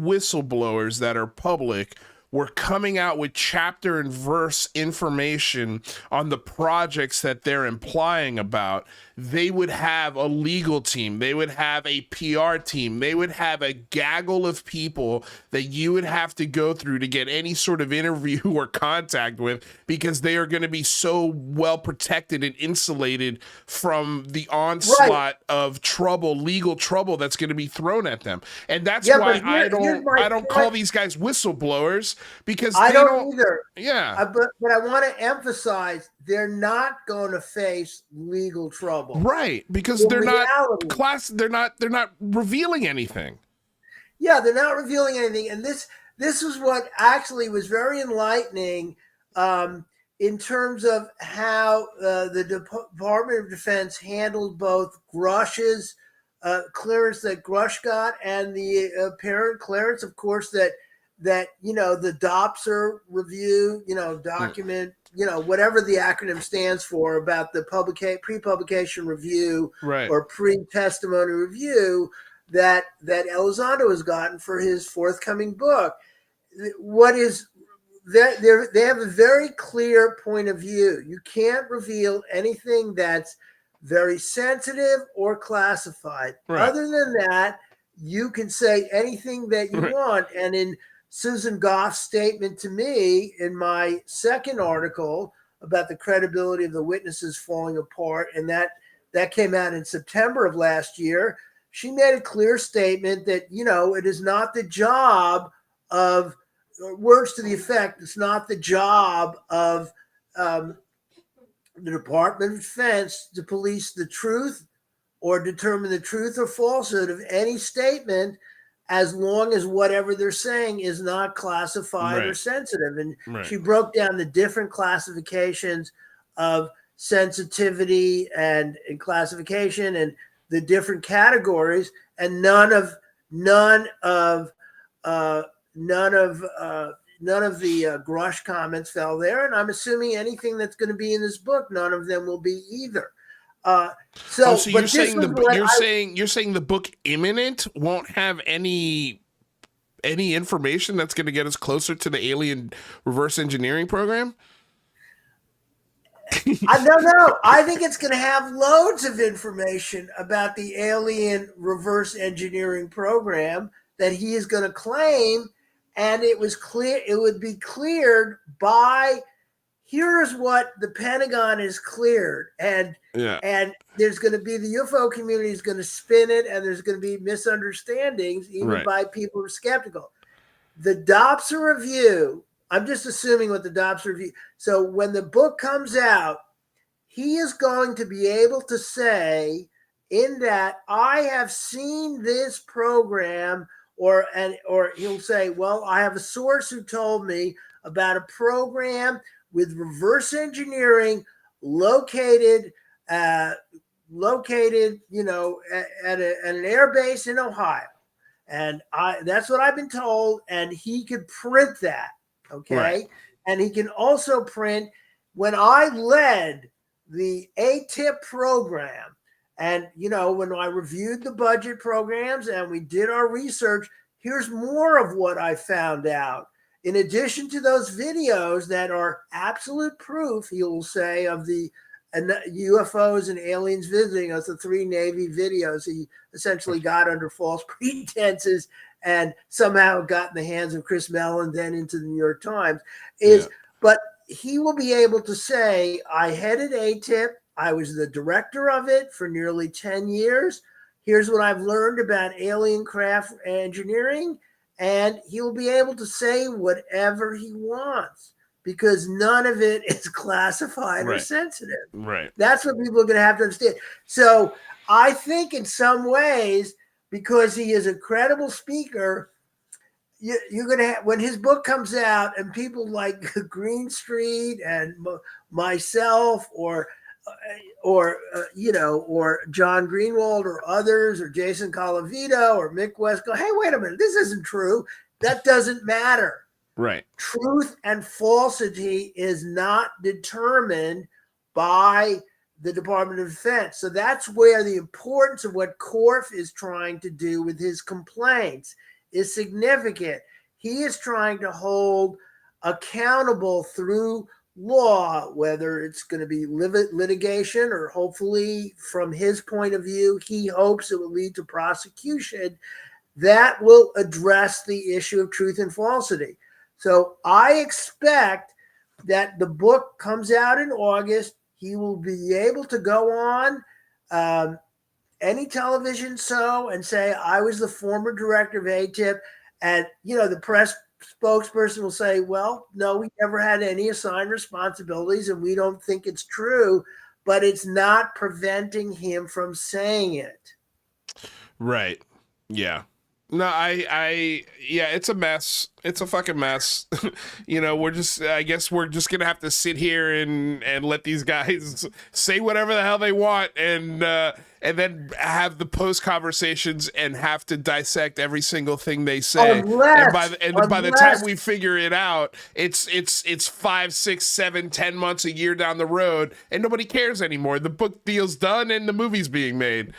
whistleblowers that are public were coming out with chapter and verse information on the projects that they're implying about, they would have a legal team, they would have a PR team, they would have a gaggle of people that you would have to go through to get any sort of interview or contact with, because they are going to be so well protected and insulated from the onslaught of trouble, legal trouble that's going to be thrown at them. And that's why I don't call these guys whistleblowers, because I they don't either. Yeah. But I want to emphasize, they're not going to face legal trouble. Right, because they're not revealing anything. Yeah, they're not revealing anything. And this is what actually was very enlightening in terms of how the Department of Defense handled both Grush's clearance that Grush got, and the apparent clearance, of course, that the DOPSR review, document, whatever the acronym stands for, about the pre-publication review, right, or pre-testimony review that Elizondo has gotten for his forthcoming book. What is that? They have a very clear point of view. You can't reveal anything that's very sensitive or classified. Right. Other than that, you can say anything that you want. And in Susan Goff's statement to me in my second article about the credibility of the witnesses falling apart, and that came out in September of last year, she made a clear statement that, it is not the job of, words to the effect, it's not the job of the Department of Defense to police the truth or determine the truth or falsehood of any statement, as long as whatever they're saying is not classified or sensitive. And she broke down the different classifications of sensitivity and classification, and the different categories, and none of the Grush comments fell there. And I'm assuming anything that's going to be in this book, none of them will be either. So you're saying the book Imminent won't have any information that's going to get us closer to the alien reverse engineering program? I don't know. I think it's going to have loads of information about the alien reverse engineering program that he is going to claim, and it would be cleared by, here's what the Pentagon has cleared, and there's going to be, the UFO community is going to spin it, and there's going to be misunderstandings even by people who are skeptical. The DOPSR review, I'm just assuming what the DOPSR review. So when the book comes out, he is going to be able to say in that, I have seen this program, or he'll say, well, I have a source who told me about a program with reverse engineering located, at an air base in Ohio. And that's what I've been told. And he could print that. Okay. Right. And he can also print, when I led the ATIP program, and, when I reviewed the budget programs and we did our research, here's more of what I found out. In addition to those videos that are absolute proof, he will say, of the UFOs and aliens visiting us, the 3 Navy videos he essentially got under false pretenses and somehow got in the hands of Chris Mellon, then into the New York Times, but he will be able to say, I headed ATIP, I was the director of it for nearly 10 years. Here's what I've learned about alien craft engineering. And he'll be able to say whatever he wants, because none of it is classified or sensitive. Right. That's what people are going to have to understand. So I think in some ways, because he is a credible speaker, you're going to have, when his book comes out, and people like Green Street and myself, or John Greenwald or others, or Jason Colavito or Mick West go, hey, wait a minute, this isn't true. That doesn't matter. Right. Truth and falsity is not determined by the Department of Defense. So that's where the importance of what Korf is trying to do with his complaints is significant. He is trying to hold accountable through law, whether it's going to be litigation or hopefully, from his point of view, he hopes it will lead to prosecution that will address the issue of truth and falsity. So I expect that the book comes out in August. He will be able to go on any television show and say, I was the former director of ATIP. And, the press spokesperson will say, well, no, we never had any assigned responsibilities and we don't think it's true, but it's not preventing him from saying it. Right. Yeah. No, yeah, it's a mess. It's a fucking mess. I guess we're just going to have to sit here and let these guys say whatever the hell they want and then have the post conversations and have to dissect every single thing they say. By the time we figure it out, it's 5, 6, 7, 10 months, a year down the road, and nobody cares anymore. The book deal's done and the movie's being made.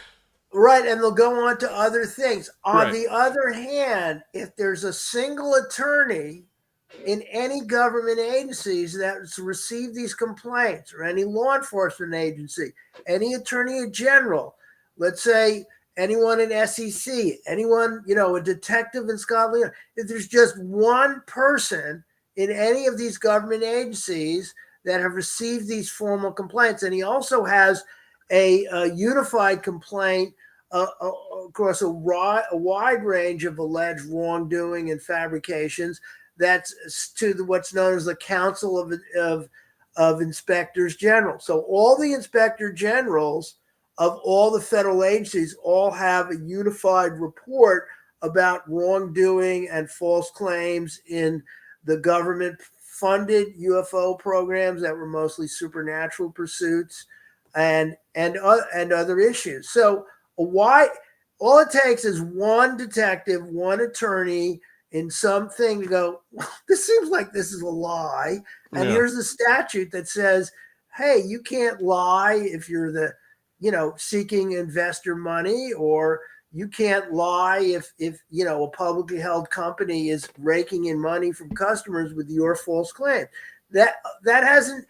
Right, and they'll go on to other things. On the other hand, if there's a single attorney in any government agencies that's received these complaints, or any law enforcement agency, any attorney general, let's say anyone in SEC, anyone, a detective in Scotland, if there's just one person in any of these government agencies that have received these formal complaints, and he also has a unified complaint across a wide range of alleged wrongdoing and fabrications. That's to what's known as the Council of Inspectors General. So all the inspector generals of all the federal agencies all have a unified report about wrongdoing and false claims in the government-funded UFO programs that were mostly supernatural pursuits, and other issues. So all it takes is one detective, one attorney in something to go, well, this seems like this is a lie. And here's the statute that says, hey, you can't lie if you're seeking investor money, or you can't lie if a publicly held company is raking in money from customers with your false claim. That hasn't.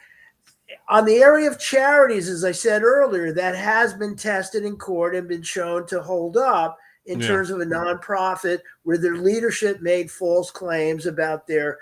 On the area of charities, as I said earlier, that has been tested in court and been shown to hold up in terms of a nonprofit where their leadership made false claims about their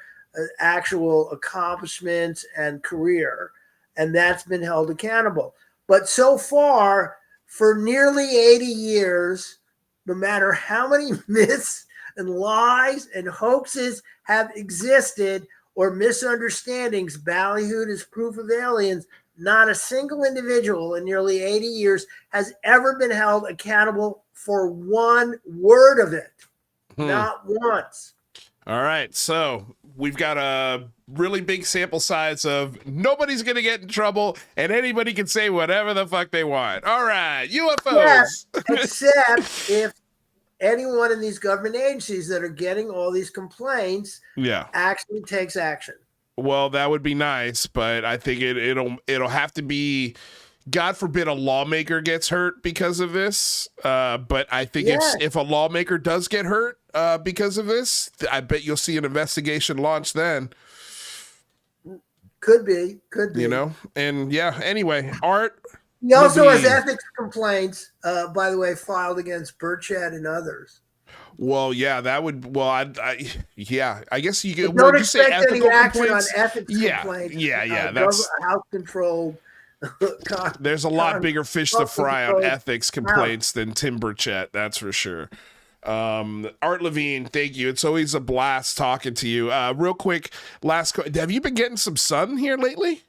actual accomplishments and career. And that's been held accountable. But so far, for nearly 80 years, no matter how many myths and lies and hoaxes have existed, or misunderstandings ballyhooed as proof of aliens, not a single individual in nearly 80 years has ever been held accountable for one word of it. Not once. All right, so we've got a really big sample size of nobody's going to get in trouble and anybody can say whatever the fuck they want. All right, UFOs. Yeah, except if anyone in these government agencies that are getting all these complaints actually takes action. Well, that would be nice, but I think it'll have to be, God forbid, a lawmaker gets hurt because of this. But I think if a lawmaker does get hurt because of this, I bet you'll see an investigation launched then. Could be. And anyway, Art. He also has ethics complaints, by the way, filed against Burchett and others. Well, yeah, that would. Well, I guess you could. Don't expect any action on ethics complaints. Yeah. That's house-controlled. There's a lot bigger fish to fry on ethics complaints than Tim Burchett. That's for sure. Art Levine, thank you. It's always a blast talking to you. Real quick, have you been getting some sun here lately?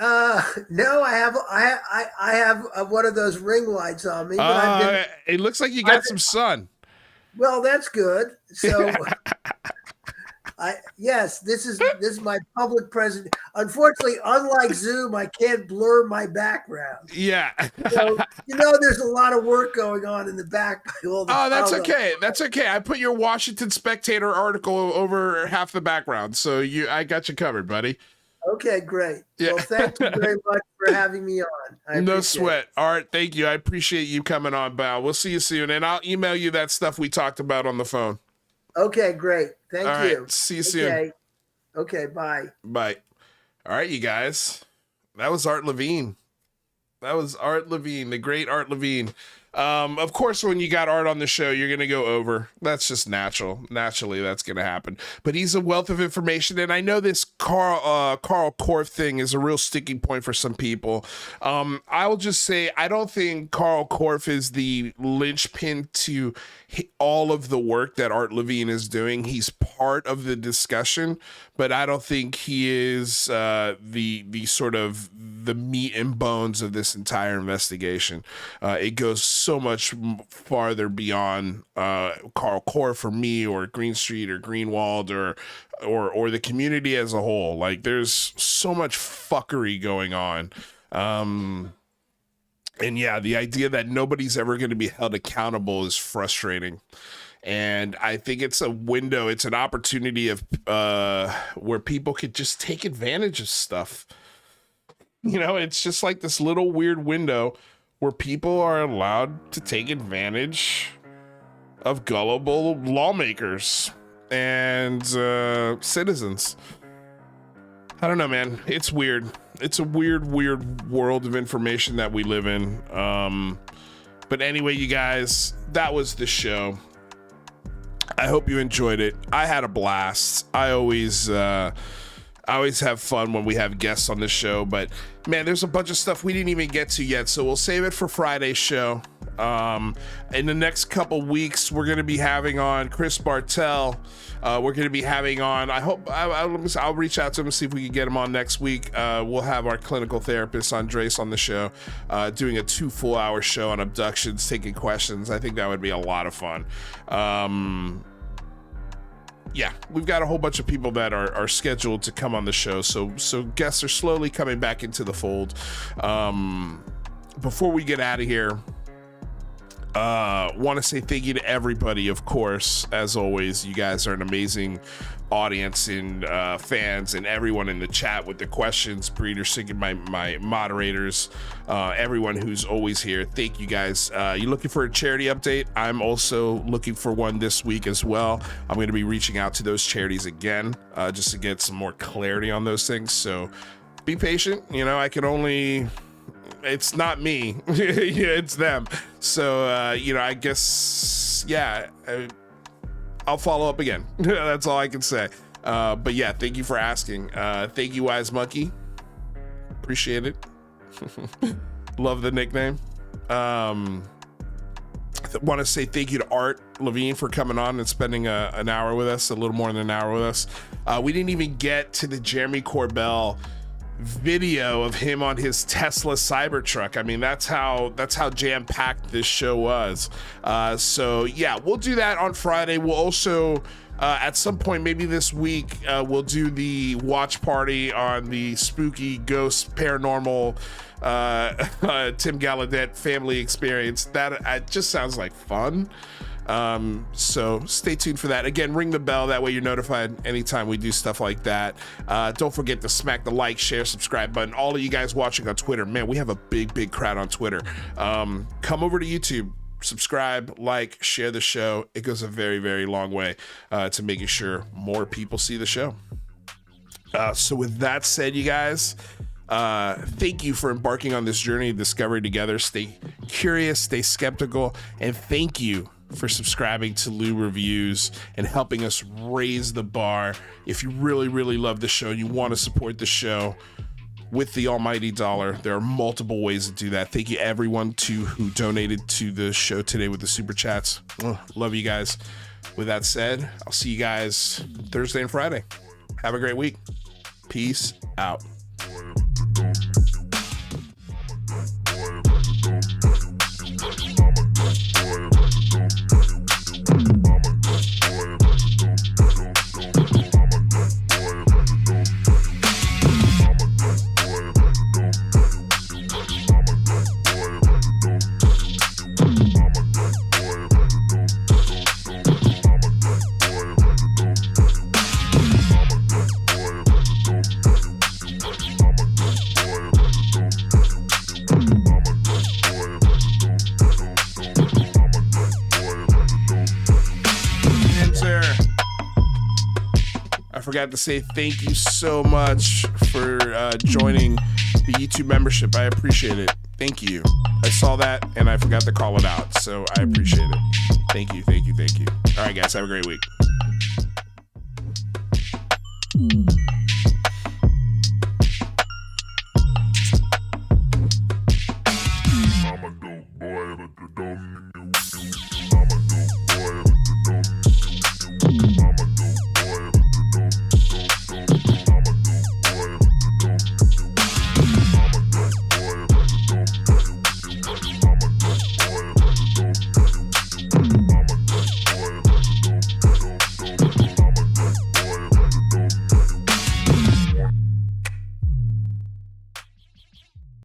No, I have one of those ring lights on me. But it looks like you got some sun. Well, that's good. So, this is my public present. Unfortunately, unlike Zoom, I can't blur my background. Yeah. So, there's a lot of work going on in the back. That's okay. That's okay. I put your Washington Spectator article over half the background, so I got you covered, buddy. Okay, great. Yeah. Well, thank you very much for having me on. No sweat. Art, thank you. I appreciate you coming on, Bow. We'll see you soon, and I'll email you that stuff we talked about on the phone. Okay, great. Thank All you. right. See you soon. Okay. Okay, bye. Bye. All right, you guys. That was Art Levine. That was Art Levine, the great Art Levine. Of course, when you got Art on the show, you're going to go over. That's just natural. Naturally, that's going to happen. But he's a wealth of information. And I know this Karl Korff thing is a real sticking point for some people. I will just say, I don't think Karl Korff is the linchpin to all of the work that Art Levine is doing. He's part of the discussion, but I don't think he is the sort of the meat and bones of this entire investigation. It goes so much farther beyond Karl Korff for me, or Green Street, or Greenwald, or the community as a whole. Like, there's so much fuckery going on. And yeah, the idea that nobody's ever going to be held accountable is frustrating. And I think it's a window, it's an opportunity of where people could just take advantage of stuff. You know, it's just like this little weird window where people are allowed to take advantage of gullible lawmakers and citizens. I don't know, man. It's weird. It's a weird world of information that we live in. But anyway, you guys, that was the show. I hope you enjoyed it. I had a blast. I always have fun when we have guests on the show, but man, there's a bunch of stuff we didn't even get to yet, so we'll save it for Friday's show. In the next couple weeks, we're going to be having on Chris Bartell. We're going to be having on, I hope, I'll reach out to him and see if we can get him on next week. We'll have our clinical therapist, Andres, on the show, doing a 2 full-hour show on abductions, taking questions. I think that would be a lot of fun. Yeah, we've got a whole bunch of people that are scheduled to come on the show, so guests are slowly coming back into the fold. Before we get out of here, want to say thank you to everybody. Of course, as always, you guys are an amazing audience and fans, and everyone in the chat with the questions, Breeder, Sig, my moderators, everyone who's always here. Thank you guys. You looking for a charity update? I'm also looking for one this week as well. I'm going to be reaching out to those charities again, just to get some more clarity on those things. So be patient. You know, I can only, it's not me. Yeah, it's them. So, you know, I guess, yeah, I'll follow up again. That's all I can say. But yeah, thank you for asking. Thank you, Wise Monkey. Appreciate it. Love the nickname. Want to say thank you to Art Levine for coming on and spending an hour with us, a little more than an hour with us. We didn't even get to the Jeremy Corbell video of him on his Tesla Cybertruck. I mean, that's how jam-packed this show was. So yeah, we'll do that on Friday. We'll also at some point, maybe this week, we'll do the watch party on the spooky ghost paranormal Tim Gallaudet family experience. That just sounds like fun. So stay tuned for that. Again, ring the bell, that way you're notified anytime we do stuff like that. Don't forget to smack the like, share, subscribe button. All of you guys watching on Twitter, man, we have a big crowd on Twitter. Come over to YouTube, subscribe, like, share the show. It goes a very long way to making sure more people see the show. So with that said, you guys, thank you for embarking on this journey of discovery together. Stay curious, stay skeptical, and thank you for subscribing to Lou Reviews and helping us raise the bar. If you really love the show and you want to support the show with the almighty dollar, there are multiple ways to do that. Thank you everyone who donated to the show today with the super chats. Love you guys. With that said, I'll see you guys Thursday and Friday. Have a great week. Peace out. forgot to say thank you so much for joining the YouTube membership. I appreciate it. Thank you. I saw that and I forgot to call it out, so I appreciate it. Thank you, thank you, thank you. All right, guys, have a great week.